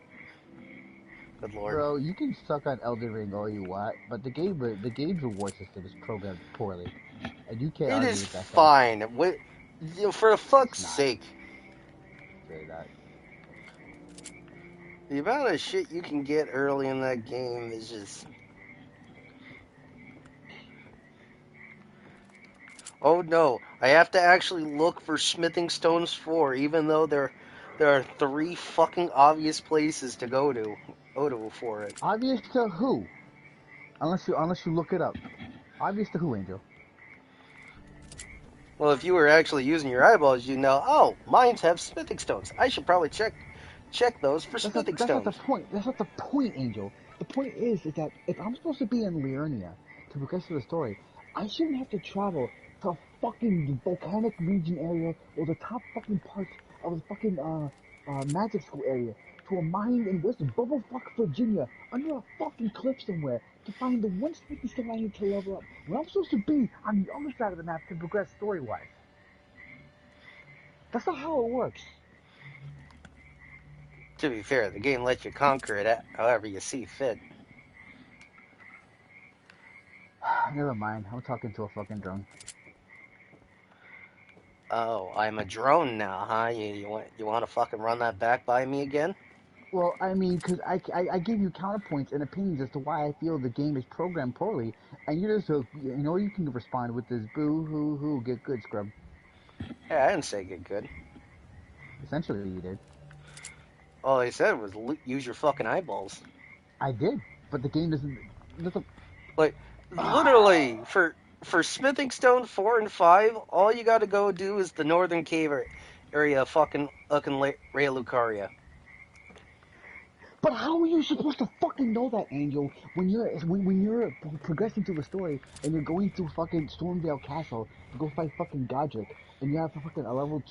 Good lord. Bro, you can suck on Elden Ring all you want, but the game's reward system is programmed poorly, and you can't It argue is with that fact. fine. For fuck's It's not. sake. Say that. The amount of shit you can get early in that game is just... Oh no, I have to actually look for Smithing Stones 4, even though there are 3 fucking obvious places to go to for it. Obvious to who? Unless you look it up. Obvious to who, Angel? Well, if you were actually using your eyeballs, you'd know, oh, mines have Smithing Stones. I should probably check those for Smithing That's not Stones. the point. That's not the point, Angel. The point is that if I'm supposed to be in Liurnia to progress through the story, I shouldn't have to travel to a fucking volcanic region area or the top fucking parts of the fucking magic school area to a mine in West Bubblefuck, Virginia, under a fucking cliff somewhere to find the one Smithing Stone I need to level up when I'm supposed to be on the other side of the map to progress story-wise. That's not how it works. To be fair, the game lets you conquer it however you see fit. Never mind, I'm talking to a fucking drone. Oh, I'm a drone now, huh? You want to fucking run that back by me again? Well, I mean, because I give you counterpoints and opinions as to why I feel the game is programmed poorly, and you just you can respond with this boo hoo hoo get good scrub. Hey, I didn't say get good. Essentially, you did. All I said was use your fucking eyeballs. I did, but the game doesn't. Like, literally, for Smithing Stone 4 and 5, all you gotta go do is the northern cave area fucking Ray Lucaria. But how are you supposed to fucking know that, Angel, when you're progressing through the story and you're going through fucking Stormvale Castle to go fight fucking Godric, and you have fucking a level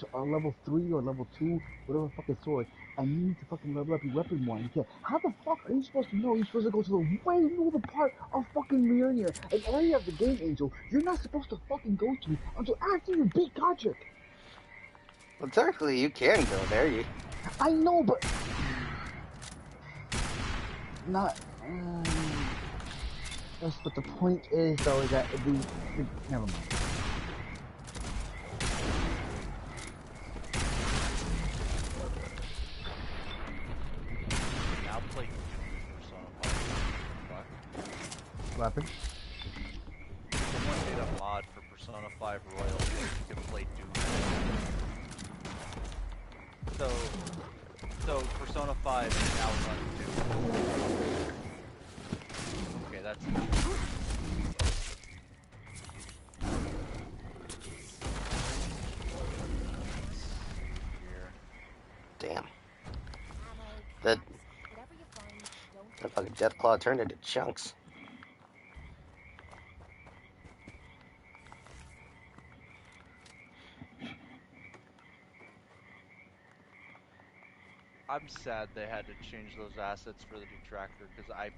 3 or level 2, whatever fucking sword, and you need to fucking level up your weapon more, and you can't. How the fuck are you supposed to know you're supposed to go to the way northern part of fucking Liurnia, an area of the game, Angel, you're not supposed to fucking go to until after you beat Godric? Well, technically, you can go there. I know, but... Not... Yes, but the point is, though, is that never mind. Now play Persona 5. What happened? Someone made a mod for Persona 5 Royal where you can play Doom. So Persona 5 is now run Doom. that's here. Damn. Ammo, That caps, whatever you find, don't that fucking Deathclaw turned into chunks. I'm sad they had to change those assets for the new tractor because I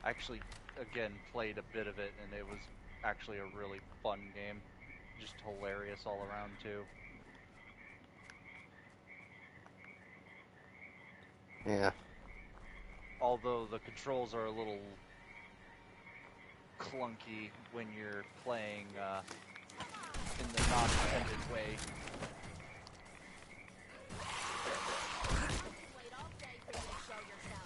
actually again played a bit of it and it was actually a really fun game, just hilarious all around too. Yeah. Although the controls are a little clunky when you're playing in the non-intended way. wait all day for you to show yourself.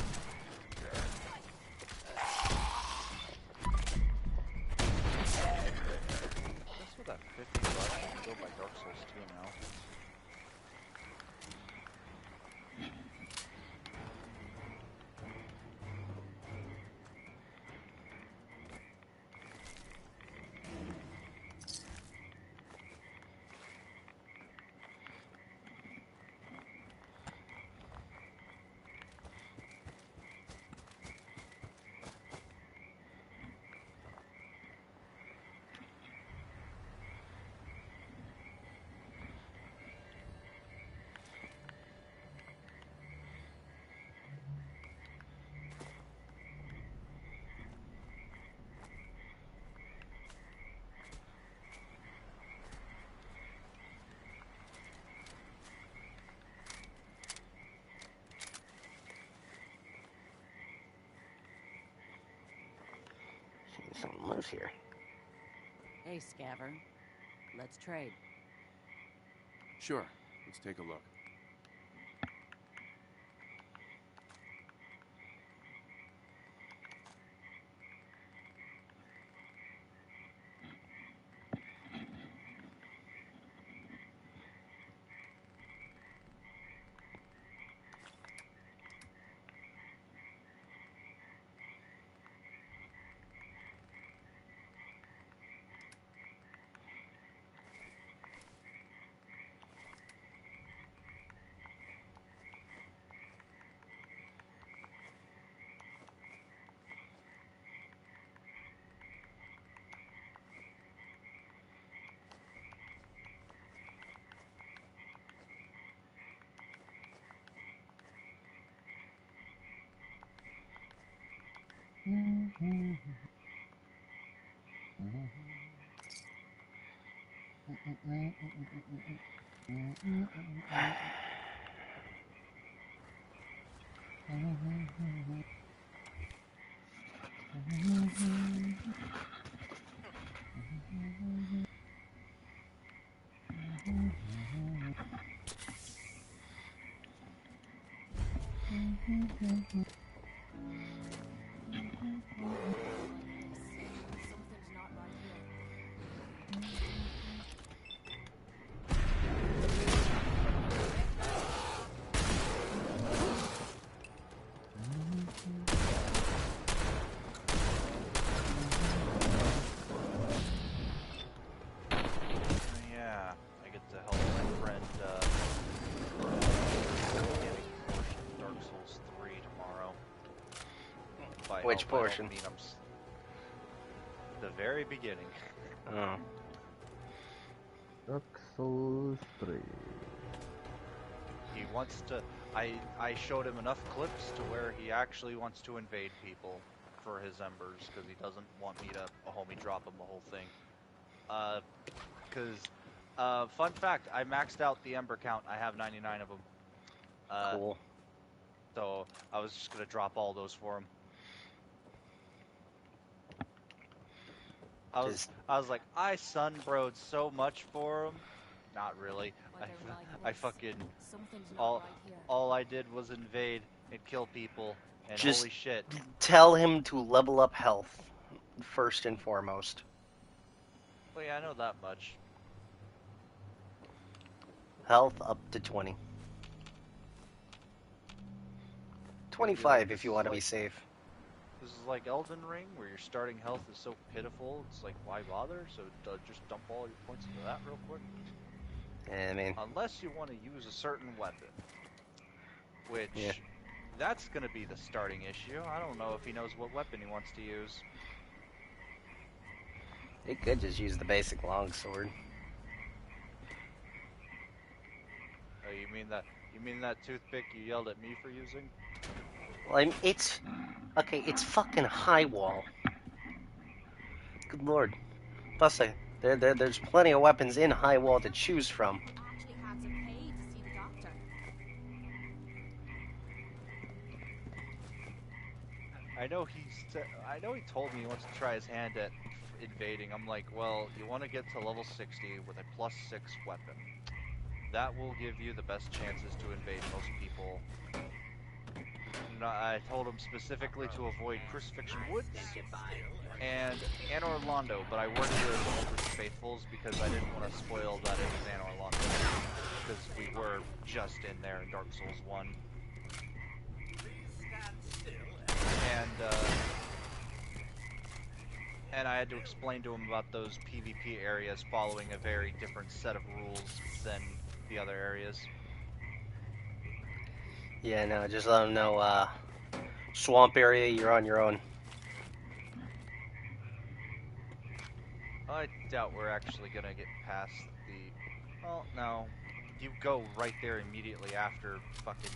Just with that 50 bucks, I can go buy Dark Souls 2 now. Something loose here. Hey, Scaver. Let's trade. Sure. Let's take a look. Something's not right here. Yeah, I get to help my friend getting a portion of Dark Souls 3 tomorrow. By Which help, I don't portion? mean the very beginning. Oh. Dark Souls 3. He wants to. I showed him enough clips to where he actually wants to invade people for his embers because he doesn't want me to homie drop him the whole thing. Fun fact, I maxed out the ember count. I have 99 of them. Cool. So I was just gonna drop all those for him. I was like, I sunbrode so much for him. Not really. I fucking Something's not all right here. all I did was invade and kill people, and Just holy shit. tell him to level up health first and foremost. Well, yeah, I know that much. Health up to 20. 25 if you want to be safe. This is like Elden Ring, where your starting health is so pitiful. It's like, why bother? So just dump all your points into that real quick. I mean, Unless you want to use a certain weapon, which yeah. that's going to be the starting issue. I don't know if he knows what weapon he wants to use. He could just use the basic longsword. Oh, you mean that toothpick you yelled at me for using? Well, I mean, it's okay. It's fucking high wall. Good lord. Plus, there's plenty of weapons in high wall to choose from. Actually had to pay to see the doctor. I know he told me he wants to try his hand at invading. I'm like, well, you want to get to level 60 with a +6 weapon. That will give you the best chances to invade most people. No, I told him specifically to avoid Crucifixion Woods and Anor Londo, but I worded it as Altar's Faithfuls because I didn't want to spoil that it was Anor Londo, because we were just in there in Dark Souls 1. And I had to explain to him about those PvP areas following a very different set of rules than the other areas. Yeah, no, just let him know. Swamp area, you're on your own. I doubt we're actually gonna get past the... Well, no. You go right there immediately after fucking...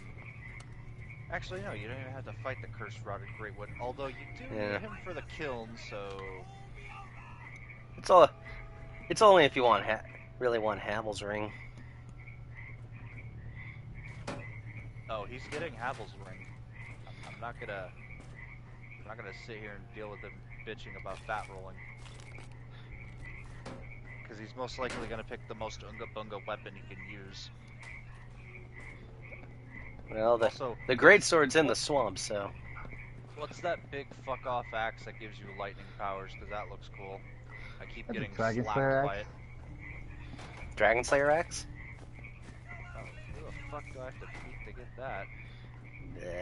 Actually, no, you don't even have to fight the Cursed Rotted Greatwood, although you do need him for the kiln, so... It's only if you really want Havel's ring. Oh, he's getting Havel's ring. I'm not gonna sit here and deal with him bitching about fat rolling. Because he's most likely gonna pick the most Unga Bunga weapon he can use. Well, Also, the great sword's in the swamp, so... What's that big fuck off axe that gives you lightning powers? Because that looks cool. I keep That's a getting Dragon slapped Slayer by axe? it. Dragon Slayer axe? Oh, who the fuck do I have to beat to get that?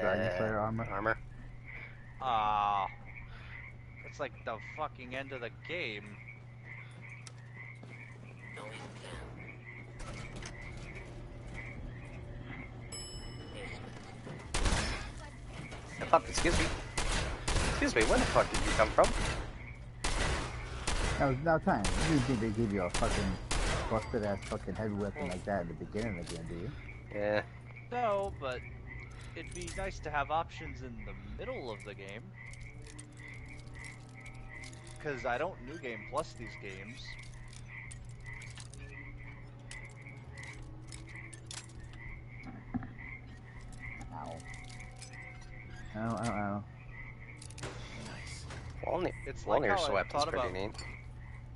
Dragon Slayer armor? Ah, it's like the fucking end of the game. The fuck, excuse me. Excuse me, where the fuck did you come from? Now time. You think they give you a fucking busted ass fucking heavy weapon like that at the beginning of the game, do you? Yeah. No, but it'd be nice to have options in the middle of the game. Because I don't New Game Plus these games. Ow. Ow. Nice. Walnut It's weapon's pretty neat.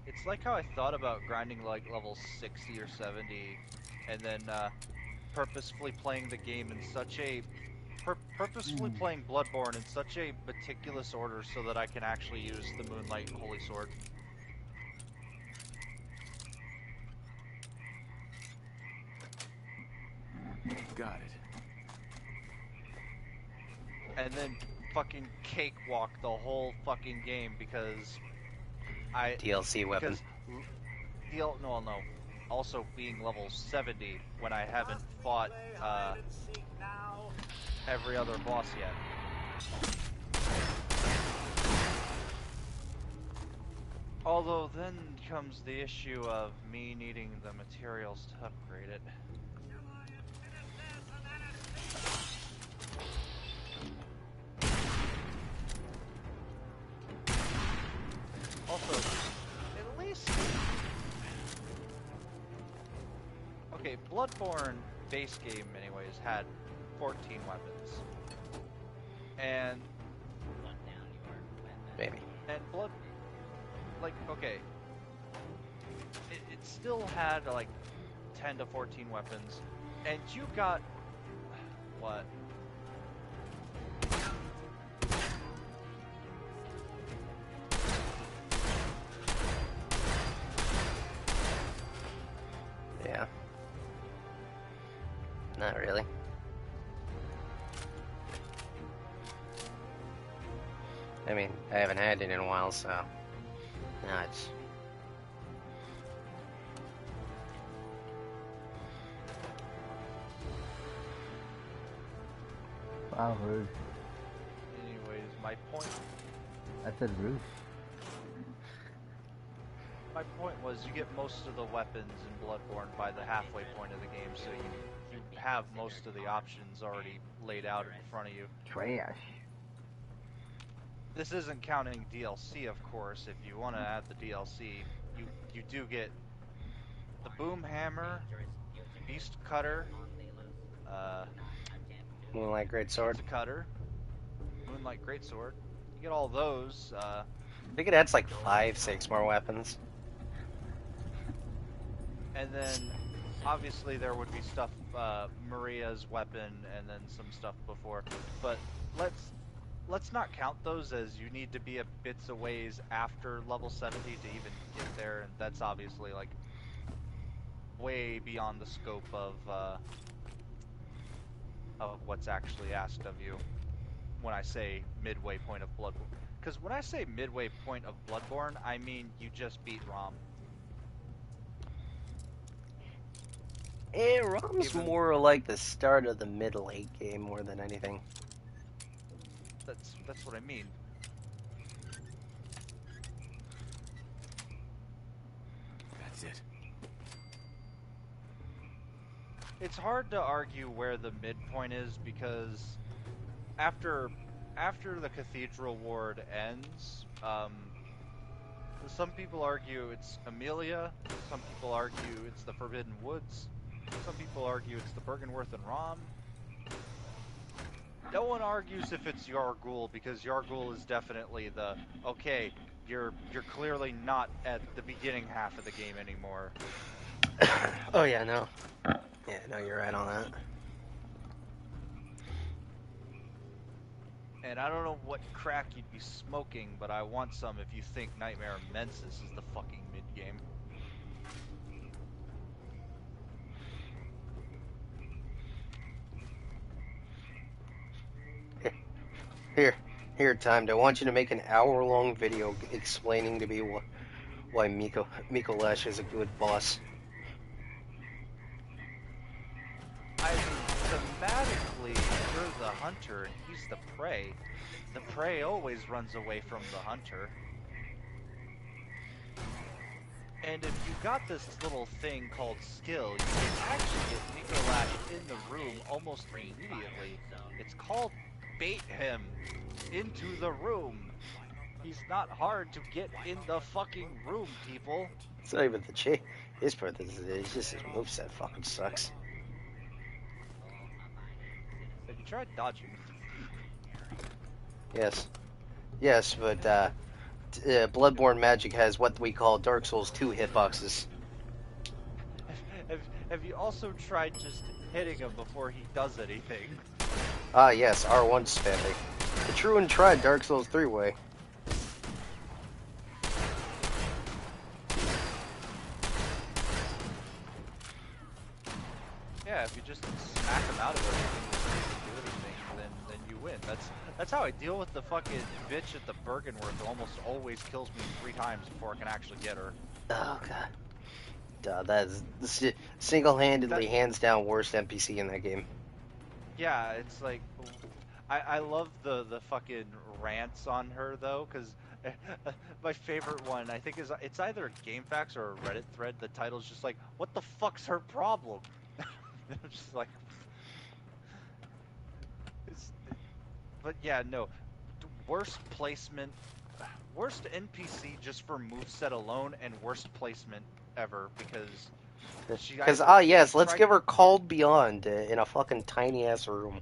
It's like how I thought about grinding like level 60 or 70, and then purposefully playing the game in such a... purposefully playing Bloodborne in such a meticulous order so that I can actually use the Moonlight Holy Sword. Got it. And then fucking cakewalk the whole fucking game because DLC weapon. No. Also being level 70 when I haven't fought every other boss yet. Although then comes the issue of me needing the materials to upgrade it. Also, at least... Okay, Bloodborne base game anyways had 14 weapons. And... Maybe. And Blood... Like, okay. It still had, like, 10 to 14 weapons. And you got... What? Yeah. Not really. I mean, I haven't had it in a while, so now it's. Wow, rude. Anyways, my point I said rude. was you get most of the weapons in Bloodborne by the halfway point of the game, so you have most of the options already laid out in front of you. Trash. This isn't counting DLC, of course. If you want to add the DLC, you do get the boom hammer, beast cutter, Moonlight Greatsword. pizza cutter, moonlight greatsword. You get all those. I think it adds like 5, 6 more weapons. And then, obviously, there would be stuff, Maria's weapon, and then some stuff before. But let's not count those, as you need to be a bits a ways after level 70 to even get there, and that's obviously like way beyond the scope of what's actually asked of you when I say midway point of Bloodborne. Because when I say midway point of Bloodborne, I mean you just beat Rom. Rom's more like the start of the mid-late game more than anything. That's what I mean. That's it. It's hard to argue where the midpoint is, because after the Cathedral Ward ends, some people argue it's Amelia, some people argue it's the Forbidden Woods, some people argue it's the Bergenworth and Rom. No one argues if it's Yargul, because Yargul is definitely the, okay, you're clearly not at the beginning half of the game anymore. Oh yeah, no. Yeah, no, you're right on that. And I don't know what crack you'd be smoking, but I want some if you think Nightmare Mensis is the fucking mid-game. Here, Timed. I want you to make an hour-long video explaining to me why Mikolash is a good boss. I mean, thematically, you're the hunter and he's the prey. The prey always runs away from the hunter. And if you got this little thing called skill, you can actually get Mikolash in the room almost immediately. It's called bait him into the room. He's not hard to get in the fucking room, people. It's not even the his part. It's just his moveset fucking sucks. Have you tried dodging? Yes, but Bloodborne magic has what we call Dark Souls 2 hitboxes. Have you also tried just hitting him before he does anything? Ah, yes, R1 spamming. The true and tried Dark Souls 3 way. Yeah, if you just smack him out of everything before he can do anything, then you win. That's how I deal with the fucking bitch at the Bergenworth, who almost always kills me 3 times before I can actually get her. Oh god. That is single-handedly, hands down, worst NPC in that game. Yeah, it's like, I love the fucking rants on her though, because my favorite one I think is it's either GameFAQs or a Reddit thread. The title's just like, "What the fuck's her problem?" I'm just like, but yeah, no, worst placement, worst NPC just for moveset alone, and worst placement ever, because Because yes, let's give her Called Beyond in a fucking tiny ass room.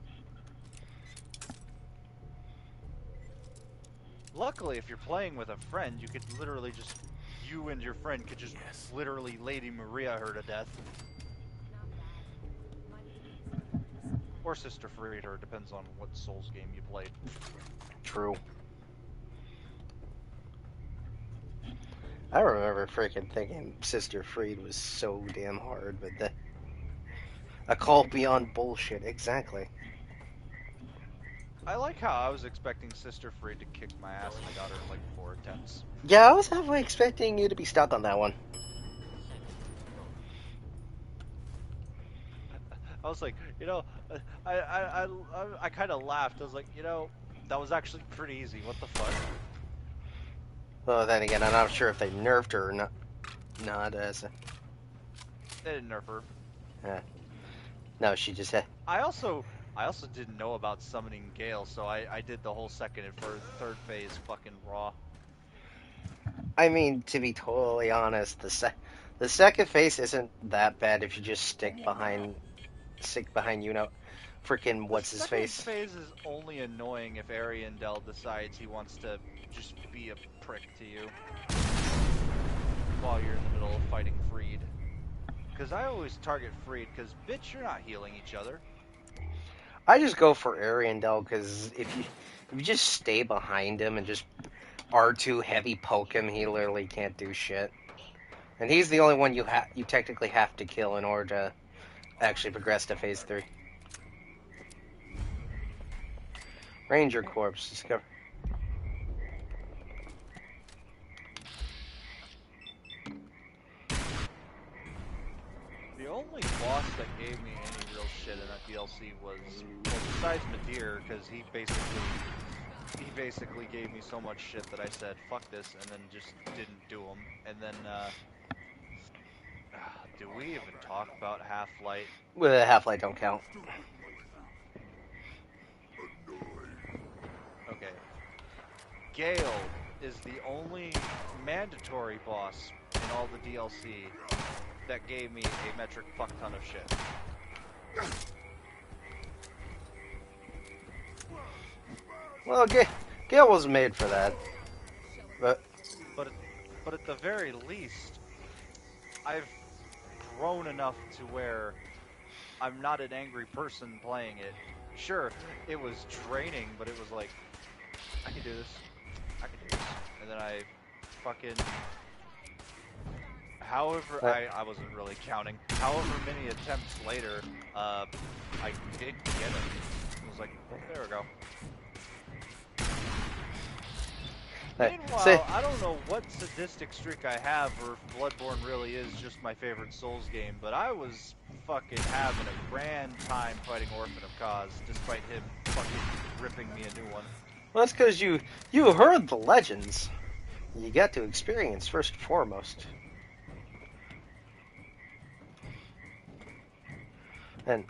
Luckily, if you're playing with a friend, you could literally just, you and your friend could just literally Lady Maria her to death. Or Sister Frieder, depends on what Souls game you played. True. I remember freaking thinking Sister Fried was so damn hard, but a Call Beyond bullshit, exactly. I like how I was expecting Sister Free to kick my ass, and I got her in like 4 attempts. Yeah, I was halfway expecting you to be stuck on that one. I was like, I kind of laughed. I was like, that was actually pretty easy. What the fuck? Well, then again, I'm not sure if they nerfed her or not. Not They didn't nerf her. no, she just had. I also didn't know about summoning Gale, so I did the whole second and third phase fucking raw. I mean, to be totally honest, the second phase isn't that bad if you just stick behind freaking The what's his second face. phase is only annoying if Ariandel decides he wants to just be a prick to you while you're in the middle of fighting Freed. Because I always target Freed, because bitch, you're not healing each other. I just go for Ariandel because if you just stay behind him and just R2 heavy poke him, he literally can't do shit. And he's the only one you technically have to kill in order to actually progress to phase 3. Ranger Corps discover. The only boss that gave me any real shit in that DLC was, well, besides Madeir, because he basically gave me so much shit that I said, fuck this, and then just didn't do him. And then, do we even talk about Half-Light? Well, Half-Light don't count. Okay. Gale is the only mandatory boss in all the DLC that gave me a metric fuck ton of shit. Well, Gale wasn't made for that. But at the very least, I've grown enough to where I'm not an angry person playing it. Sure, it was draining, but it was like, I can do this. I can do this. And then I fucking... However, I wasn't really counting. However many attempts later, I did get it. I was like, there we go. Meanwhile, I don't know what sadistic streak I have, or if Bloodborne really is just my favorite Souls game, but I was fucking having a grand time fighting Orphan of Cause, despite him fucking ripping me a new one. Well, that's because you heard the legends. You got to experience first and foremost. And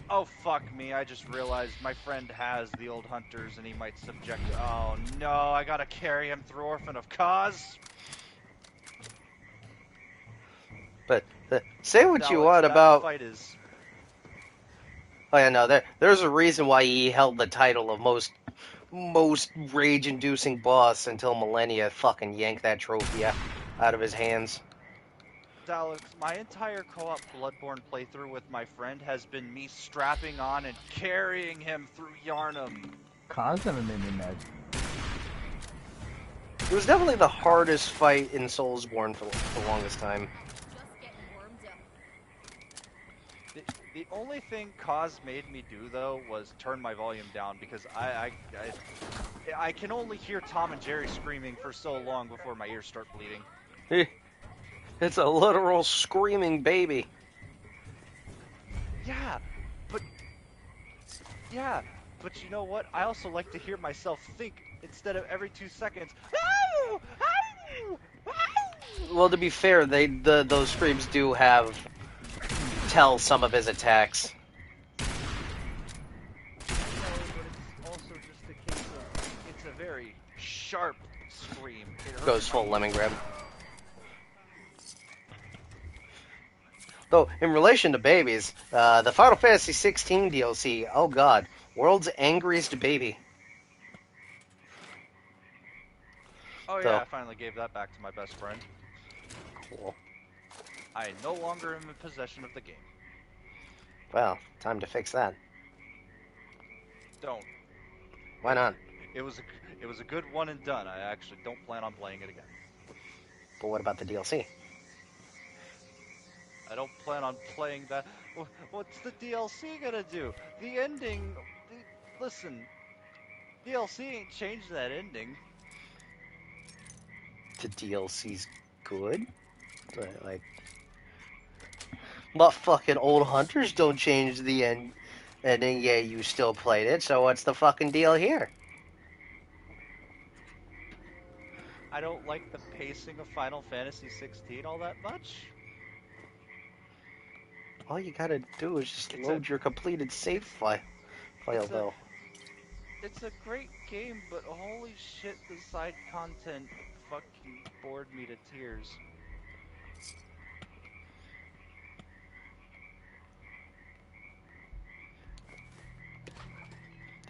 oh fuck me, I just realized my friend has the old hunters and he might subject... Oh no, I gotta carry him through Orphan of Cause! But say what you Alex, want that about... fight is... Oh yeah, no, there's a reason why he held the title of most rage-inducing boss until Millennia fucking yanked that trophy out of his hands. Alex, my entire co-op Bloodborne playthrough with my friend has been me strapping on and carrying him through Yharnam. Cause never made me mad. It was definitely the hardest fight in Soulsborne for the longest time. Just getting warmed up. The only thing Cause made me do, though, was turn my volume down, because I can only hear Tom and Jerry screaming for so long before my ears start bleeding. It's a literal screaming baby. Yeah, but you know what? I also like to hear myself think instead of every 2 seconds. Ow! Ow! Ow! Well, to be fair, those screams do tell some of his attacks. No, but it's also just a case of it's a very sharp scream. Goes full Lemongrab. Though, in relation to babies, the Final Fantasy 16 DLC, oh god, world's angriest baby. Oh yeah, I finally gave that back to my best friend. Cool. I no longer am in possession of the game. Well, time to fix that. Don't. Why not? It was a good one and done. I actually don't plan on playing it again. But what about the DLC? I don't plan on playing that. What's the DLC gonna do? The ending... Listen, DLC ain't changed that ending. The DLC's good. Like, but fucking old hunters don't change the end. And then yeah, you still played it. So what's the fucking deal here? I don't like the pacing of Final Fantasy 16 all that much. All you gotta do is just It's a load your completed save file it's a though. it's a great game, but holy shit, the side content fucking bored me to tears.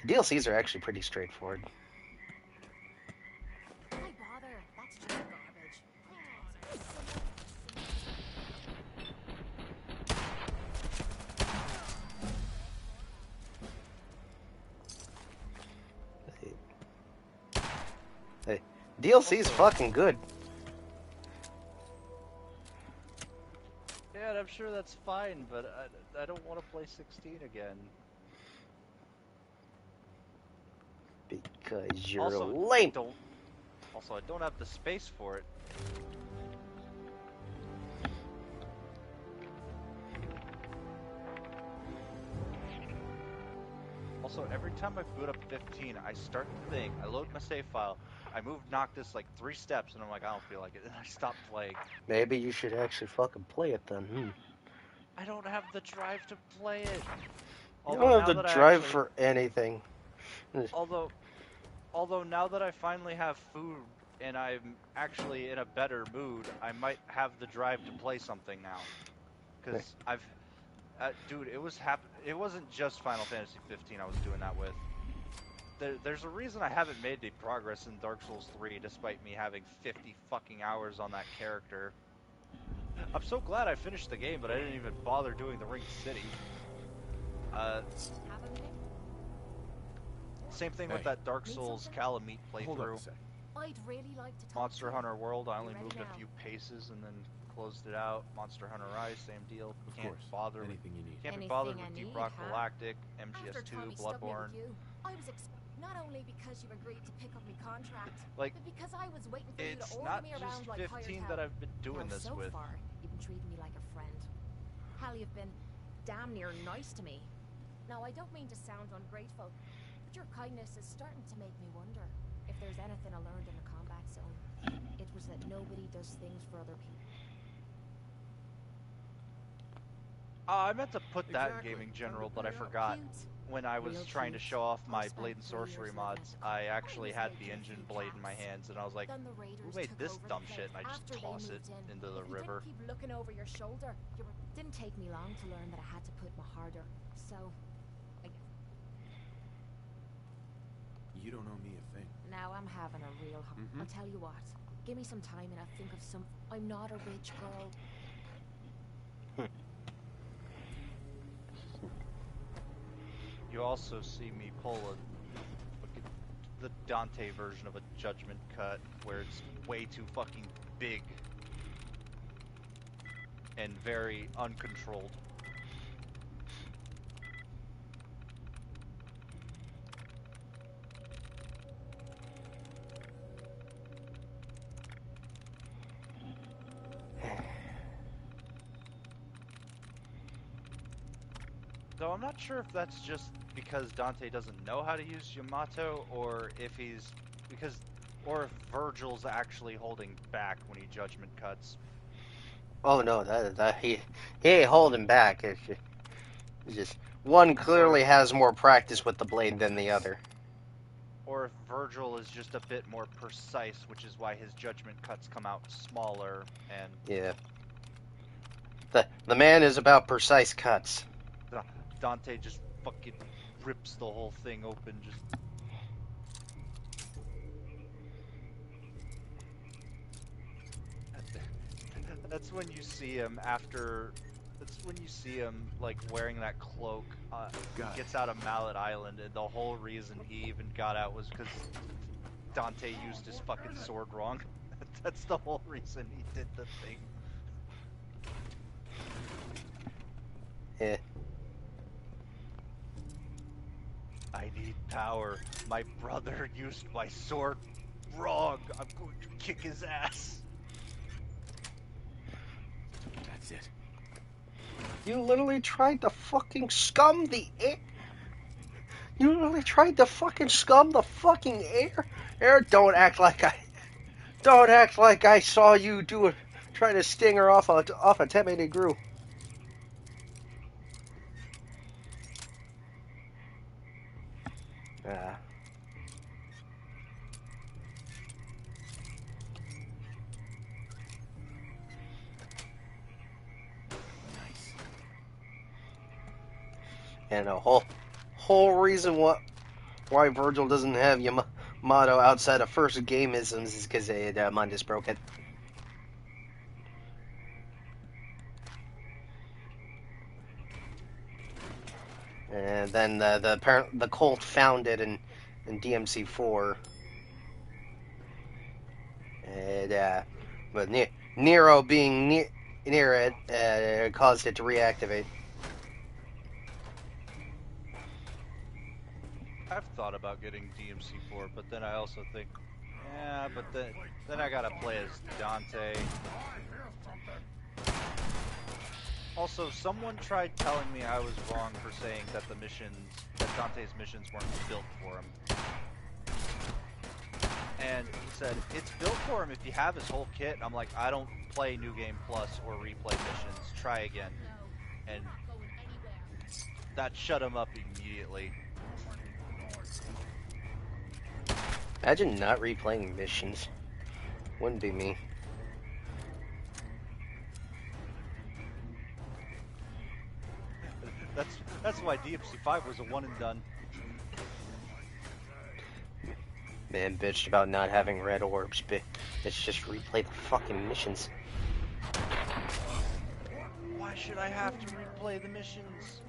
The DLCs are actually pretty straightforward. Why bother? That's just garbage. Hey, DLC's Also, fucking good. yeah, I'm sure that's fine, but I don't want to play 16 again. Because you're Also, lame. I don't have the space for it. Also, every time I boot up 15, I start the thing, I load my save file, I move Noctis like 3 steps, and I'm like, I don't feel like it, and I stop playing. Maybe you should actually fucking play it then. I don't have the drive to play it. You Although don't have now the that I drive actually, for anything. although now that I finally have food and I'm actually in a better mood, I might have the drive to play something now. Because dude, it wasn't just Final Fantasy 15 I was doing that with. There's a reason I haven't made any progress in Dark Souls 3, despite me having 50 fucking hours on that character. I'm so glad I finished the game, but I didn't even bother doing the Ringed City. Same thing with that Dark Souls Calamite Hold on a playthrough. sec. I'd really like to talk Monster to you. Hunter World, I only You ready moved now? a few paces and then closed it out. Monster Hunter Rise, same deal. Of Can't course. bother with Anything you need. Can't be bothered Anything I with Deep need, Rock huh? Galactic, After MGS2, Tommy stuck me Bloodborne. with you, I was not only because you agreed to pick up my contract, Like, but because I was waiting for you to it's order not me just around like hired 15 help. that I've been doing Now, this so with. far, you've been treating me like a friend. Hell, you've been damn near nice to me. Now, I don't mean to sound ungrateful, but your kindness is starting to make me wonder if there's anything I learned in the combat zone. It was that nobody does things for other people. I meant to put that in Exactly. Gaming General, Time to but I pay up. forgot. Cute. When I was Real trying to cute. show off I my spent Blade and 3 years Sorcery living at mods, the I I actually was had making the a engine few blade in my caps. hands, and I was like, Then the who Raiders made took this over dumb the shit? place And I just after they toss it moved in. into the If you river. didn't keep looking over your shoulder, didn't take me long to learn that I had to put my harder. So, I, You don't owe me a thing. now I'm having a real I'll tell you what. Give me some time and I'll think of some. I'm not a rich girl. You also see me pull the Dante version of a judgment cut, where it's way too fucking big and very uncontrolled. Though I'm not sure if that's just because Dante doesn't know how to use Yamato, or if or if Virgil's actually holding back when he judgment cuts. Oh no, he ain't holding back. It's just one clearly has more practice with the blade than the other. Or if Virgil is just a bit more precise, which is why his judgment cuts come out smaller, and Yeah. The man is about precise cuts. Dante just fucking rips the whole thing open, just... That's when you see him like wearing that cloak. He gets out of Mallet Island, and the whole reason he even got out was because Dante used his fucking sword wrong. That's the whole reason he did the thing. Yeah. I need power. My brother used my sword wrong. I'm going to kick his ass. That's it. You literally tried to fucking scum the air. You literally tried to fucking scum the fucking air. Don't act like I saw you do it. Try to sting her off a Teme Negru. Ah. Nice. And a whole reason why Virgil doesn't have Yamato outside of first gameisms is because Mundus broke it. And then the cult found it in DMC4. And but Nero being near it caused it to reactivate. I've thought about getting DMC4, but then I also think, yeah, but then I gotta play as Dante. Also, someone tried telling me I was wrong for saying that that Dante's missions weren't built for him. And he said, it's built for him if you have his whole kit. I'm like, I don't play New Game Plus or replay missions. Try again. And that shut him up immediately. Imagine not replaying missions. Wouldn't be me. That's why DMC5 was a one and done. Man bitched about not having red orbs, but let's just replay the fucking missions. Why should I have to replay the missions?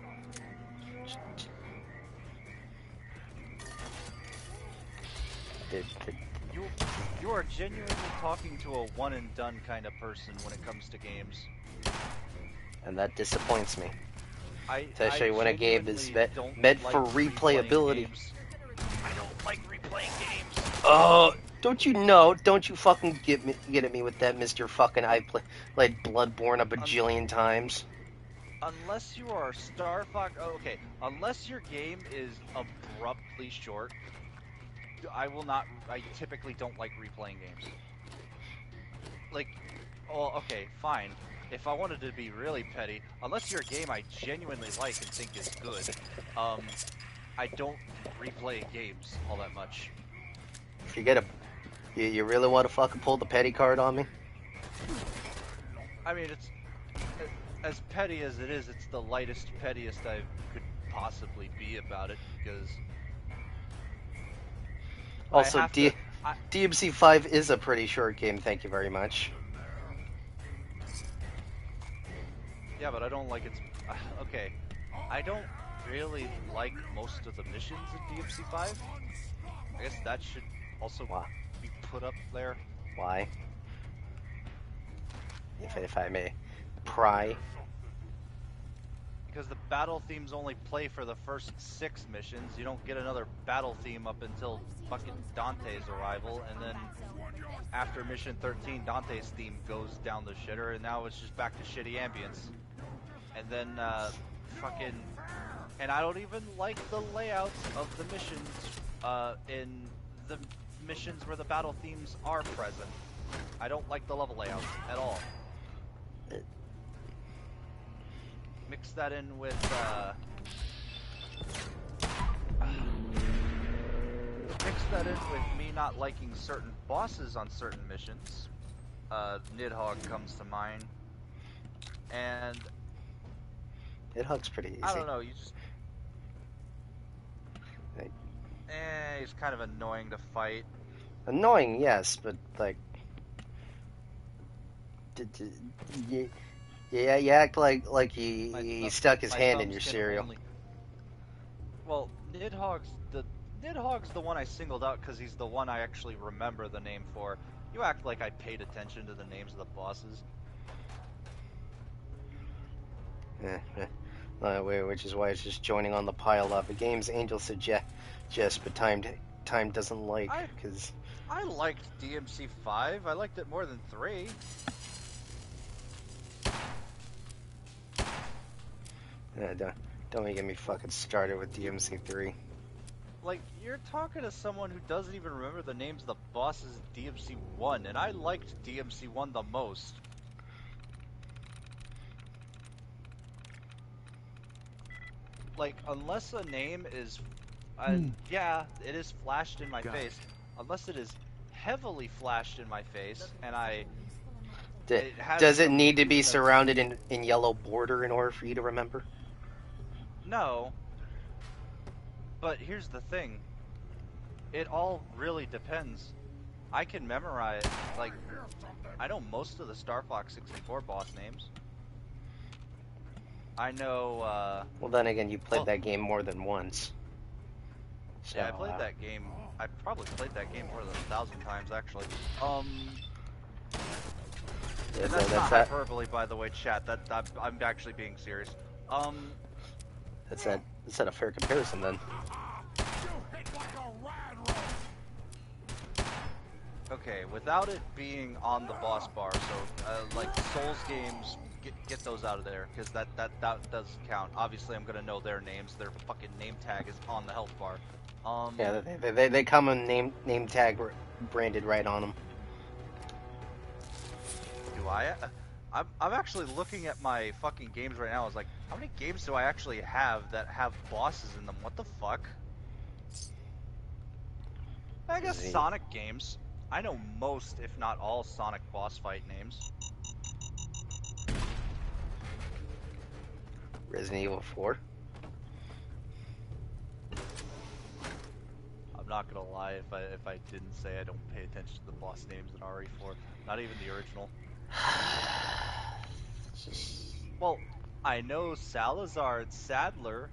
You are genuinely talking to a one and done kind of person when it comes to games. And that disappoints me. Especially when a game is meant for replayability. I don't like replaying games. Oh, don't you fucking get at me with that, Mr. Fucking I played Bloodborne a bajillion times. Unless you are Star Fox, okay, unless your game is abruptly short, I typically don't like replaying games. Like, oh, okay, fine. If I wanted to be really petty, unless your game I genuinely like and think is good, I don't replay games all that much. You really want to fucking pull the petty card on me? I mean, it's as petty as it is. It's the lightest, pettiest I could possibly be about it because. Also, DMC5 is a pretty short game. Thank you very much. Yeah, but I don't like its. Okay, I don't really like most of the missions in DMC5. I guess that should also be put up there. Why? If I may pry. Because the battle themes only play for the first 6 missions. You don't get another battle theme up until fucking Dante's arrival, and then after mission 13, Dante's theme goes down the shitter, and now it's just back to shitty ambience. And then and I don't even like the layouts of the missions in the missions where the battle themes are present. I don't like the level layouts at all. Mix that in with me not liking certain bosses on certain missions. Nidhogg comes to mind, and Nidhogg's pretty easy. I don't know. You just he's kind of annoying to fight. Annoying, yes, but like, yeah, you act like he stuck his hand in your cereal. Well, Nidhogg's the one I singled out because he's the one I actually remember the name for. You act like I paid attention to the names of the bosses. which is why it's just joining on the pile up. A game's Angel suggest, but time doesn't like, because... I liked DMC 5. I liked it more than 3. Don't get me fucking started with DMC 3. Like, you're talking to someone who doesn't even remember the names of the bosses in DMC 1, and I liked DMC 1 the most. Like, unless a name is... yeah, it is flashed in my face. Unless it is heavily flashed in my face, and Does it need to be surrounded in yellow border in order for you to remember? No. But here's the thing. It all really depends. I can memorize, like, I know most of the Star Fox 64 boss names. I know, Well, then again, you played that game more than once. So, yeah, I played that game. I probably played that game more than 1,000 times, actually. And that's not hyperbole, by the way, chat. I'm actually being serious. That's not a fair comparison, then. Okay, without it being on the boss bar, so like Souls games, get those out of there, because that does count. Obviously, I'm gonna know their names. Their fucking name tag is on the health bar. Yeah, they come in name tag branded right on them. Do I? I'm actually looking at my fucking games right now. I was like, how many games do I actually have that have bosses in them? What the fuck? I guess Sonic games. I know most, if not all, Sonic boss fight names. Resident Evil 4. I'm not gonna lie, if I didn't say I don't pay attention to the boss names in RE4. Not even the original. Well, I know Salazar and Sadler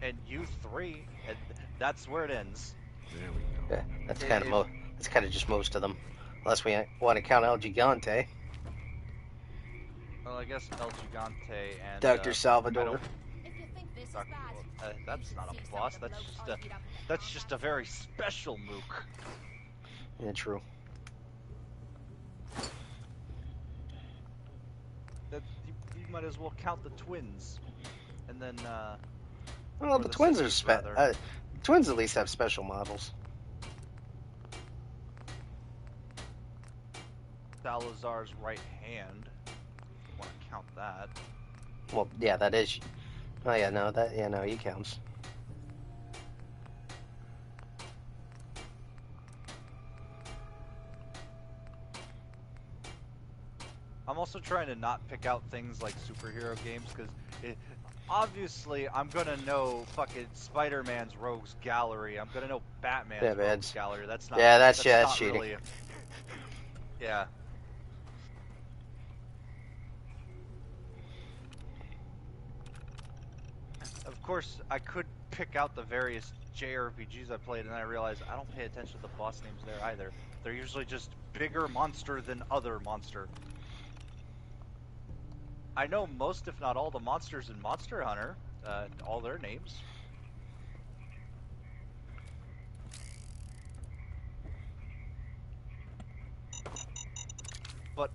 and U3, and that's where it ends. There we go. Yeah, that's kind of just most of them, unless we want to count El Gigante. Well, I guess El Gigante and Dr. Salvador. That's not a boss. That's just a very special mook. Yeah, true. You might as well count the twins, and then. Well, the twins are twins at least have special models. Salazar's right hand. If you want to count that. Well, yeah, that is. Oh yeah, no, he counts. I'm also trying to not pick out things like superhero games, because obviously I'm gonna know fucking Spider-Man's Rogues Gallery. I'm gonna know Batman's Rogues Gallery. That's not. Yeah, that's cheating. Really, yeah. Of course, I could pick out the various JRPGs I played, and then I realized I don't pay attention to the boss names there either. They're usually just bigger monster than other monster. I know most, if not all, the monsters in Monster Hunter, all their names. But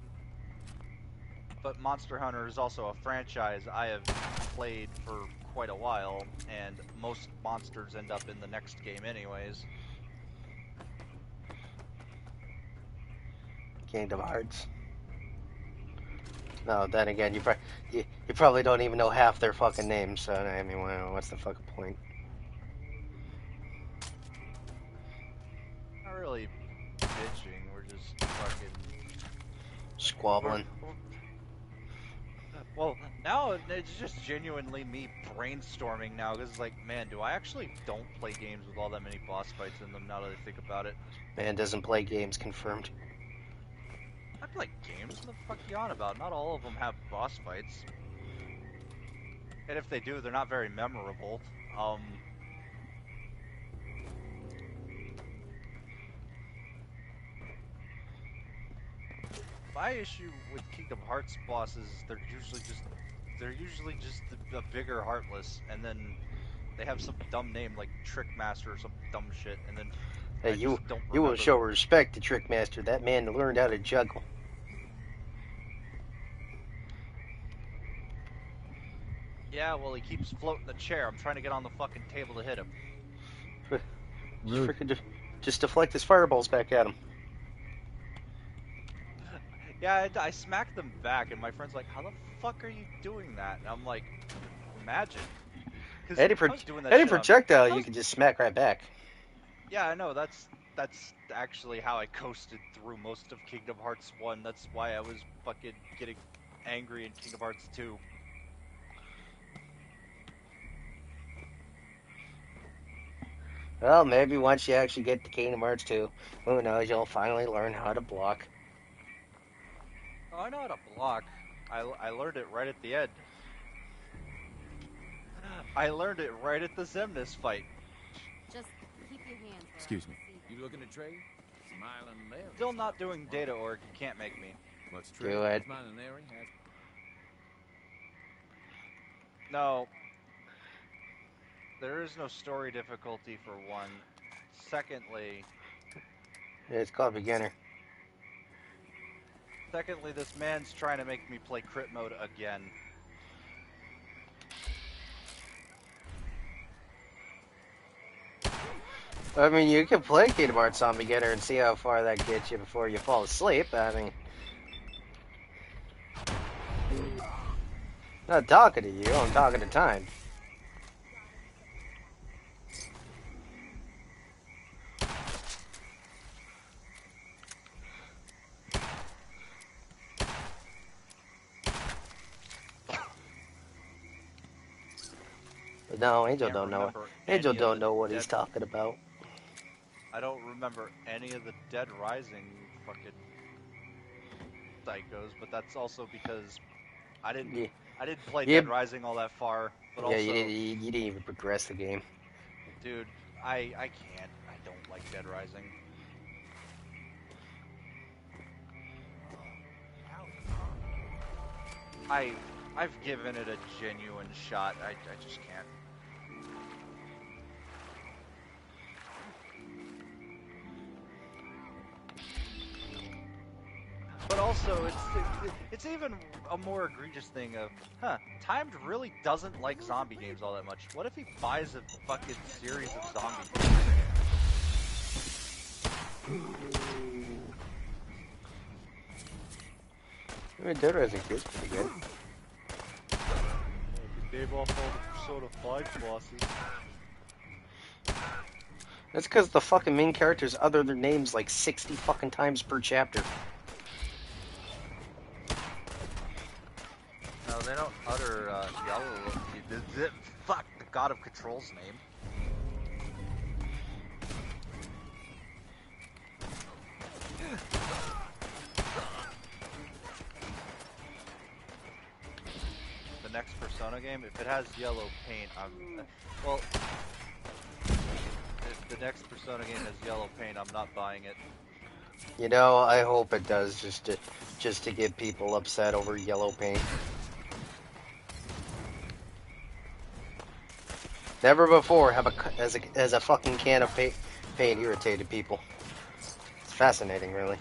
Monster Hunter is also a franchise I have played for quite a while, and most monsters end up in the next game anyways. Kingdom Hearts. No, then again, you probably don't even know half their fucking names, so I mean, well, what's the fucking point? Not really bitching, we're just fucking... Squabbling. Well, now it's just genuinely me brainstorming now, because it's like, man, do I actually don't play games with all that many boss fights in them now that I think about it? Man doesn't play games, confirmed. I play games, what the fuck are you on about? Not all of them have boss fights. And if they do, they're not very memorable. My issue with Kingdom Hearts bosses, they're usually just they're usually just a bigger Heartless, and then they have some dumb name like Trickmaster or some dumb shit, and then Hey, I just don't you will remember show them. respect to Trickmaster. That man learned how to juggle. Yeah, well, he keeps floating the chair. I'm trying to get on the fucking table to hit him. Rude. Just deflect his fireballs back at him. Yeah, I smacked them back, and my friend's like, "How the fuck are you doing that?" And I'm like, "Magic." Because I was doing that Any shit on. projectile I you was, can just smack right back. yeah, I know. That's actually how I coasted through most of Kingdom Hearts 1. That's why I was fucking getting angry in Kingdom Hearts 2. Well, maybe once you actually get to Kingdom Hearts 2, who knows, you'll finally learn how to block. Oh, I know how to block. I learned it right at the end. I learned it right at the Zemnis fight. Just keep your hands where Excuse I me. can see them. You looking to trade? Smiling Larry. Still not doing data org. You can't make me. Let's trade. Do it. Smiling Larry has. No. There is no story difficulty for one. Secondly, It's called beginner. this man's trying to make me play crit mode again. I mean, you can play Kingdom Hearts on beginner and see how far that gets you before you fall asleep. I mean, I'm not talking to you, I'm talking to time. But no, Angel don't know. Angel don't know what he's talking about. I don't remember any of the Dead Rising fucking psychos, but that's also because I didn't play Yeah. Dead Rising all that far. But Yeah, also, you didn't even progress the game. dude, I can't. I don't like Dead Rising. I've given it a genuine shot. I just can't. But also, it's even a more egregious thing of, Timed really doesn't like zombie games all that much. What if he buys a fucking series of zombie games? I mean, Dead Rising 2 is pretty good. Gave off all the Persona 5 bosses. That's because the fucking main characters utter their names like 60 fucking times per chapter. No, they don't utter Yellow. Fuck, the God of Control's name. The next Persona game, if it has yellow paint, well, if the next Persona game has yellow paint, I'm not buying it. You know, I hope it does, just to get people upset over yellow paint. Never before have as a fucking can of paint irritated people. It's fascinating, really.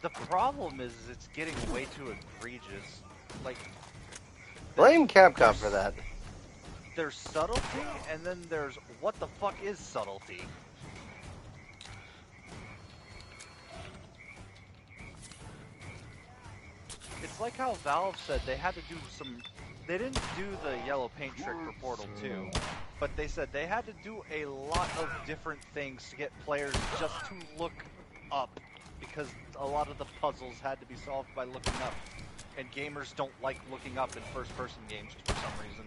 The problem is it's getting way too egregious. Like, Blame Capcom for that. there's subtlety, and then there's what the fuck is subtlety? It's like how Valve said they had to do they didn't do the yellow paint trick for Portal 2, but they said they had to do a lot of different things to get players just to look up, because a lot of the puzzles had to be solved by looking up, and gamers don't like looking up in first-person games for some reason.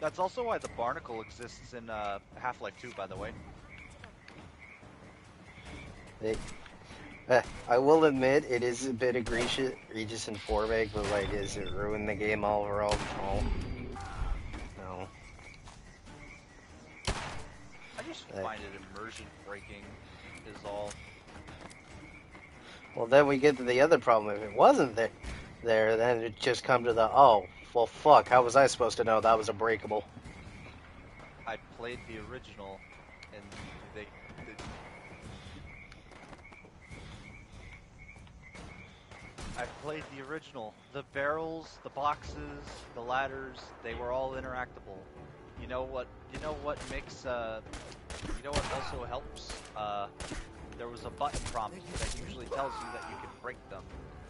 That's also why the barnacle exists in Half-Life 2, by the way. I will admit, it is a bit egregious in 4-Meg, but like, does it ruin the game overall? No. I just find it immersion breaking, is all. Well, then we get to the other problem. If it wasn't there, then it just come to the, oh, well, fuck, how was I supposed to know that was a breakable? I played the original, and I played the original. The barrels, the boxes, the ladders, they were all interactable. You know what? You know what makes you know what also helps? There was a button prompt that usually tells you that you can break them.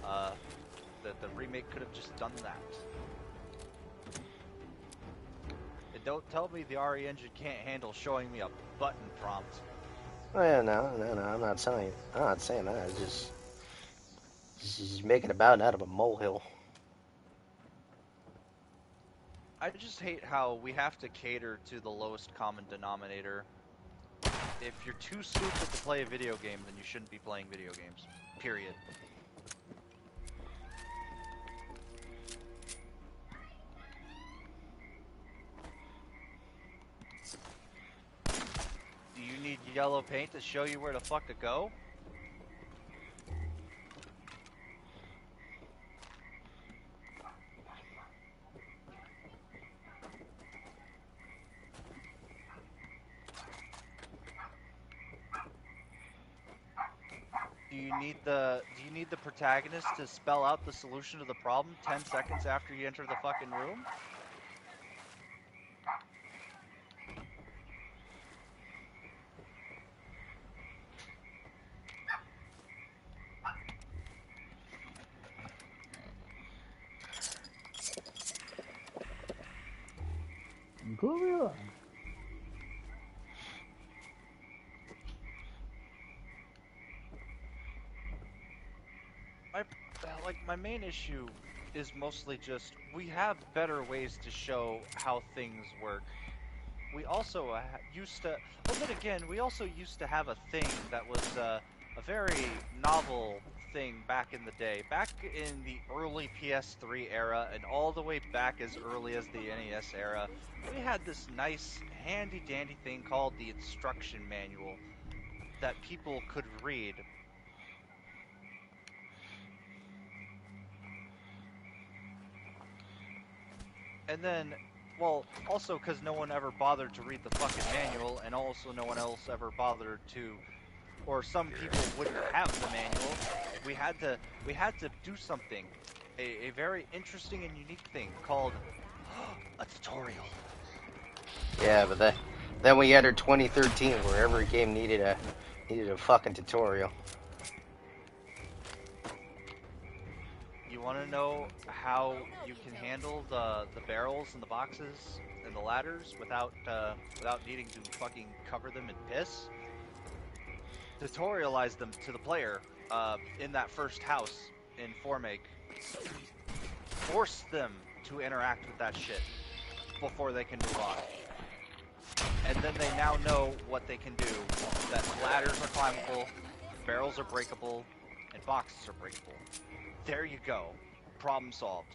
That the remake could have just done that. And don't tell me the RE engine can't handle showing me a button prompt. Oh, yeah, no, I'm not saying that. It's just making a mountain out of a molehill. I just hate how we have to cater to the lowest common denominator. If you're too stupid to play a video game, then you shouldn't be playing video games. Period. Do you need yellow paint to show you where the fuck to go? Do you need the protagonist to spell out the solution to the problem 10 seconds after you enter the fucking room? Gloria. My main issue is mostly just we have better ways to show how things work. We also used to, well then again, we also used to have a thing that was a very novel thing back in the day. Back in the early PS3 era and all the way back as early as the NES era, we had this nice handy dandy thing called the instruction manual that people could read. And then, well, also because no one ever bothered to read the fucking manual, and also no one else ever bothered to, or some people wouldn't have the manual. We had to do something, a very interesting and unique thing called a tutorial. Yeah, but then we entered 2013, where every game needed a fucking tutorial. You want to know how you can handle the barrels and the boxes and the ladders without needing to fucking cover them in piss? Tutorialize them to the player in that first house in Formake. Force them to interact with that shit before they can move on. And then they now know what they can do. That ladders are climbable, barrels are breakable, and boxes are breakable. There you go. Problem solved.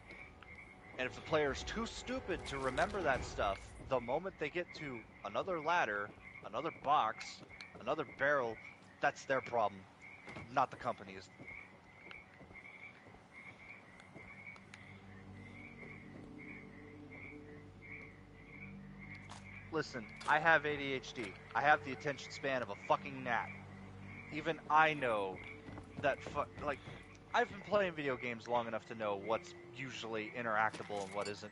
And if the player is too stupid to remember that stuff, the moment they get to another ladder, another box, another barrel, that's their problem, not the company's. Listen, I have ADHD. I have the attention span of a fucking gnat. Even I know that I've been playing video games long enough to know what's usually interactable and what isn't.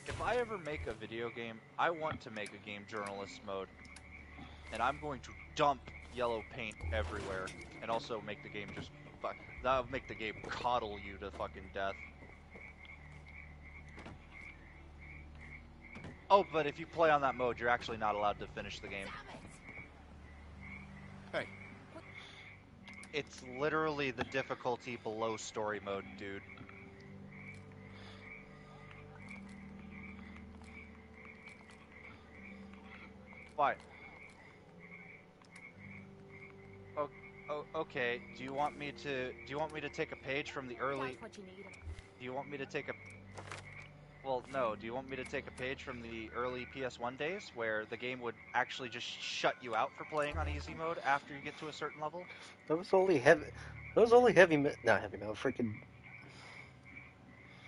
If I ever make a video game, I want to make a game journalist mode. And I'm going to dump yellow paint everywhere. And also make the game just that'll make the game coddle you to fucking death. Oh, but if you play on that mode, you're actually not allowed to finish the game. Hey. It's literally the difficulty below story mode, dude. Why? Okay. Do you want me to take a page from the early? Do you want me to take a? Well, no. Do you want me to take a page from the early PS1 days where the game would actually just shut you out for playing on easy mode after you get to a certain level? That was only heavy. That was only heavy. Not heavy metal. Freaking.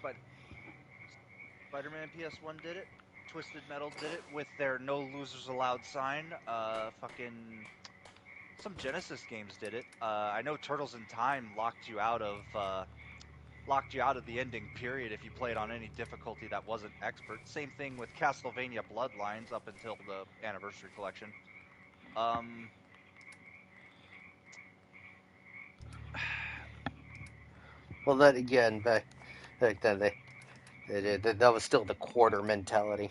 But Spider-Man PS1 did it. Twisted Metal did it with their no losers allowed sign. Fucking some Genesis games did it. I know Turtles in Time locked you out of the ending period if you played on any difficulty that wasn't expert. Same thing with Castlevania Bloodlines up until the Anniversary Collection. Well, that again, back then that was still the quarter mentality.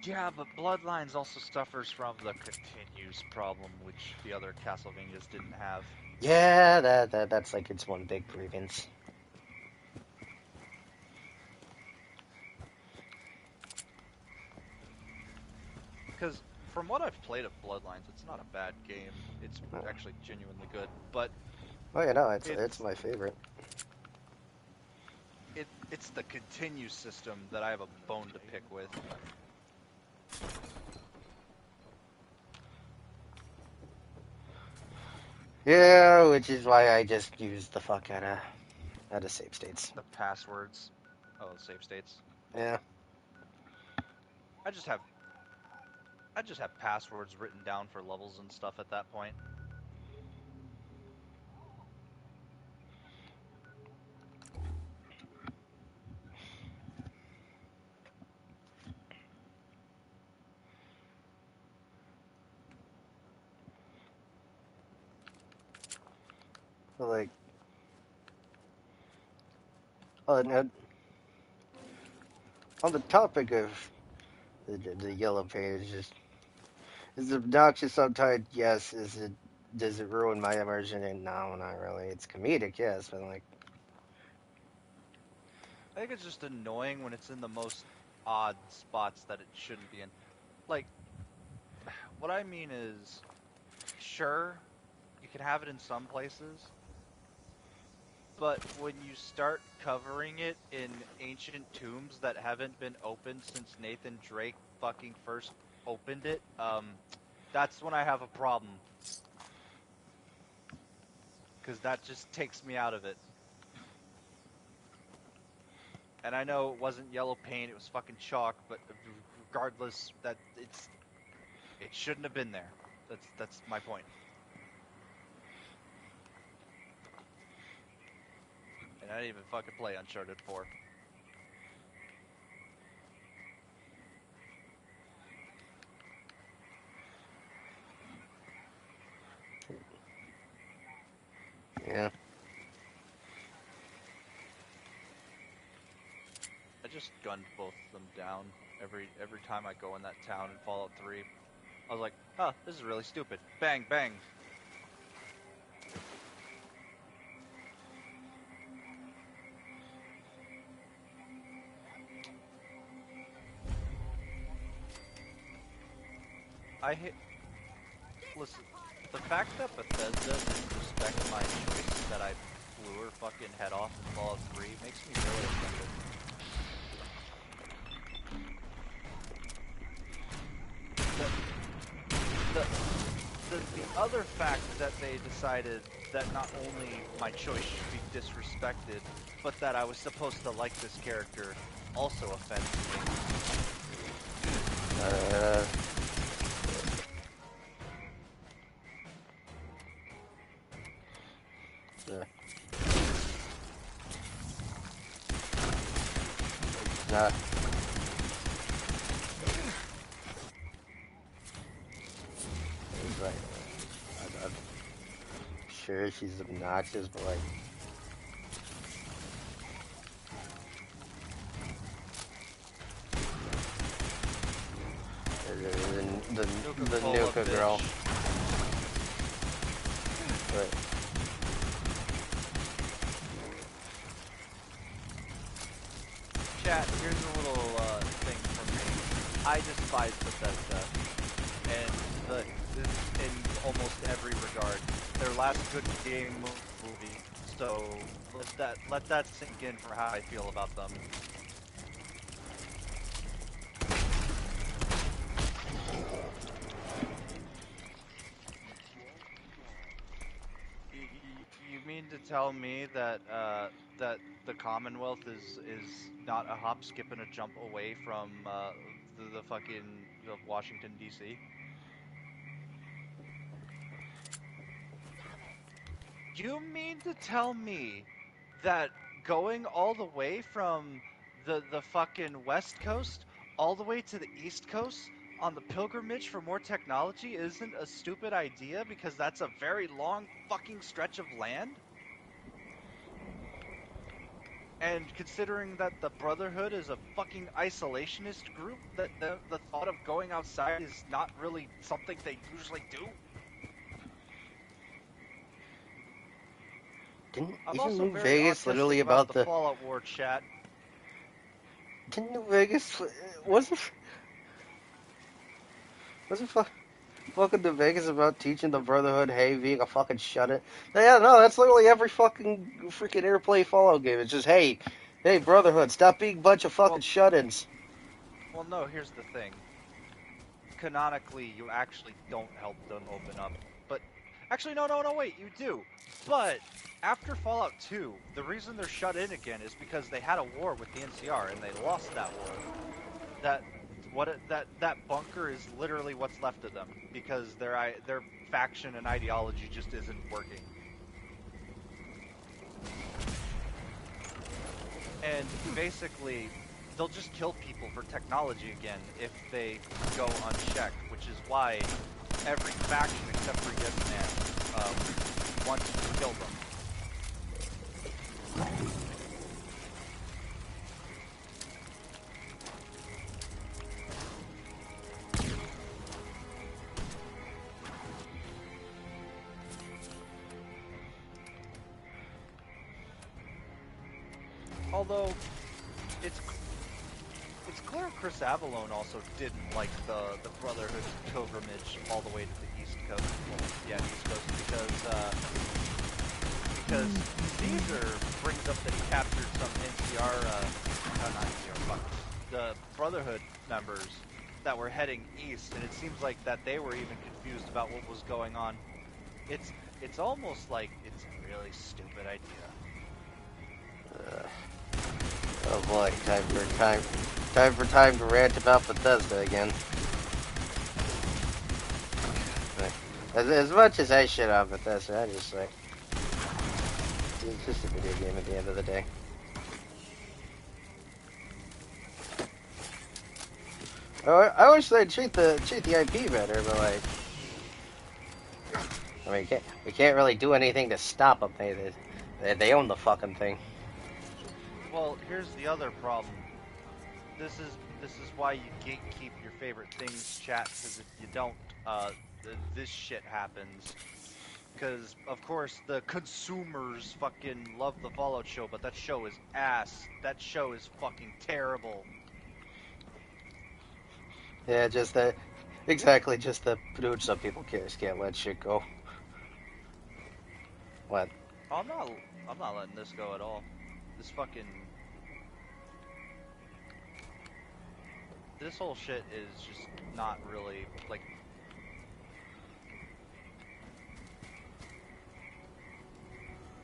Yeah, but Bloodlines also suffers from the continues problem, which the other Castlevanias didn't have. Yeah, that's like its one big grievance. Because from what I've played of Bloodlines, it's not a bad game. It's actually genuinely good, but Oh yeah, no, it's my favorite. It's the continue system that I have a bone to pick with. Yeah, which is why I just use the fuck out of save states. The passwords. Oh, save states. Yeah. I just have passwords written down for levels and stuff at that point. Like, now, on the topic of the yellow page, is it obnoxious sometimes? Yes. Does it ruin my immersion? And no, not really. It's comedic, yes, but like. I think it's just annoying when it's in the most odd spots that it shouldn't be in. Like, what I mean is, sure, you can have it in some places, but when you start covering it in ancient tombs that haven't been opened since Nathan Drake fucking first opened it, that's when I have a problem. Because that just takes me out of it. And I know it wasn't yellow paint, it was fucking chalk, but regardless, it shouldn't have been there. That's my point. And I didn't even fucking play Uncharted 4. Yeah. I just gunned both of them down every time I go in that town in Fallout 3. I was like, huh, this is really stupid. Bang, bang. Listen, the fact that Bethesda didn't respect my choice that I blew her fucking head off in Fallout 3 makes me really offended. The other fact that they decided that not only my choice should be disrespected, but that I was supposed to like this character also offends me. Nah. Like, I'm sure she's obnoxious, but like. The Nuka girl. But chat, here's a little thing from me. I despise Bethesda, and in almost every regard. Their last good game movie, So let that sink in for how I feel about them. You mean to tell me that that the Commonwealth is not a hop, skip, and a jump away from the fucking Washington D.C.? You mean to tell me that going all the way from the fucking West Coast all the way to the East Coast on the pilgrimage for more technology isn't a stupid idea because that's a very long fucking stretch of land? And considering that the Brotherhood is a fucking isolationist group, that the thought of going outside is not really something they usually do? I'm Isn't also New very Vegas literally autistic about about the the? Fallout War chat. Didn't New Vegas wasn't fucking New Vegas about teaching the Brotherhood, hey, being a fucking shut it? Yeah, no, that's literally every fucking freaking airplay Fallout game. It's just hey, Brotherhood, stop being a bunch of fucking Well, shut-ins. well, no, here's the thing. Canonically, you actually don't help them open up. But, actually, no, wait, you do. But, after Fallout 2, the reason they're shut in again is because they had a war with the NCR, and they lost that war. That bunker is literally what's left of them, because their faction and ideology just isn't working. And basically, they'll just kill people for technology again if they go unchecked, which is why every faction except for Yes Man wants to kill them. Although, it's clear Chris Avallone also didn't like the Brotherhood pilgrimage all the way to the East Coast. Well, yeah, East Coast, because Caesar brings up that he captured some NCR, no, not NCR, fuck, the Brotherhood members that were heading east, and it seems like that they were even confused about what was going on. It's almost like it's a really stupid idea. Oh boy, time to rant about Bethesda again. As much as I shit on Bethesda, I just like it's just a video game at the end of the day. I wish they'd treat the IP better, but like, I mean, we can't really do anything to stop them. They own the fucking thing. Well, here's the other problem. This is why you gatekeep your favorite things, chat. Because if you don't, this shit happens. Because of course the consumers fucking love the Fallout show, but that show is ass. That show is fucking terrible. Yeah, just that. Exactly, just the dude. Some people can't let shit go. What? I'm not letting this go at all. This whole shit is just not really like.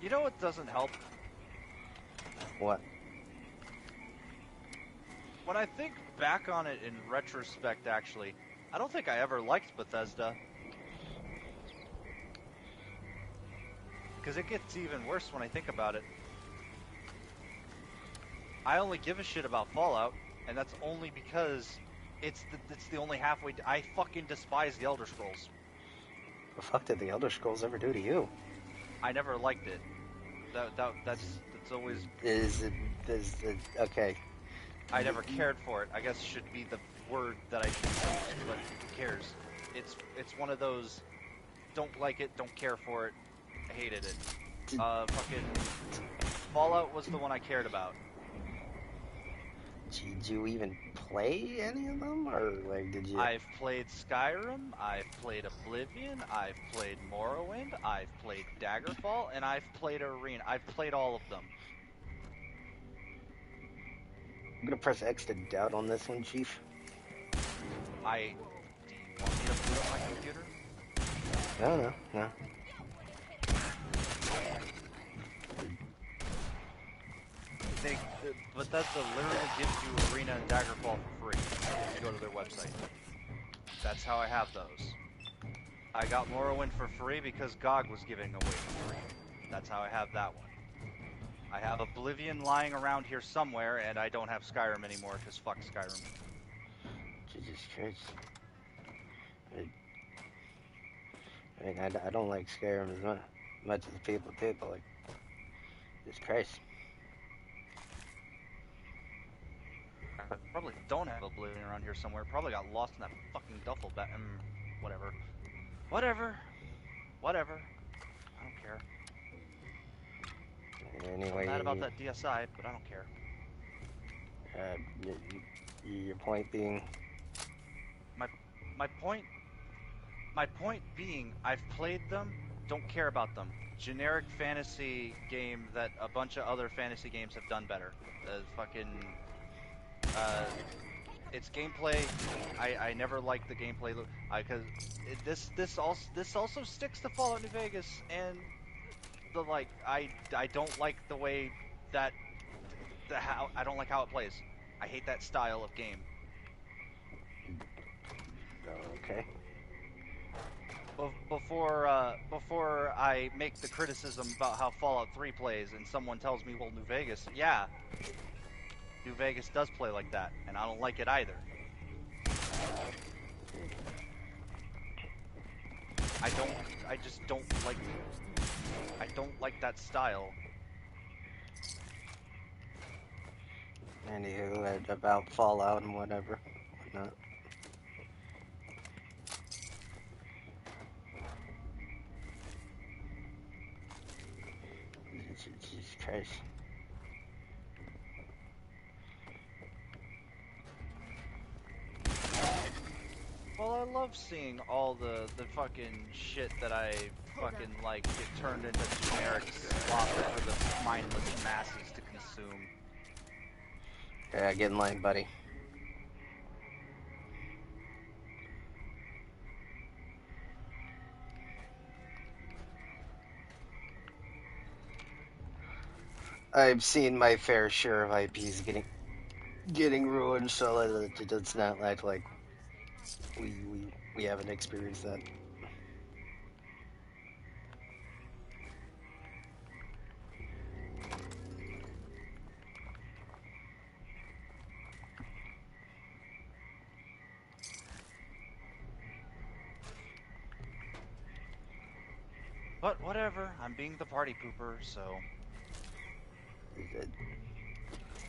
You know what doesn't help? What? When I think back on it in retrospect, actually, I don't think I ever liked Bethesda. Because it gets even worse when I think about it. I only give a shit about Fallout, and that's only because it's the only halfway. I fucking despise the Elder Scrolls. The fuck did the Elder Scrolls ever do to you? I never liked it. That's always. Is it okay? I never cared for it. I guess should be the word that I should use, but who cares? It's one of those. Don't like it. Don't care for it. I hated it. Fucking Fallout was the one I cared about. Did you even play any of them, or like did you? I've played Skyrim, I've played Oblivion, I've played Morrowind, I've played Daggerfall, and I've played Arena. I've played all of them. I'm gonna press X to doubt on this one, Chief. Do you want me to boot up my computer? No. Bethesda literally gives you Arena and Daggerfall for free if you go to their website. That's how I have those. I got Morrowind for free because GOG was giving away for free. That's how I have that one. I have Oblivion lying around here somewhere, and I don't have Skyrim anymore because fuck Skyrim. Jesus Christ. I mean, I don't like Skyrim as much as people do, but like, Jesus Christ. I probably don't have Oblivion around here somewhere. Probably got lost in that fucking duffel bag. Whatever. Whatever. I don't care. Anyway, I'm mad about that DSi, but I don't care. Your point being? My point being, I've played them, don't care about them. Generic fantasy game that a bunch of other fantasy games have done better. Its gameplay, I never liked the gameplay, because this also sticks to Fallout New Vegas, and I don't like the way that I don't like how it plays. I hate that style of game. Okay. Before I make the criticism about how Fallout 3 plays, and someone tells me, well, New Vegas, yeah, New Vegas does play like that, and I don't like it either. I just don't like that style. Anywho, about Fallout and whatnot. Jesus Christ. Well, I love seeing all the fucking shit that I fucking like get turned into generic slop for the mindless masses to consume. Yeah, get in line, buddy. I've seen my fair share of IPs getting ruined, so let's not act like we haven't experienced that. But whatever, I'm being the party pooper, so...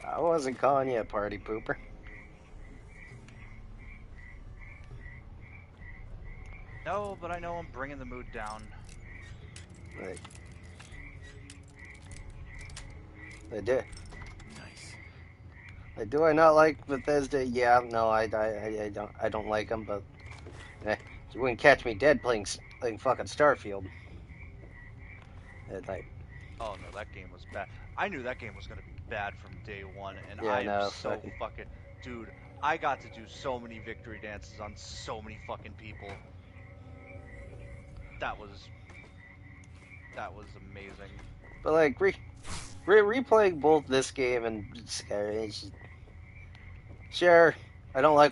I wasn't calling you a party pooper. No, but I know I'm bringing the mood down. Like, I did. Nice. Like, do I not like Bethesda? Yeah, no, I don't like them, but you wouldn't catch me dead playing fucking Starfield. Like, Oh no, that game was bad. I knew that game was gonna be bad from day one, and yeah, I am no, so fucking... Dude, I got to do so many victory dances on so many fucking people. That was amazing. But like replaying both this game and Skyrim, sure, I don't like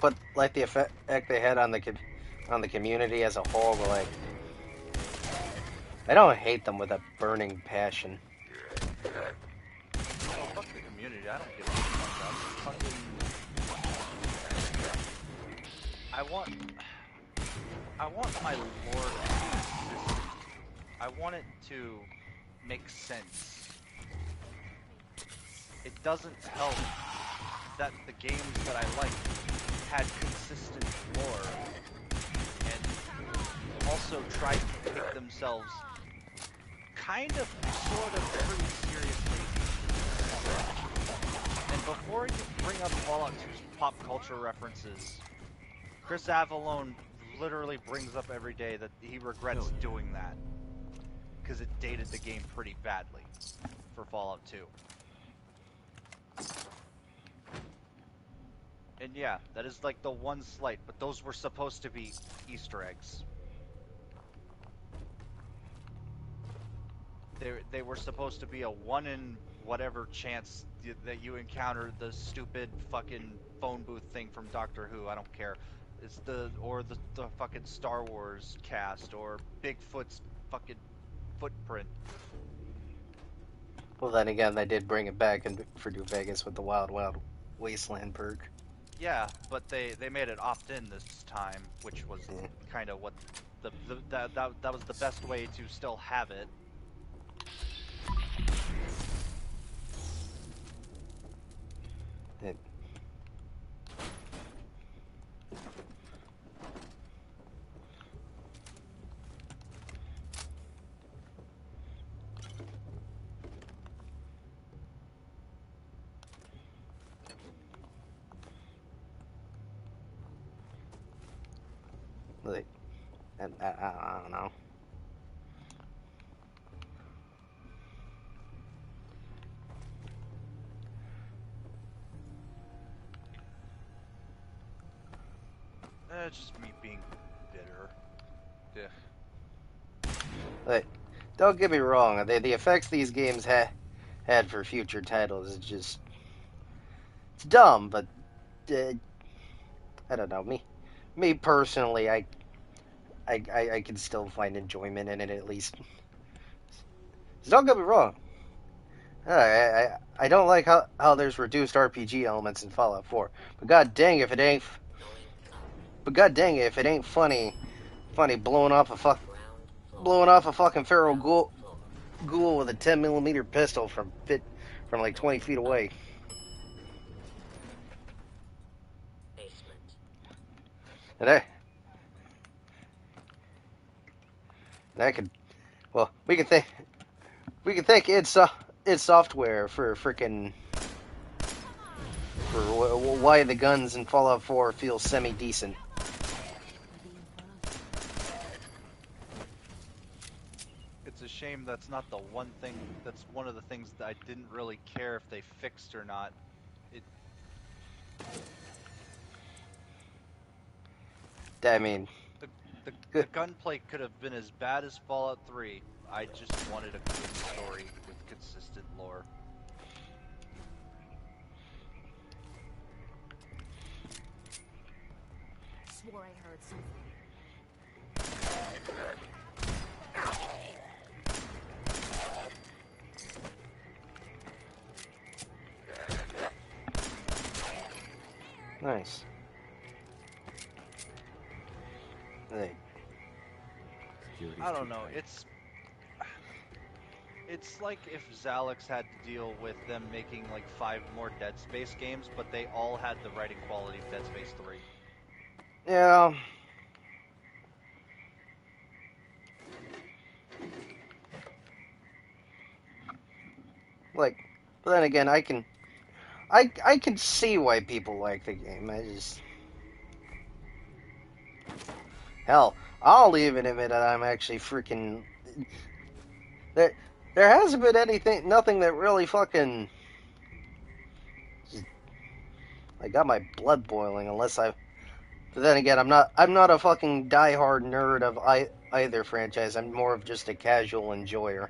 the effect they had on the community as a whole, but like, I don't hate them with a burning passion. Oh, fuck the community. I don't give a fuck about fucking... I want my lore to be consistent. I want it to make sense. It doesn't help that the games that I like had consistent lore and also tried to take themselves kind of, sort of, pretty seriously, and before you bring up Fallout 2's pop culture references, Chris Avallone literally brings up every day that he regrets doing that because it dated the game pretty badly for Fallout 2. And yeah, that is like the one slight, but those were supposed to be Easter eggs. They were supposed to be a 1 in whatever chance that you encountered the stupid fucking phone booth thing from Doctor Who. I don't care. It's the fucking Star Wars cast or Bigfoot's fucking footprint. Well, then again, they did bring it back for New Vegas with the Wild Wild Wasteland perk. Yeah, but they made it opt-in this time, which was kind of what that was the best way to still have it. Like, I don't know. Just me being bitter. Like, don't get me wrong. The effects these games had for future titles is just it's dumb, but I don't know. Me personally, I can still find enjoyment in it at least. So don't get me wrong. I don't like how there's reduced RPG elements in Fallout 4, but god dang if it ain't. But god dang it if it ain't funny blowing off a fucking feral ghoul with a 10mm pistol from like 20 feet away. And I could, well, we can thank id Software for freaking for why the guns in Fallout 4 feel semi decent. It's a shame that's not the one thing. That's one of the things that I didn't really care if they fixed or not. I mean, the gunplay could have been as bad as Fallout 3. I just wanted a good story with consistent lore. Swore I heard something. Nice. Hey. I don't know. It's like if Zalix had to deal with them making like 5 more Dead Space games, but they all had the writing quality of Dead Space 3. Yeah. Like, but then again, I can see why people like the game. Hell, I'll even admit that I'm actually freaking there hasn't been nothing that really fucking like got my blood boiling but then again, I'm not a fucking diehard nerd of either franchise. I'm more of just a casual enjoyer.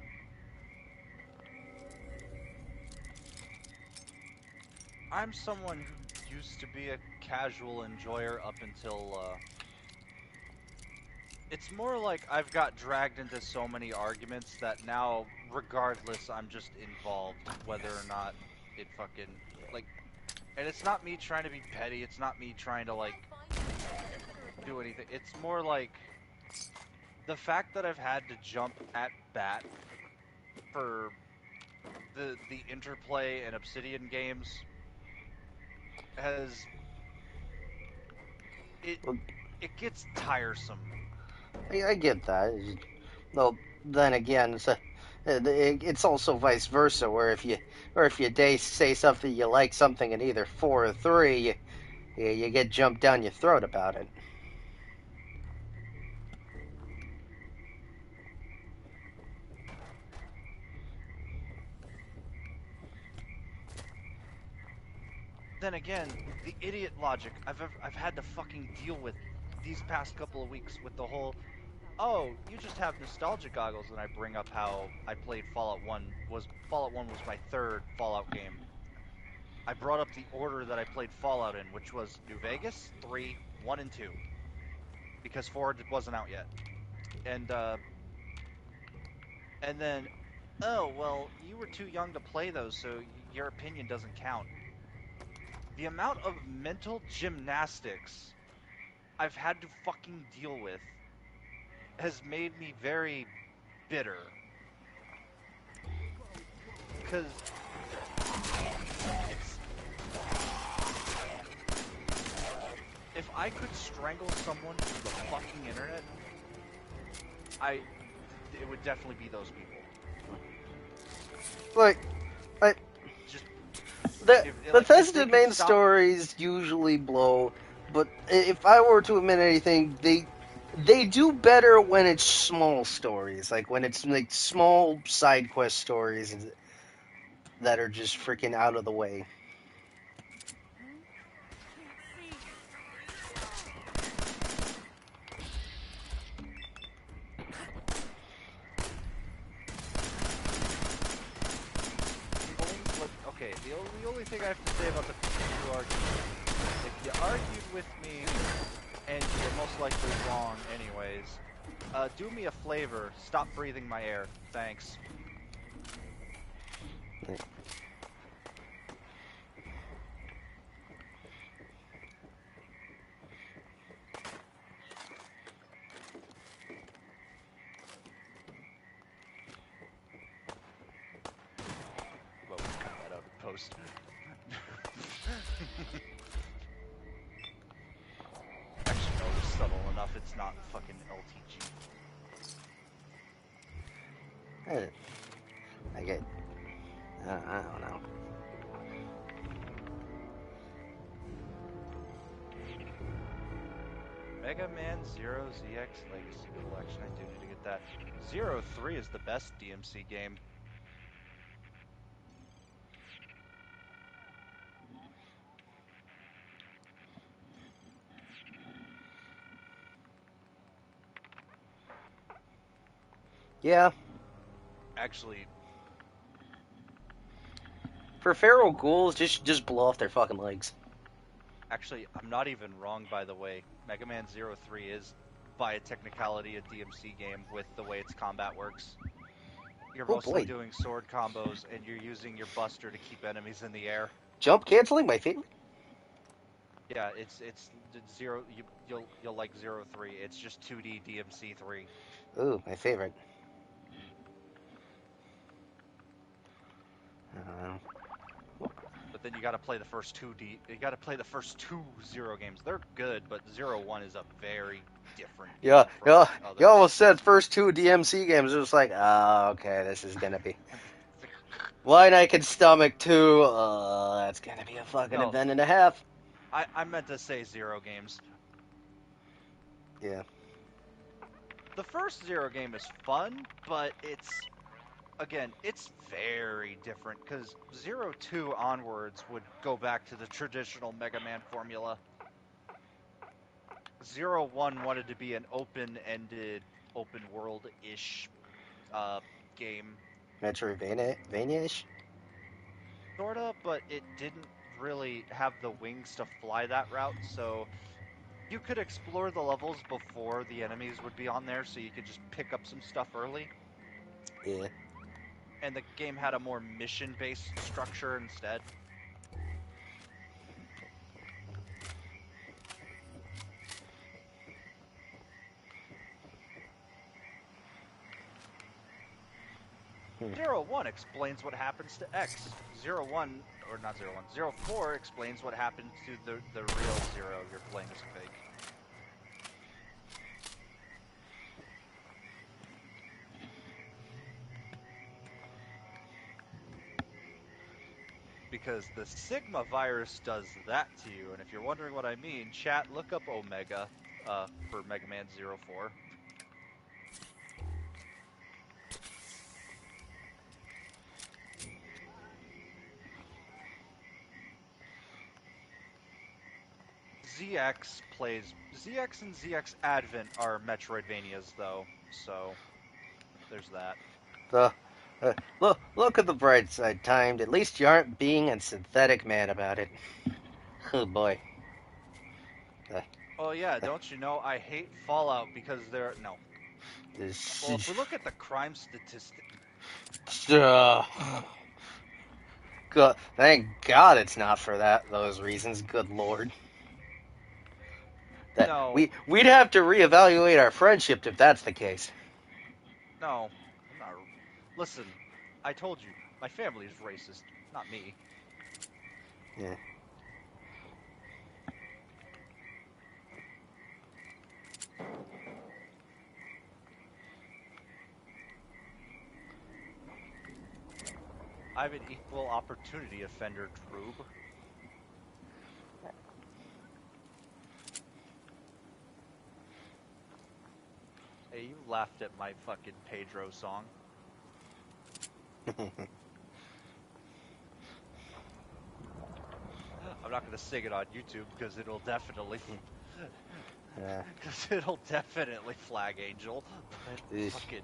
I'm someone who used to be a casual enjoyer up until it's more like I've got dragged into so many arguments that now, regardless, I'm just involved, whether or not it fucking, like, and it's not me trying to be petty, it's not me trying to, like, do anything, it's more like, the fact that I've had to jump at bat for the Interplay and Obsidian games has, it gets tiresome. I get that. No, then again, It's also vice versa, where if you say something you like something in either 4 or 3, you get jumped down your throat about it. Then again, the idiot logic I've had to fucking deal with these past couple of weeks with the whole, oh, you just have nostalgia goggles, and I bring up how I played Fallout 1 was my third Fallout game. I brought up the order that I played Fallout in, which was New Vegas, 3, 1, and 2, because 4 wasn't out yet. And then, oh, well, you were too young to play those, so your opinion doesn't count. The amount of mental gymnastics I've had to fucking deal with has made me very bitter. Because if I could strangle someone through the fucking internet, it would definitely be those people. Like, Just Bethesda main stories usually blow, but if I were to admit anything, they do better when it's small stories, like when it's like small side quest stories that are just freaking out of the way. Okay, the only thing I have to say about the PEW argument, if you argued with me and you're most likely wrong anyways, do me a favor, stop breathing my air. Thanks. Well, we'll cut that out in post. Actually, no, it's subtle enough, it's not fucking LTG. I get... I don't know. Mega Man Zero ZX Legacy Collection, I do need to get that. 03 is the best DMC game. Yeah. Actually, for feral ghouls, just blow off their fucking legs. Actually, I'm not even wrong, by the way. Mega Man 03 is, by a technicality, a DMC game with the way its combat works. You're mostly doing sword combos, and you're using your buster to keep enemies in the air. Jump canceling, my favorite. Yeah, it's zero. You'll like 03. It's just 2D DMC 3. Ooh, my favorite. But then you got to play the first 2D. You got to play the first 2 Zero games. They're good, but 01 is a very different game. Yeah. You almost said first 2 DMC games. It was like, okay, this is gonna be. One I can stomach, 2. That's gonna be a fucking event and a half. I meant to say 0 games. Yeah. The first Zero game is fun, but it's very different, because 02 onwards would go back to the traditional Mega Man formula. 01 wanted to be an open-ended, open world-ish game. Metroidvania-ish? Sorta, but it didn't really have the wings to fly that route, so you could explore the levels before the enemies would be on there, so you could just pick up some stuff early. Yeah. And the game had a more mission-based structure instead. Zero 01 explains what happens to X. 01, or not 01, 04 explains what happened to the real Zero you're playing as a fake. because the Sigma virus does that to you. And if you're wondering what I mean, chat, look up Omega for Mega Man 04. ZX and ZX Advent are Metroidvanias though, so there's that. The look at the bright side, Timed. At least you aren't being a synthetic man about it. Oh boy. Oh yeah, don't you know I hate Fallout because no. Well, if we look at the crime statistic, God, thank God it's not for those reasons. Good Lord. no, We'd have to reevaluate our friendship if that's the case. no, I'm not. Listen, I told you, my family is racist, not me. Yeah. I'm an equal opportunity offender, Droob. Hey, you laughed at my fucking Pedro song. I'm not gonna sing it on YouTube because it'll definitely, flag Angel. But fucking.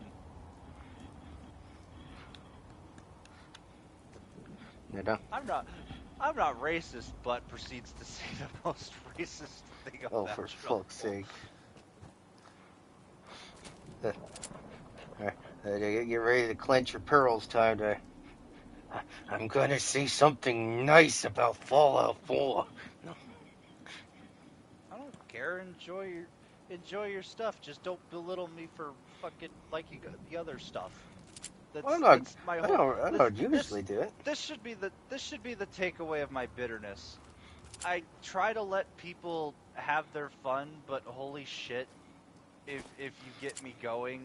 I'm not racist, but proceeds to say the most racist thing Oh, about for fuck's sake. Get ready to clench your pearls, Time. I'm gonna say something nice about Fallout 4. I don't care. Enjoy your stuff. Just don't belittle me for fucking liking the other stuff. That's my whole. I don't usually do it. This should be the takeaway of my bitterness. I try to let people have their fun, but holy shit, if you get me going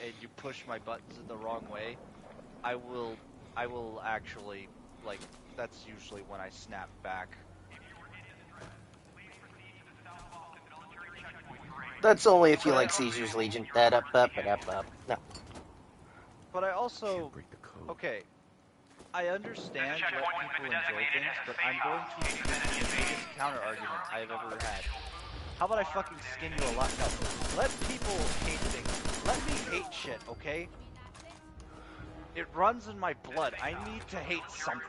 and you push my buttons in the wrong way, I will actually, like, that's usually when I snap back. That's only if you like Caesar's Legion. Up. No. But I also, okay, I understand let people enjoy things, but I'm going to use the biggest counter argument I've ever had. How about I fucking skin you a lot? No, let people hate things. Let me hate shit, okay? It runs in my blood. I need to hate something.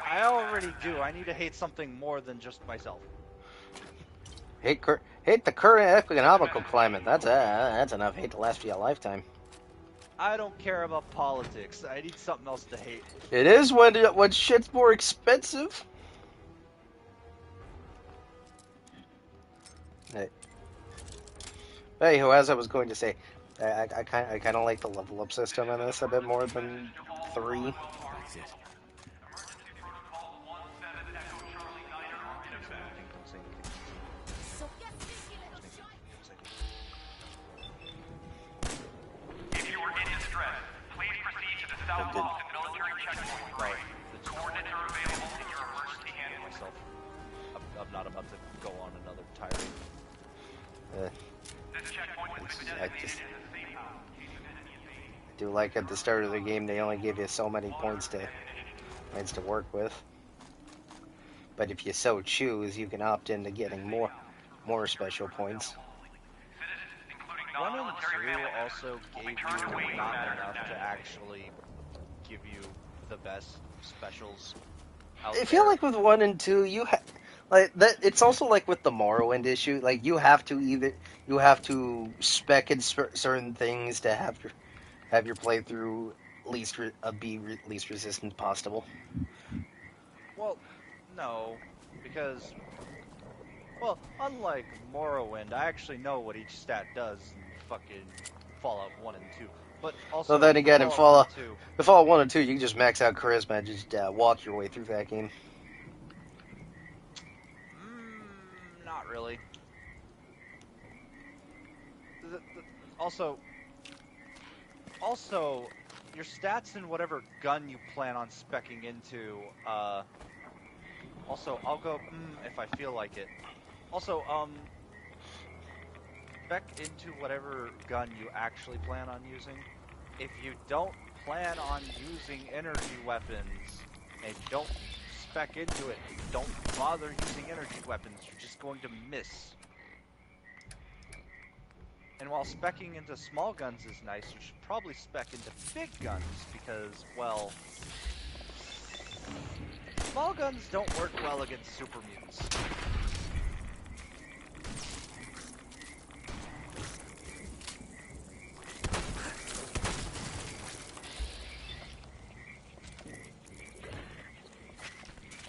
I already do. I need to hate something more than just myself. Hate the current economical climate. That's enough hate to last you a lifetime. I don't care about politics. I need something else to hate. It is when shit's more expensive. Hey, as I was going to say, I kind of like the level up system in this a bit more than 3. If you are in distress, please proceed to the southwest military checkpoint. Right. The coordinates are available in your emergency handbook. I'm not about to go on another tirade. This checkpoint has been designated as a safe house. I do like at the start of the game they only give you so many points to work with. But if you so choose, you can opt into getting more special points. 1 and 2 also gave you not enough to actually give you the best specials out I feel like with 1 and 2, like that. It's also like with the Morrowind issue. Like you have to spec in certain things to have your playthrough be least resistant possible. Well, no, because, well, unlike Morrowind, I actually know what each stat does in fucking Fallout 1 and 2. But also, So then again, in Fallout 1 and 2, you can just max out charisma and just walk your way through that game. Not really. Also, your stats and whatever gun you plan on speccing into. Also, I'll go if I feel like it. Also, spec into whatever gun you actually plan on using. If you don't plan on using energy weapons, and if you don't spec into it, don't bother using energy weapons. You're just going to miss. And while speccing into small guns is nice, you should probably spec into big guns because, well, small guns don't work well against super mutants.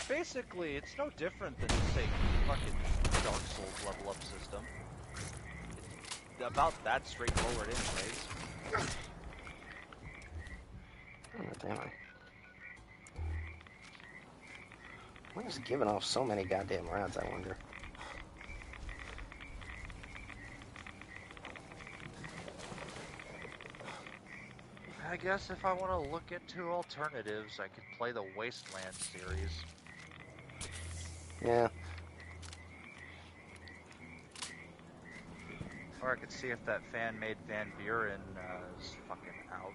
Basically, it's no different than, say, fucking Dark Souls level up system. It's about that straightforward anyways. Oh, damn it. Why is it giving off so many goddamn rounds, I wonder? I guess if I want to look into alternatives, I could play the Wasteland series. Yeah. Or I could see if that fan-made Van Buren is fucking out.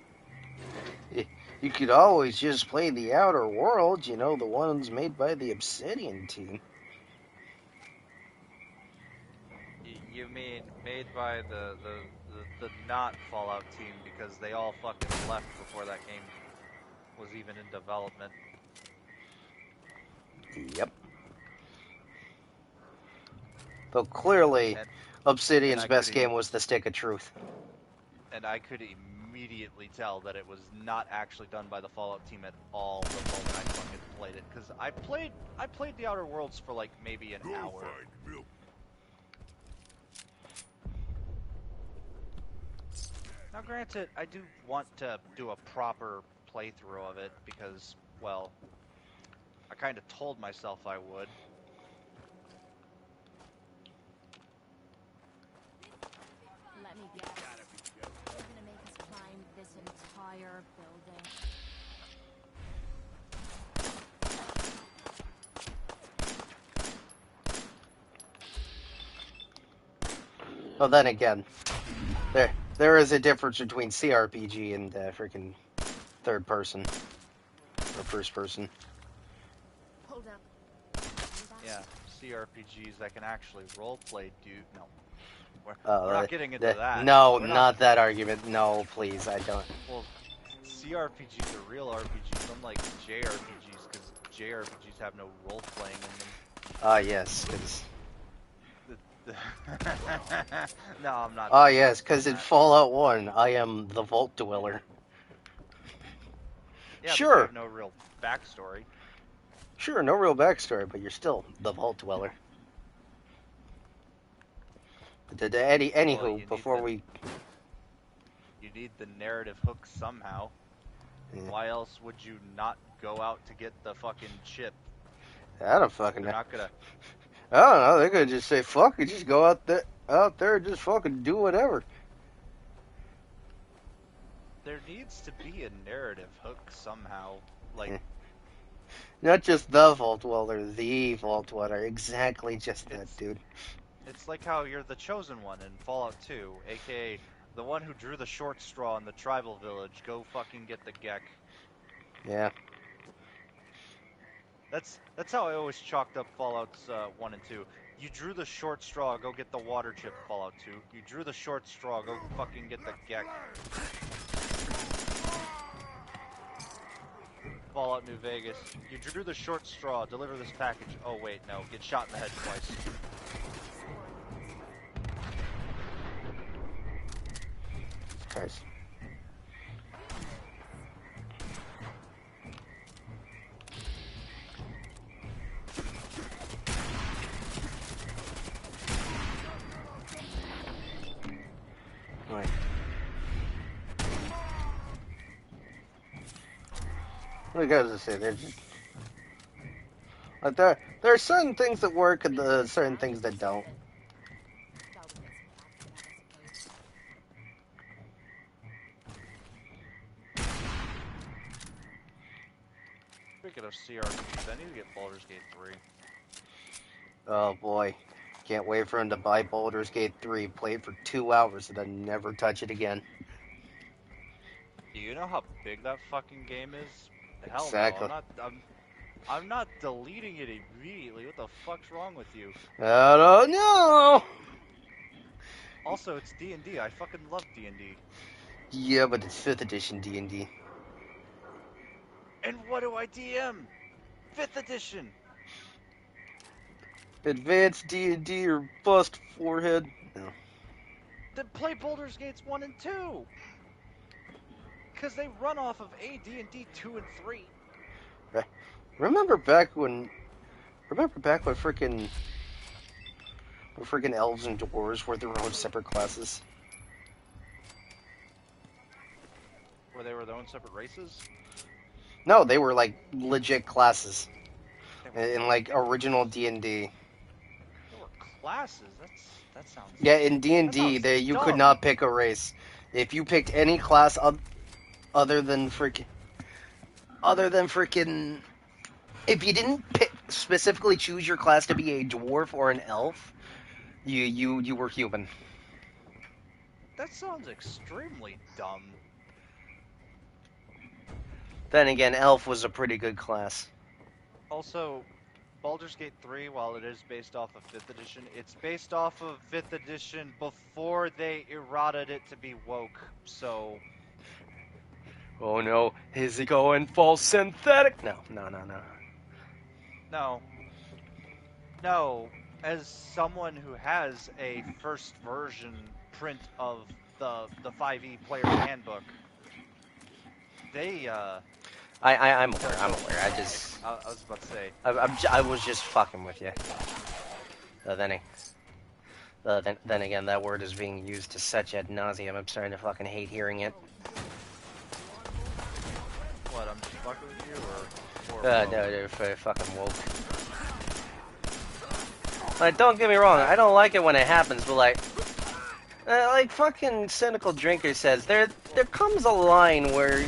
You could always just play the Outer Worlds, you know, the ones made by the Obsidian team. You mean made by the not Fallout team, because they all fucking left before that game was even in development. Yep. Though clearly, Obsidian's best game was the Stick of Truth. And I could immediately tell that it was not actually done by the Fallout team at all the moment I fucking played it, because I played the Outer Worlds for like maybe an hour. Now granted, I do want to do a proper playthrough of it because, well, I kind of told myself I would. Let me guess. You're gonna make us climb this entire building. Well, then again, there is a difference between CRPG and freaking third person or first person. Hold up. Yeah, CRPGs that can actually roleplay, dude. No, we're not getting into that. No, not that argument. No, please, I don't. Well, CRPGs are real RPGs, unlike JRPGs, because JRPGs have no role playing in them. Ah, yes, because. No, I'm not. Ah, yes, because in Fallout 1, I am the Vault Dweller. Yeah, sure. But you have no real backstory. Sure, no real backstory, but you're still the Vault Dweller. Anywho, before we... You need the narrative hook somehow. Yeah. Why else would you not go out to get the fucking chip? I don't fucking know. They're not gonna... I don't know, they're gonna just say, fuck it, just go out there and just fucking do whatever. There needs to be a narrative hook somehow, like... Not just the Vault Dweller, the Vault Dweller, exactly just that, dude. It's like how you're the chosen one in Fallout 2, aka the one who drew the short straw in the tribal village. Go fucking get the Gek. Yeah. That's how I always chalked up Fallouts 1 and 2. You drew the short straw, go get the water chip, Fallout 2. You drew the short straw, go fucking get the Gek. Fallout New Vegas. You drew the short straw, deliver this package. Oh wait, no, get shot in the head twice. Christ. Right. What goes to say? They're just like there are certain things that work and the certain things that don't. Speaking of CRPGs, I need to get Baldur's Gate 3. Oh boy. Can't wait for him to buy Baldur's Gate 3, play it for 2 hours, and then never touch it again. Do you know how big that fucking game is? Hell no, Exactly. I'm not deleting it immediately. What the fuck's wrong with you? I don't know! Also, it's D&D. I fucking love D&D. Yeah, but it's 5th edition D&D. And what do I DM? 5th edition! Advanced D&D or bust forehead. No. Then play Baldur's Gates 1 and 2! Because they run off of AD&D 2 and 3. Remember back when freaking elves and dwarves were their own separate classes? Where they were their own separate races? No, they were like legit classes in like they were, original D&D. They were classes? That sounds... Yeah, in D&D, you could not pick a race. If you picked any class other than freaking... If you didn't specifically choose your class to be a dwarf or an elf, you were human. That sounds extremely dumb. Then again, elf was a pretty good class. Also, Baldur's Gate 3, while it is based off of 5th edition, it's based off of 5th edition before they errated it to be woke, so... Oh no, is he going full synthetic? No. No, as someone who has a first version print of the 5e player's handbook, they, I'm aware. I was about to say. I was just fucking with you. Then again, that word is being used to such ad nauseum. I'm starting to fucking hate hearing it. What, I'm just fucking with you, or no, fucking woke. Like, don't get me wrong, I don't like it when it happens, but like fucking Cynical Drinker says, there comes a line where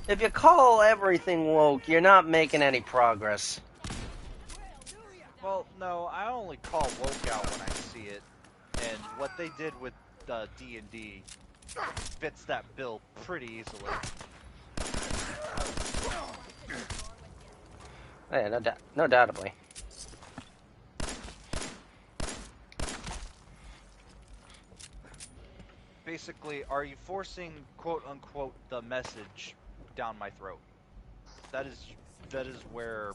if you call everything woke, you're not making any progress. Well, no, I only call woke out when I see it, and what they did with D&D fits that bill pretty easily. Yeah, no doubtably. Basically, are you forcing quote-unquote the message down my throat? That is where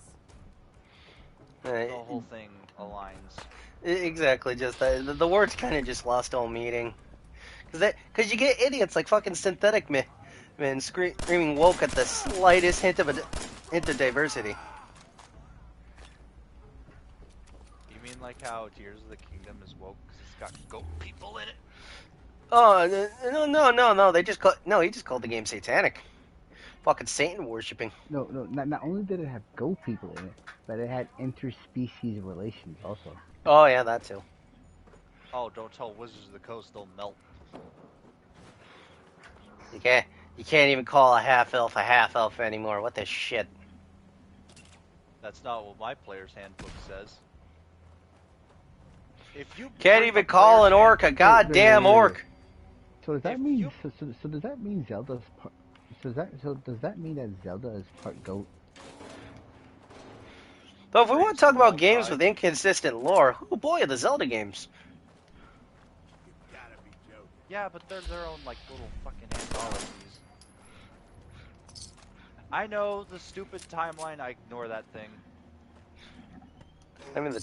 the whole thing aligns. Exactly, just the words kind of just lost all meaning. Because you get idiots like fucking Synthetic Man screaming woke at the slightest hint of diversity. You mean like how Tears of the Kingdom is woke because it's got goat people in it? Oh, no, he just called the game satanic. Fucking Satan worshipping. No, not only did it have goat people in it, but it had interspecies relations also. Oh, yeah, that too. Oh, don't tell Wizards of the Coast they'll melt. You can't even call a half-elf anymore. What the shit? That's not what my player's handbook says. If you can't even call an orc a goddamn orc. So does that mean so does that mean Zelda's part? Does that mean that Zelda is part goat? Though if we want to talk about games with inconsistent lore, oh boy, are the Zelda games. Yeah, but they're their own like little fucking anthologies. I know the stupid timeline. I ignore that thing. I mean, the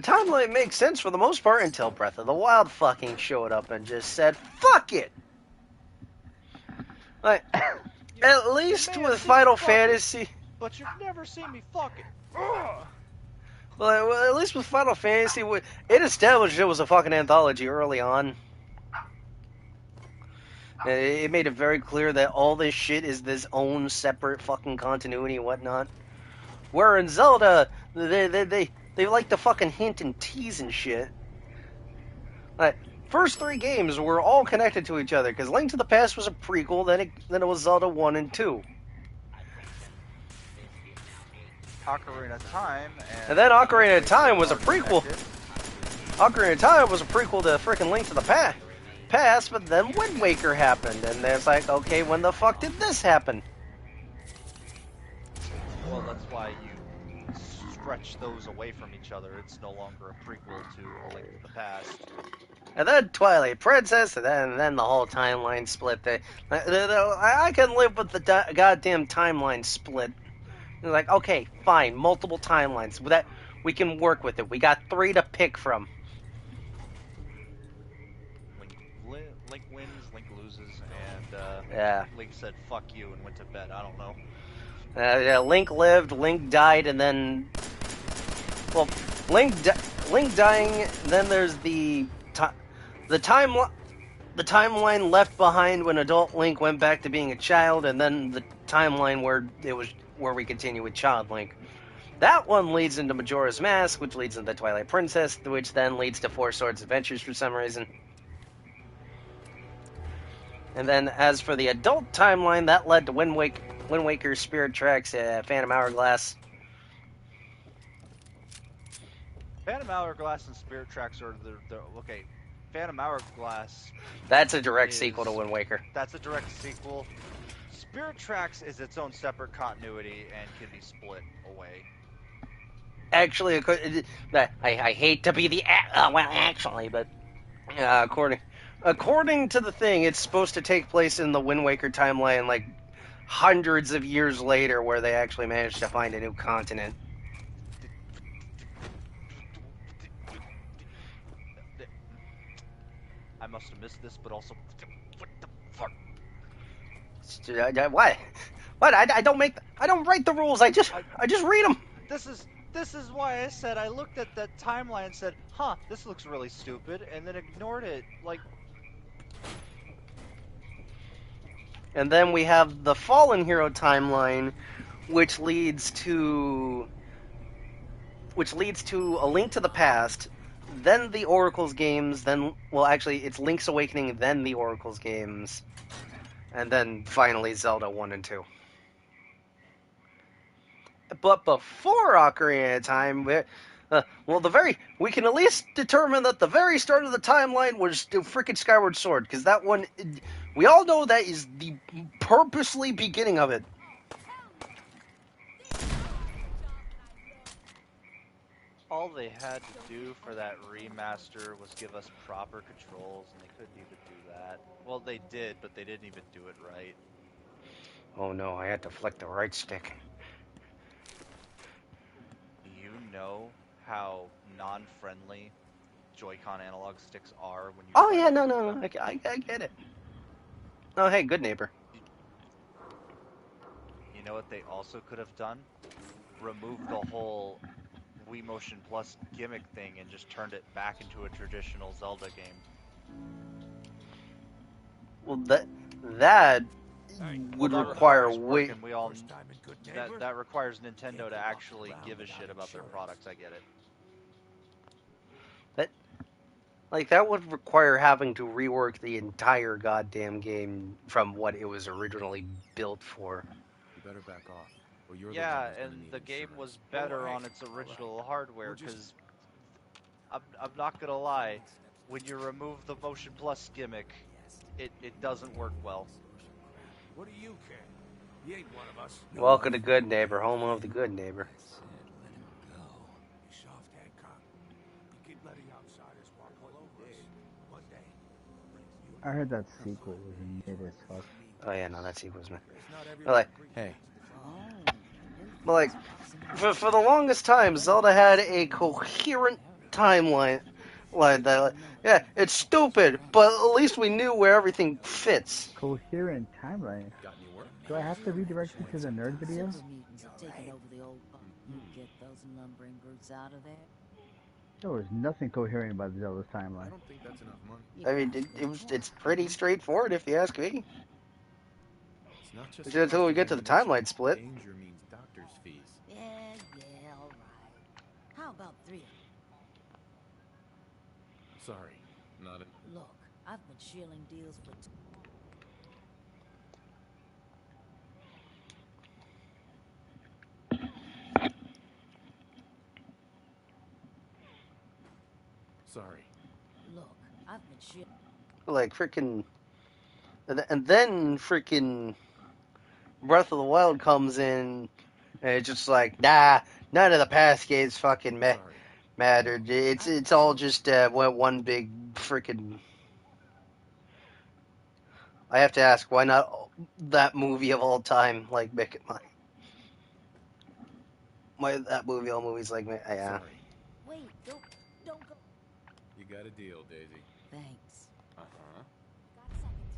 timeline makes sense for the most part until Breath of the Wild fucking showed up and just said, "Fuck it." Like, at least with Final Fantasy. But you've never seen me fuck it. Well, at least with Final Fantasy, it established it was a fucking anthology early on. It made it very clear that all this shit is this own separate fucking continuity and whatnot. Where in Zelda, they like to fucking hint and tease and shit. Like, first 3 games were all connected to each other, because Link to the Past was a prequel, then it was Zelda 1 and 2. Ocarina of Time, And then Ocarina of Wind Time Waker was a are prequel. connected. Ocarina of Time was a prequel to frickin' Link to the Past, but then Wind Waker happened, and there's like, okay, when the fuck did this happen? Well, that's why you stretch those away from each other. It's no longer a prequel to A Link to the Past. And then Twilight Princess, and then the whole timeline split. I can live with the goddamn timeline split. It's like, okay, fine, multiple timelines. That we can work with it. We got 3 to pick from. Link wins, Link loses, and Yeah. Link said "fuck you" and went to bed. I don't know. Yeah, Link lived, Link died, and then, well, Link dying. Then there's the timeline left behind when adult Link went back to being a child, and then the timeline where we continue with child Link. That one leads into Majora's Mask, which leads into Twilight Princess, which then leads to Four Swords Adventures for some reason. And then as for the adult timeline, that led to Wind Waker, Spirit Tracks, Phantom Hourglass. Phantom Hourglass and Spirit Tracks are the okay. Phantom Hourglass. That's a direct sequel to Wind Waker. That's a direct sequel. Spirit Tracks is its own separate continuity and can be split away. Actually, I hate to be the but according to the thing, it's supposed to take place in the Wind Waker timeline, like hundreds of years later, where they actually managed to find a new continent. I must have missed this, but also, what the fuck? What? What? I don't write the rules. I just read them. This is why I said I looked at that timeline and said, "Huh, this looks really stupid," and then ignored it. Like, and then we have the Fallen Hero timeline, which leads to A Link to the Past, then the Oracle's games, then, well, actually, it's Link's Awakening, then the Oracle's games, and then finally Zelda 1 and 2. But before Ocarina of Time, we can at least determine that the very start of the timeline was the frickin' Skyward Sword, because that one, we all know that is the purposely beginning of it. all they had to do for that remaster was give us proper controls, and they couldn't even do that. Well, they did, but they didn't even do it right. Oh no, I had to flick the right stick. Do you know how non-friendly Joy-Con analog sticks are when you... Oh yeah, no, I get it. Oh hey, good neighbor. You know what they also could have done? Remove the whole Wii Motion Plus gimmick thing and just turned it back into a traditional Zelda game. Well, that would require way... That requires Nintendo to actually give a shit about their products, I get it. That would require having to rework the entire goddamn game from what it was originally built for. You better back off. Or you're yeah, and the game was better on its original hardware, because I'm not gonna lie, when you remove the Motion Plus gimmick, it doesn't work well. What do you care? He ain't one of us. Welcome to Good Neighbor, home of the good neighbor. I heard that sequel was mid as fuck. Oh yeah, no, that sequel was mid. Hey. For the longest time, Zelda had a coherent timeline like that. Yeah, it's stupid, but at least we knew where everything fits. Coherent timeline? Do I have to redirect you to the nerd video? There was nothing coherent about Zelda's timeline. I don't think that's enough money. I mean, it's pretty straightforward if you ask me. It's not just until we get to the timeline split. Danger means doctor's fees. Yeah, all right. How about 3 of them? Sorry, not it. Look, I've been shilling deals for... Sorry. Look, I've been shit. Like freaking, and then freaking Breath of the Wild comes in, and it's just like, nah, none of the past games fucking Sorry. mattered. It's all just one big freaking. I have to ask, why not that movie of all time? Like, make it my that movie, all movies like, yeah. Sorry. Wait, don't go. You got a deal, Daisy. Thanks. Uh-huh. Got a second.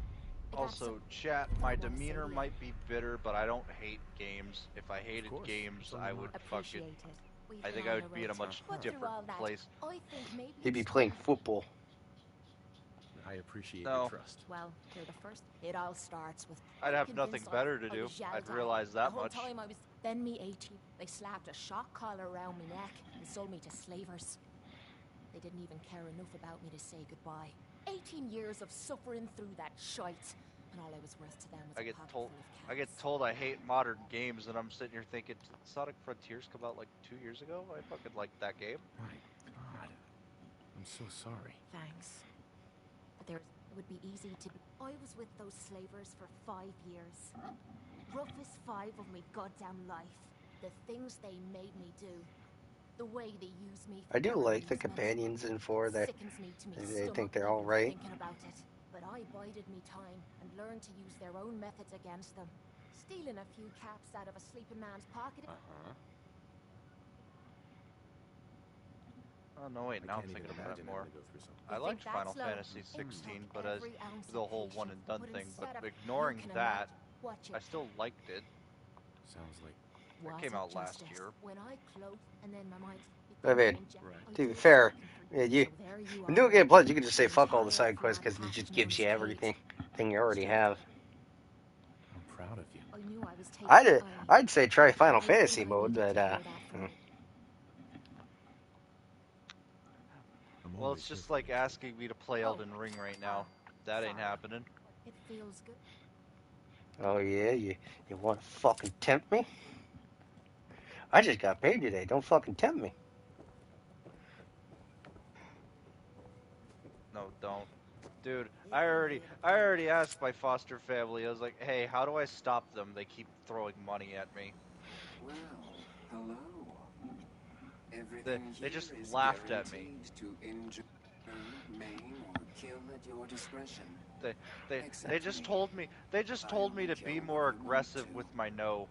I got Also, some chat, that I my wanna say demeanor to you. might be bitter, but I don't hate games. If I hated course. games, It's on I the would line. fucking. Appreciate it. We've I been think on I a would be in a road. much But through different all that, place. I think maybe He'd be it's playing time. football. I appreciate your No, trust. Well, you're the first. It all starts with. I'd I'm have nothing convinced better to I do. was yelled I'd at. realize The that whole much. time I was. Then me 18. They slapped a shock collar around me neck and sold me to slavers. They didn't even care enough about me to say goodbye. 18 years of suffering through that shite, and all I was worth to them was I a get pocket told full of I get cash. told I hate modern games, and I'm sitting here thinking, did Sonic Frontiers come out like 2 years ago? I fucking liked that game. My God. I'm so sorry. Thanks. But it would be easy to. I was with those slavers for 5 years. Roughest 5 of me goddamn life. The things they made me do. The way they use me for I do their like the amusement. companions in 4. Sickens me to me They stomach think they're even all right. thinking about it. But I bided me time and learned to use their own methods against them. Stealing a few caps out of a sleeping man's pocket. Uh-huh. Oh no, wait, I now I'm can't even thinking about it imagine more. having to go through something. I You liked think Final that's low? Fantasy It 16, took but as every ounce the of whole one patience, and done but thing, but instead of- ignoring you can that, Watch I it. still liked it. Sounds like... It Was came it out last justice? year. When I closed, and then my mind. I mean, Right. to be fair, you So there you in New are. Game Plus, you can just say The fuck all the entire side quests flat because it half just of gives you Moon's everything cage. thing you already have. I'm proud of you. I knew I was taking. I'd say try Final I think Fantasy I mode, needed but to hear that from you. I'm Well, always it's here just for like you, kid. asking me to play Elden Ring right now. That ain't Sorry. happening. It feels good. oh yeah, you want to fucking tempt me? I just got paid today. Don't fucking tempt me. No, don't. Dude, I already asked my foster family. I was like, "Hey, how do I stop them? They keep throwing money at me." Well, hello. They Everything they here just is laughed at me. guaranteed to injure, maim, or kill at your discretion. They they Except just me. told me I only to kill be when more you want aggressive to. with my no.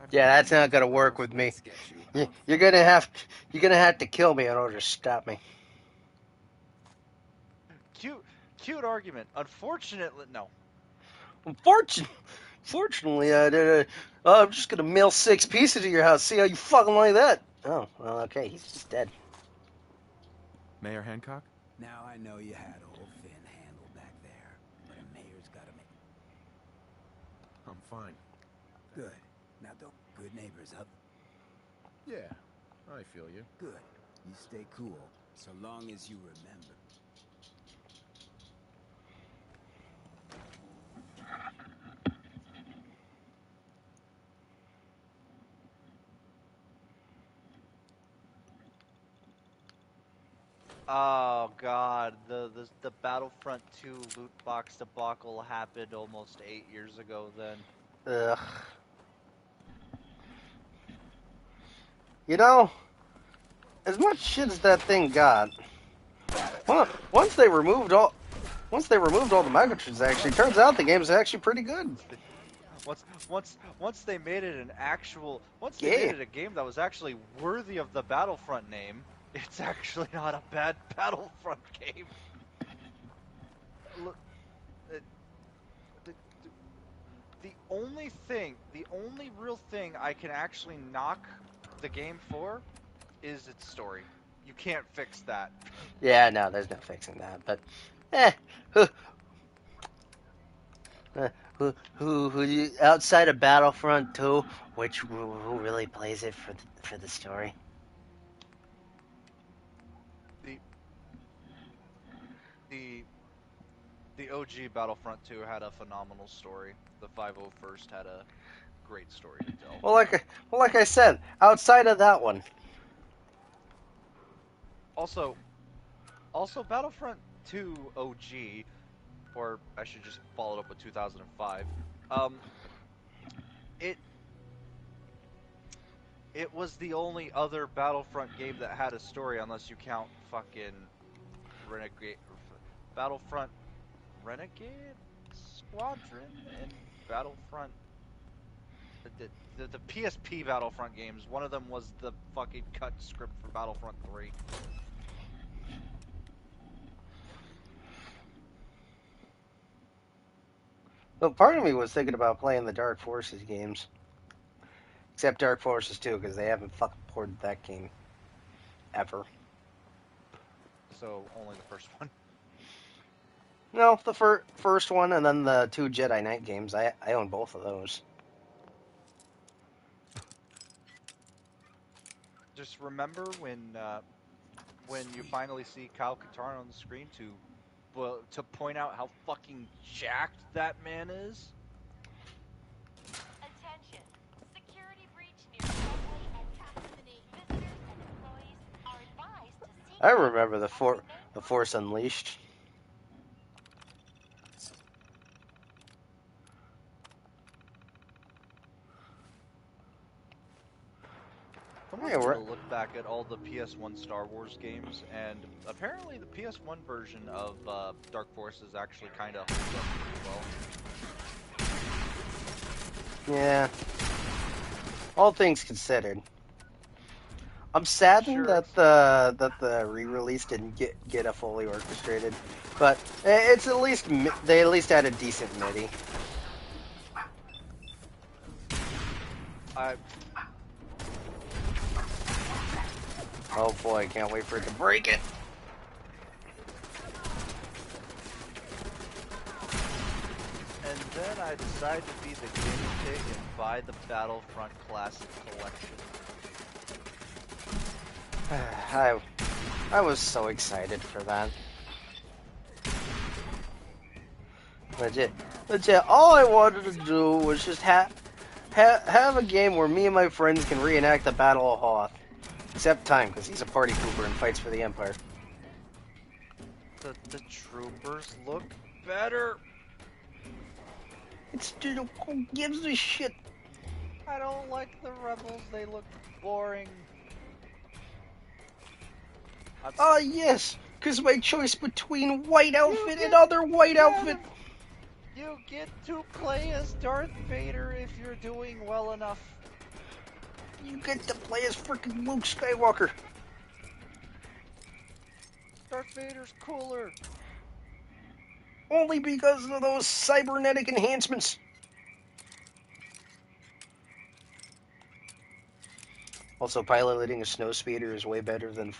I've Yeah, got that's not plans. gonna work with me. Let's get you You, out you're from gonna here. have to kill me in order to stop me. Cute argument. Unfortunately, no. Fortunately, I'm just gonna mail 6 pieces to your house. See how you fucking like that? Oh, well, okay, he's just dead. Mayor Hancock? Now I know you had old Finn handled back there, but a mayor's gotta make... I'm fine. Good. Now don't... Good neighbors up. Yeah, I feel you. Good. You stay cool, so long as you remember. Oh God, the Battlefront 2 loot box debacle happened almost 8 years ago. Then Ugh. You know, as much shit as that thing got, well, once they removed all the microtransactions, it turns out the game's actually pretty good. once they made it once they made Yeah. it a game that was actually worthy of the Battlefront name, it's actually not a bad Battlefront game. Look, it, the, the only real thing I can actually knock the game for is its story. You can't fix that. Yeah, no, there's no fixing that. But, eh, who, outside of Battlefront 2, who really plays it for the story? The the the OG Battlefront 2 had a phenomenal story. The 501st had a great story to tell. Well, like I said, outside of that one. Also, Battlefront 2 OG, or I should just follow it up with 2005. It it was the only other Battlefront game that had a story, unless you count fucking Renegade, Battlefront Renegade Squadron, and Battlefront. The PSP Battlefront games. One of them was the fucking cut script for Battlefront 3. Well, part of me was thinking about playing the Dark Forces games. Except Dark Forces 2, because they haven't fucking ported that game. Ever. So, only the first one. No, the first one, and then the 2 Jedi Knight games. I own both of those. Just remember when you finally see Kyle Katarn on the screen to point out how fucking jacked that man is. Attention. Security breach near subway and Captain. Visitors and employees are advised to seek I remember the Force Unleashed. I'm going to look back at all the PS1 Star Wars games, and apparently the PS1 version of Dark Forces actually kind of holds up pretty well. Yeah. All things considered. I'm saddened that the re-release didn't get a fully orchestrated, but it's at least they at least had a decent MIDI. Oh boy, can't wait for it to break it. And then I decided to be the guinea pig and buy the Battlefront Classic Collection. I was so excited for that. Legit. All I wanted to do was just have a game where me and my friends can reenact the Battle of Hoth. Except Time, because he's a party pooper and fights for the Empire. The troopers look better. It's who gives a shit? I don't like the rebels. They look boring. Ah, yes, because my choice between white outfit and other white outfit. You get to play as Darth Vader if you're doing well enough. You get to play as freaking Luke Skywalker. Darth Vader's cooler. Only because of those cybernetic enhancements. Also, piloting a snowspeeder is way better than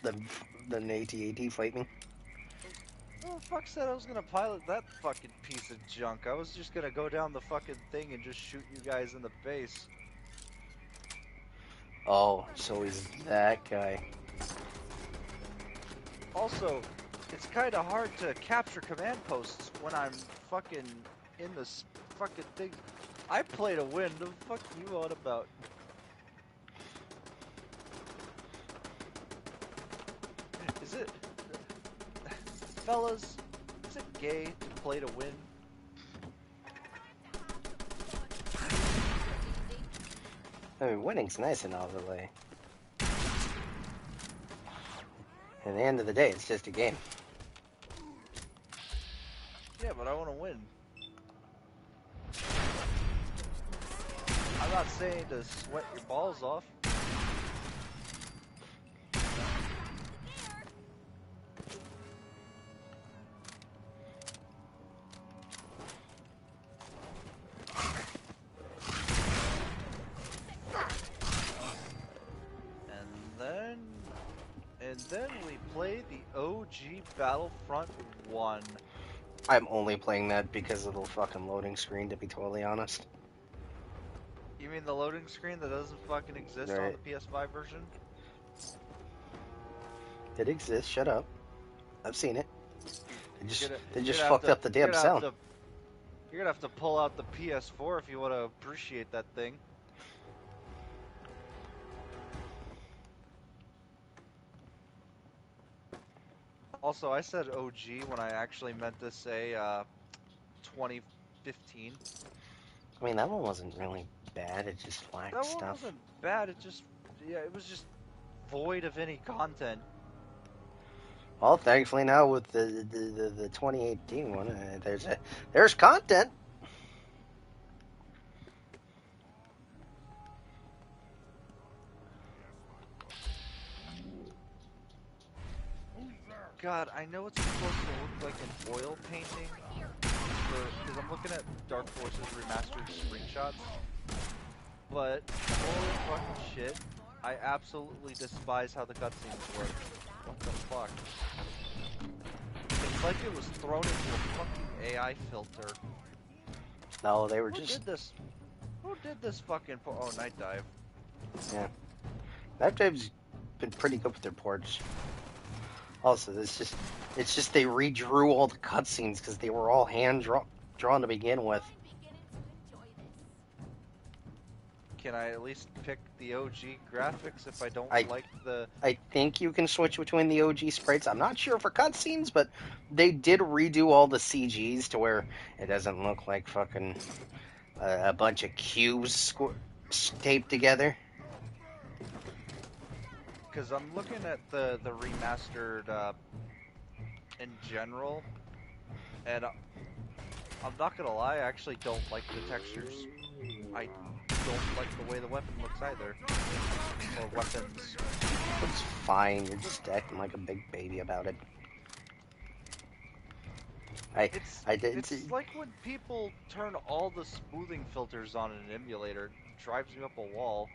AT-AT fighting. Who the fuck said I was gonna pilot that fucking piece of junk? I was just gonna go down the fucking thing and just shoot you guys in the base. Oh, so he's that guy. Also, it's kind of hard to capture command posts when I'm fucking in this fucking thing. I play to win. The fuck you on about? Is it, fellas? Is it gay to play to win? I mean, winning's nice and all the way. At the end of the day, it's just a game. Yeah, but I want to win. I'm not saying to sweat your balls off. And then we play the OG Battlefront 1. I'm only playing that because of the fucking loading screen, to be totally honest. You mean the loading screen that doesn't fucking exist on the PS5 version? It exists, shut up. I've seen it. They just You're fucked up the damn sound. You're gonna have to pull out the PS4 if you want to appreciate that thing. Also, I said OG when I actually meant to say 2015. I mean, that one wasn't really bad. It just lacked That one stuff. wasn't bad. It was just void of any content. Well, thankfully now with the 2018 one, there's content. God, I know it's supposed to look like an oil painting, because I'm looking at Dark Forces remastered screenshots, but holy fucking shit, I absolutely despise how the cutscenes look. What the fuck? It's like it was thrown into a fucking AI filter. No, they were Who just... did this? Who did this fucking oh, Night Dive. Yeah. Night Dive's been pretty good with their ports. Also, it's just they redrew all the cutscenes because they were all drawn to begin with. Can I at least pick the OG graphics if I don't like the... I think you can switch between the OG sprites. I'm not sure for cutscenes, but they did redo all the CGs to where it doesn't look like fucking a bunch of cubes taped together. Because I'm looking at the remastered in general, and I'm not gonna lie, I actually don't like the textures. I don't like the way the weapon looks either. Or weapons. It's fine, you're just acting like a big baby about it. It's like when people turn all the smoothing filters on in an emulator, it drives me up a wall.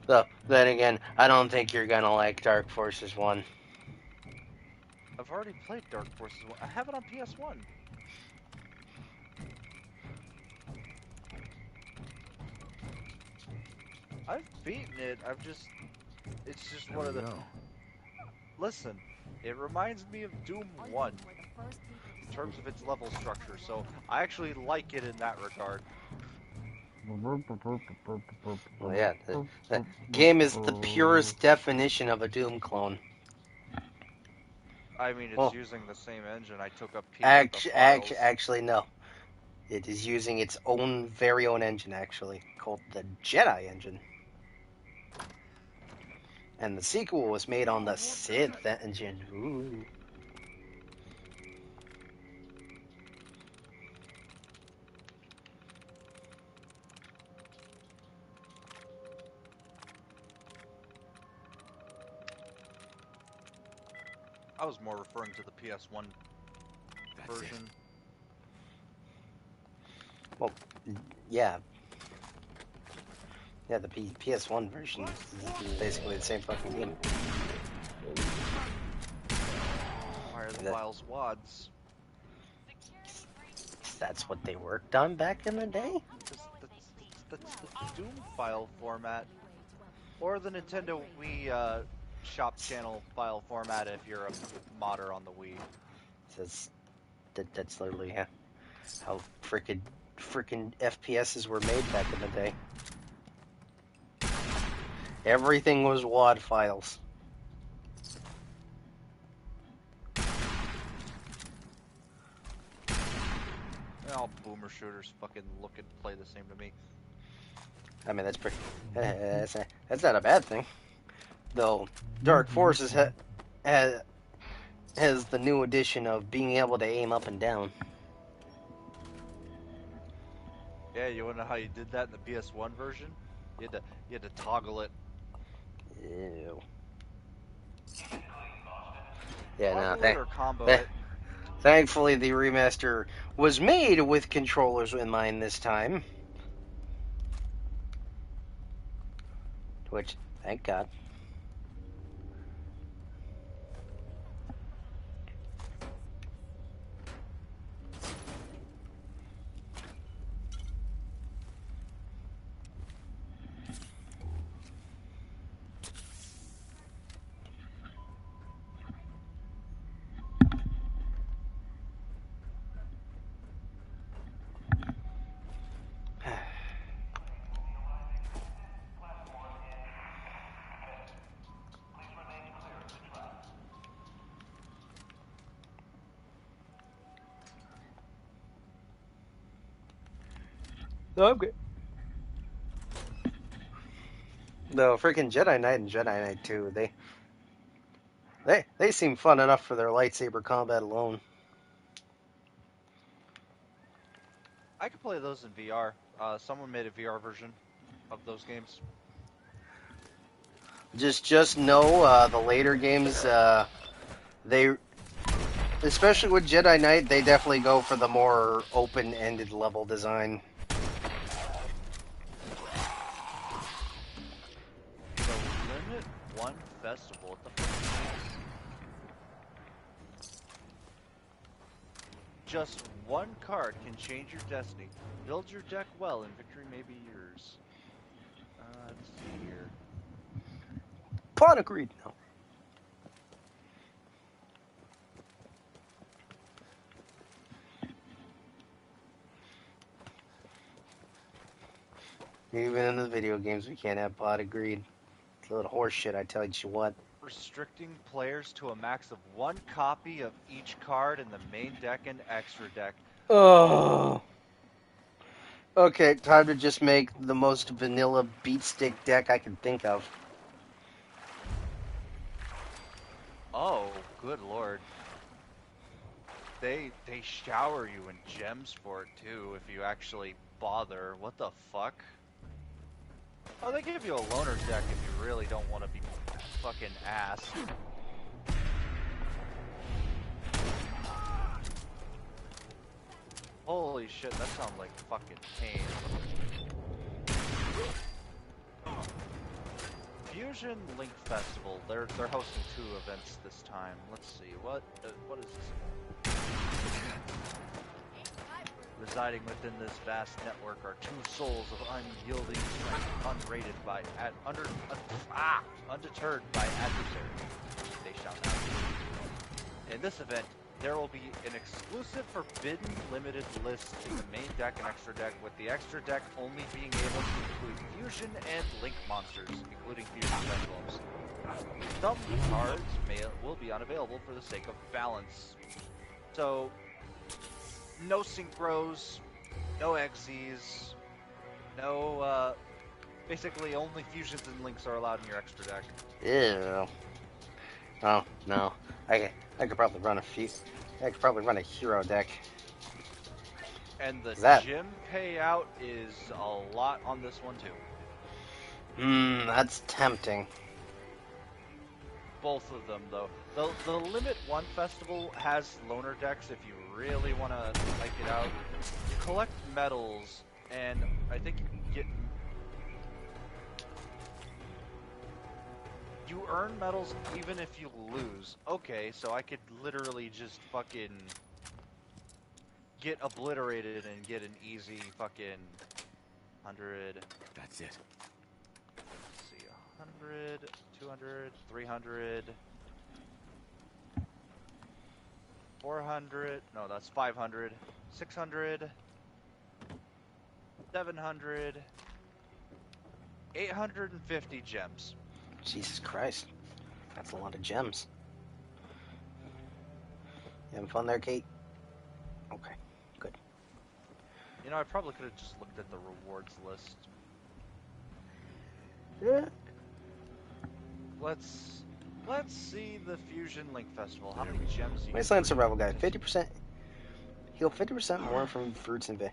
So, then again, I don't think you're gonna like Dark Forces 1. I've already played Dark Forces 1. I have it on PS1. I've beaten it. It's just one of the... Listen, it reminds me of Doom 1 in terms of its level structure, so I actually like it in that regard. Well, yeah, the game is the purest definition of a Doom clone. I mean, it's using the same engine. I took a peek at the files. Actually, no. It is using its own very own engine, actually, called the Jedi engine. And the sequel was made on the Sith engine. Ooh. I was more referring to the PS1 version. Well, yeah. Yeah, the PS1 version is basically the same fucking game. Why are the files WADs? That's what they worked on back in the day? That's the Doom file format. Or the Nintendo Wii shop channel file format if you're a modder on the Wii. That's literally how frickin' FPSs were made back in the day. Everything was WAD files. All boomer shooters fucking look and play the same to me. I mean, that's pretty. That's not a bad thing, though. Dark Forces has the new addition of being able to aim up and down. Yeah, you wanna know how you did that in the PS1 version? You had to toggle it. Ew. Yeah, toggle it or combo it. Thankfully, the remaster was made with controllers in mind this time. Which, thank God. No, I'm good. No, freaking Jedi Knight and Jedi Knight 2, they seem fun enough for their lightsaber combat alone. I could play those in VR. Someone made a VR version of those games. Just know the later games, they, especially with Jedi Knight, they definitely go for the more open-ended level design. The Limit 1 Festival. What the fuck? Just one card can change your destiny. Build your deck well, and victory may be yours. Let's see here. Pot agreed. No. Even in the video games, we can't have pot agreed. It's a little horse shit, I tell you what. Restricting players to a max of one copy of each card in the main deck and extra deck. Oh. Okay, time to just make the most vanilla beatstick deck I can think of. Oh, good lord. They shower you in gems for it too if you actually bother. What the fuck? Oh, they give you a loner deck if you really don't want to be fucking ass. Holy shit, that sounds like fucking pain. Fusion Link Festival. They're hosting 2 events this time. Let's see. What is this? Residing within this vast network are 2 souls of unyielding strength, undeterred by adversaries. They shall not be. In this event, there will be an exclusive forbidden limited list in the main deck and extra deck, with the extra deck only being able to include fusion and link monsters, including fusion pendulums. Some cards will be unavailable for the sake of balance. So, no synchros, no XZs, no, basically only fusions and links are allowed in your extra deck. Ew. Oh, no. I could probably run I could probably run a hero deck. And the That? gym payout is a lot on this one too. That's tempting. Both of them, though. The Limit 1 Festival has loner decks if you really want to like it out. You collect medals, and I think you can get... You earn medals even if you lose. Okay, so I could literally just fucking get obliterated and get an easy fucking 100. That's it. Let's see, 100, 200, 300, 400, no, that's 500, 600, 700, 850 gems. Jesus Christ. That's a lot of gems. You having fun there, Kate? Okay, good. You know, I probably could have just looked at the rewards list. Yeah. Let's see the Fusion Link Festival. How many gems do you Wasteland get? Survival Guide. 50%. Heal 50% more from fruits and veg.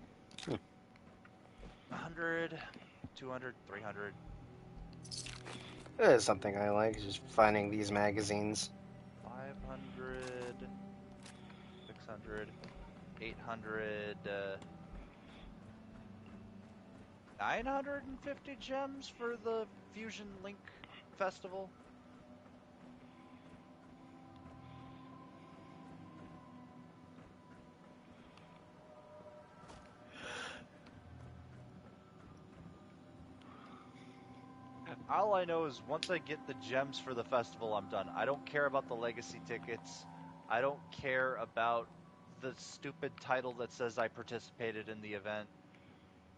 100, 200, 300. That is something I like, is just finding these magazines. 500, 600, 800, 950 gems for the Fusion Link Festival. All I know is once I get the gems for the festival, I'm done. I don't care about the legacy tickets. I don't care about the stupid title that says I participated in the event.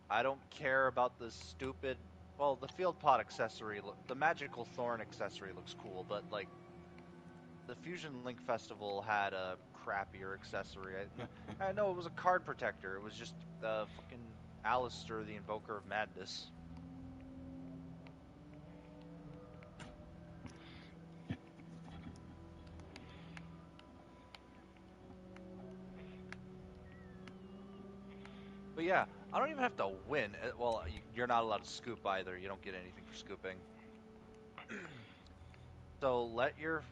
I don't care about the stupid... Well, the field pot accessory, the magical thorn accessory looks cool, but, like, the Fusion Link Festival had a crappier accessory. I know it was a card protector. It was just fucking Alistair, the Invoker of Madness. But yeah, I don't even have to win. Well, you're not allowed to scoop either. You don't get anything for scooping. So let your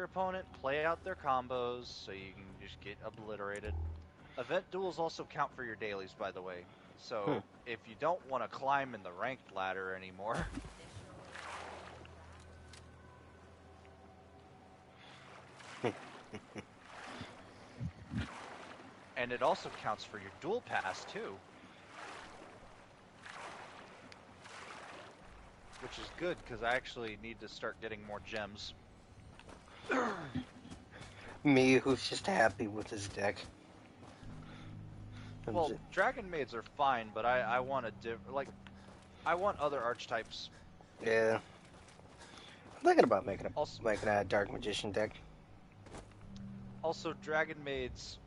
opponent play out their combos so you can just get obliterated. Event duels also count for your dailies, by the way. So if you don't want to climb in the ranked ladder anymore, and it also counts for your duel pass too, which is good because I actually need to start getting more gems. Me, who's just happy with his deck. Well, Dragon Maids are fine, but I want I want other archetypes. Yeah. I'm thinking about making a Dark Magician deck. Also, Dragon Maids,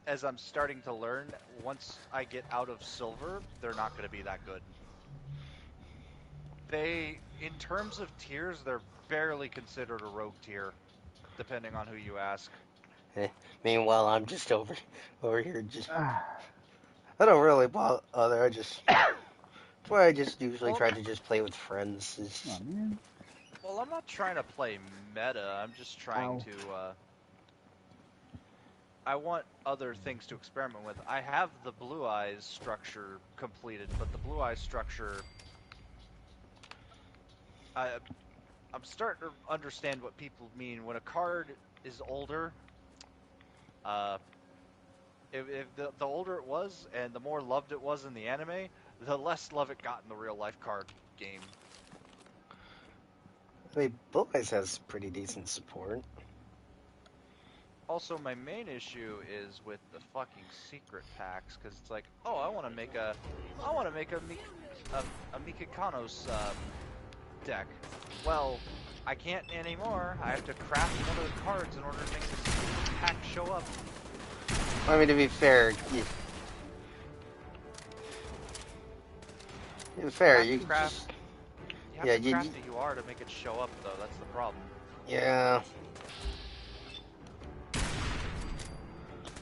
as I'm starting to learn, once I get out of Silver, they're not going to be that good. In terms of tiers, they're barely considered a rogue tier, depending on who you ask. Meanwhile, I'm just over here just... I don't really bother, I just... That's why I just usually try to just play with friends. Well, I'm not trying to play meta, I'm just trying to, I want other things to experiment with. I have the Blue Eyes structure completed, but the Blue Eyes structure... I'm starting to understand what people mean. When a card is older, if the older it was and the more loved it was in the anime, the less love it got in the real life card game. I mean, Blue Eyes has pretty decent support. Also, my main issue is with the fucking secret packs, because it's like, oh, I want to make a Mikikonos deck. Well, I can't anymore. I have to craft one of the cards in order to make the secret pack show up. I mean, to be fair, you can craft, just... You have to craft the UR to make it show up, though. That's the problem. Yeah.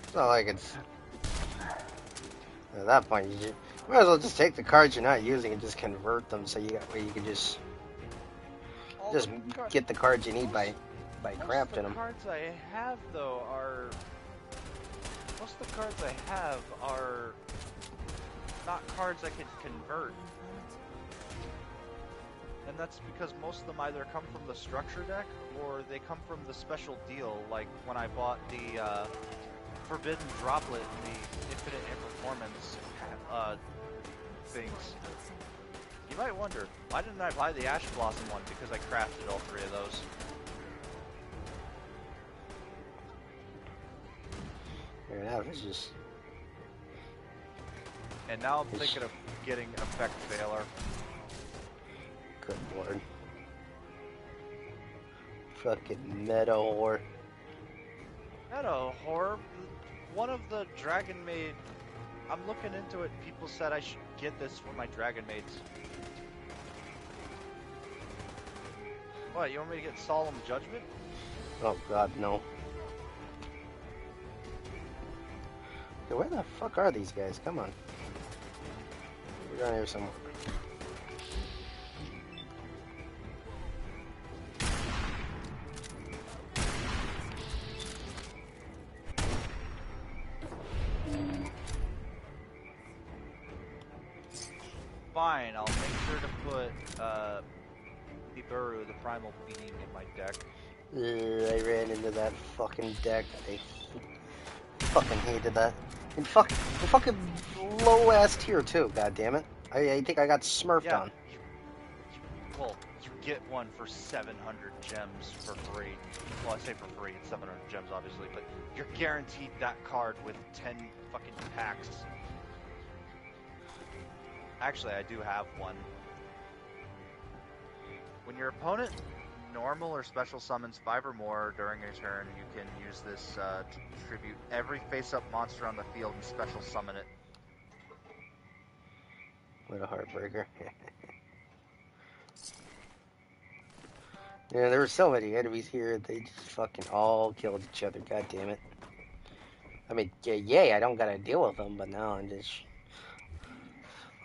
It's not like it's... At that point, you might as well just take the cards you're not using and just convert them so you can just get the cards you need by crafting them. Most of the cards I have, though, most of the cards I have are not cards I can convert. And that's because most of them either come from the structure deck or they come from the special deal, like when I bought the Forbidden Droplet and the Infinite Performance things. You might wonder, why didn't I buy the Ash Blossom one? Because I crafted all three of those. Fair enough, it's just... And now I'm thinking of getting Effect Veiler. Good lord. Fucking meta whore. Meta whore? One of the Dragon Maid... I'm looking into it, people said I should get this for my Dragon Maids. What, you want me to get Solemn Judgment? Oh god, no. Okay, where the fuck are these guys? Come on. We're down here somewhere. Fine, I'll make sure to put Iburu, the Primal Being, in my deck. I ran into that fucking deck. I fucking hated that. And fucking low ass tier too, god damn it. I think I got smurfed on. Well, you get one for 700 gems for free. Well, I say for free, it's 700 gems obviously, but you're guaranteed that card with 10 fucking packs. Actually, I do have one. When your opponent normal or special summons 5 or more during a turn, you can use this to tribute every face-up monster on the field and special summon it. What a heartbreaker. Yeah, there were so many enemies here. They just fucking all killed each other. God damn it. I mean, yeah, yay, I don't gotta deal with them, but now I'm just.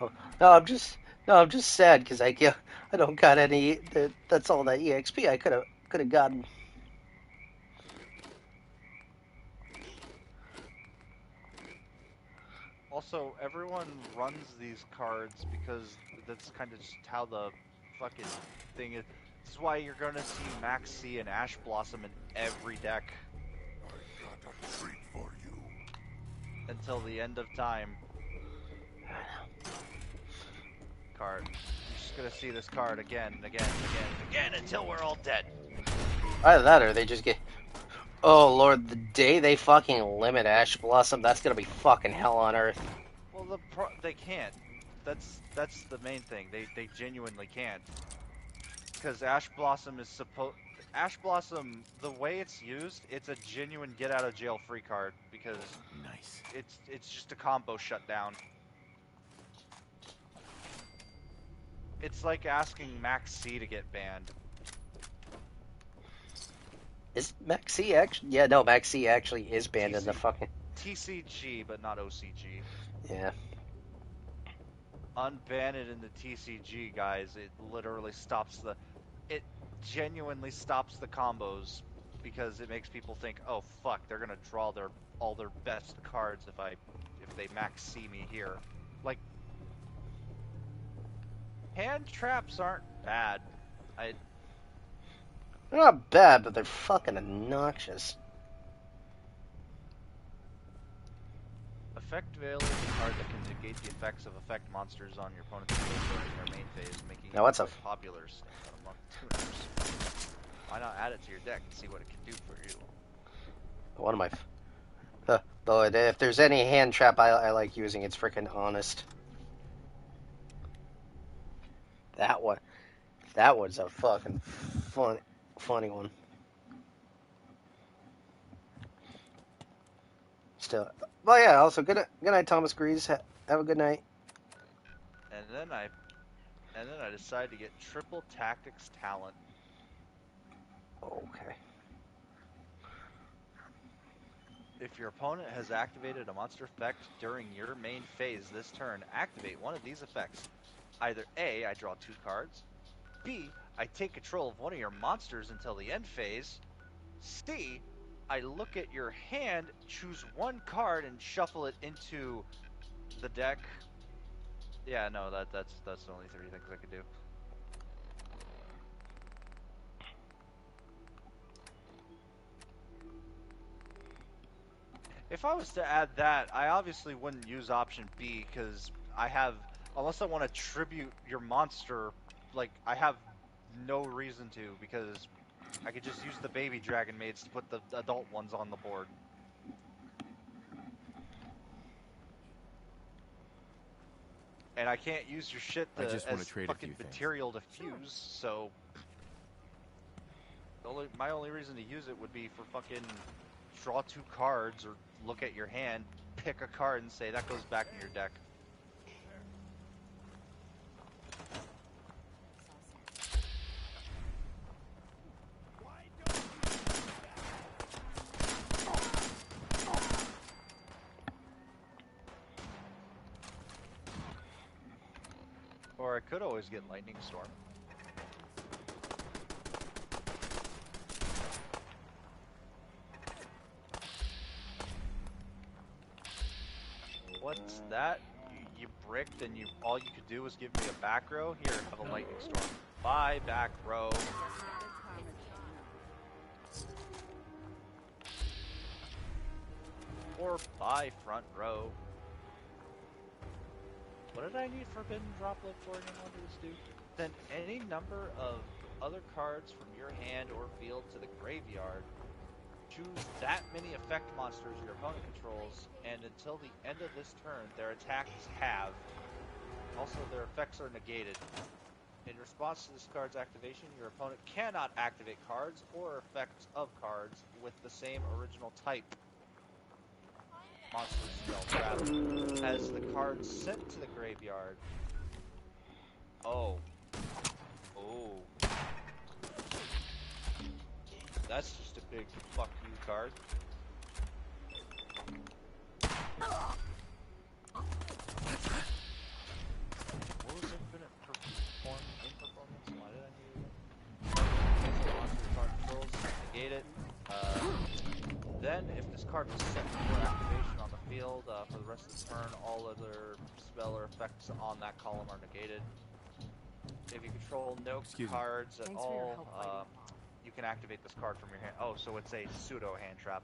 Oh, I'm just sad because I don't got any. That's all that EXP I could have gotten. Also, everyone runs these cards because that's kind of just how the fucking thing is. This is why you're gonna see Max C and Ash Blossom in every deck I got a treat for you. until the end of time. Card. You're just gonna see this card again and again and again and again until we're all dead. Either that or they just get. Oh lord, the day they fucking limit Ash Blossom, that's gonna be fucking hell on earth. Well, they can't. That's the main thing. They genuinely can't. Because Ash Blossom is supposed. Ash Blossom, the way it's used, it's a genuine get out of jail free card because Nice. it's just a combo shutdown. It's like asking Max C to get banned. Is Max C actually? Yeah, no, Max C actually is banned in the fucking. TCG, but not OCG. Yeah. Unban it in the TCG, guys. It literally stops the. It genuinely stops the combos because it makes people think, oh fuck, they're gonna draw all their best cards if they Max C me here. Like, hand traps aren't bad. They're not bad, but they're fucking obnoxious. Effect Veil is a card that can negate the effects of effect monsters on your opponent's field during their main phase, making it quite popular among tuners. Why not add it to your deck and see what it can do for you? One of my. Though if there's any hand trap I like using, it's freaking Honest. That was a fucking funny one. Still, well, yeah. Also, good night, Thomas Greaves. Have a good night. And then I decided to get triple tactics talent. Okay. If your opponent has activated a monster effect during your main phase this turn, activate one of these effects. Either A, I draw 2 cards, B, I take control of one of your monsters until the end phase, C, I look at your hand, choose 1 card, and shuffle it into the deck. Yeah, no, that's the only 3 things I could do. If I was to add that, I obviously wouldn't use option B because unless I want to tribute your monster, like, I have no reason to because I could just use the baby dragon maids to put the adult ones on the board. And I can't use your shit as fucking material to fuse, so my only reason to use it would be for fucking draw 2 cards or look at your hand, pick a card and say that goes back in your deck. Or I could always get Lightning Storm. What's that? You bricked and all you could do was give me a back row? Here, have a Lightning Storm. Bye, back row. Or bye, front row. What did I need Forbidden Droplet for again? What did this do? Send any number of other cards from your hand or field to the graveyard. Choose that many effect monsters your opponent controls, and until the end of this turn, their attacks halve. Also, their effects are negated. In response to this card's activation, your opponent cannot activate cards or effects of cards with the same original type. Monster spell trap. As the cards sent to the graveyard, Oh. Oh. That's just a big fuck you card. What was infinite performance? Why did I need it? Monster card controls, negate it. Then, if this card is set for activation on the field for the rest of the turn, all other spell or effects on that column are negated. If you control no cards at all, you can activate this card from your hand. Oh, so it's a pseudo hand trap.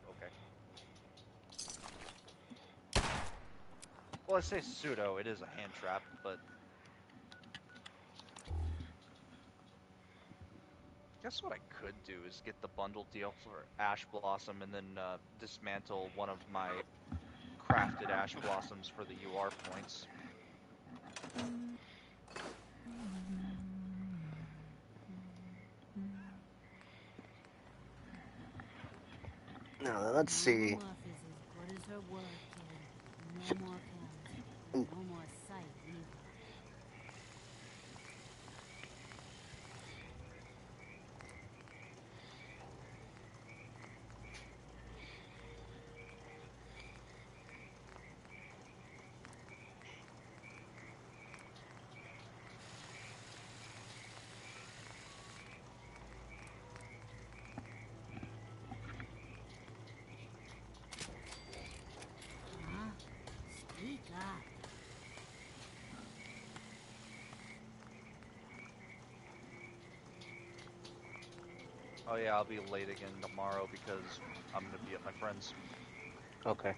Okay. Well, I say pseudo, it is a hand trap, but guess what I could do is get the bundle deal for Ash Blossom and then dismantle one of my crafted Ash Blossoms for the UR points. Now, let's see. Mama Muff is as good as her word, kid. No more pens. No more sight either. Huh? Speak up. Oh yeah, I'll be late again tomorrow because I'm gonna be at my friend's. Okay.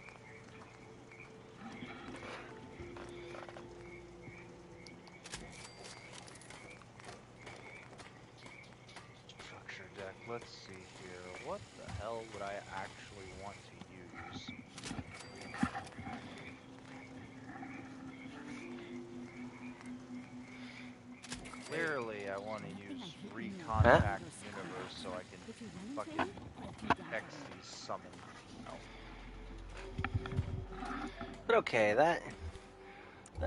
Structure deck, let's see here. What the hell would I actually want to use? Clearly, I want to use Recontact Universe so I can fucking X these summon. But okay, that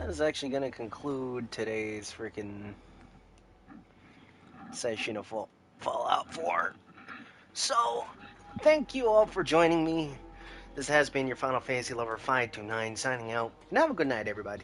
is actually going to conclude today's freaking session of Fallout 4. So, thank you all for joining me. This has been your Final Fantasy Lover 529 signing out. And have a good night, everybody.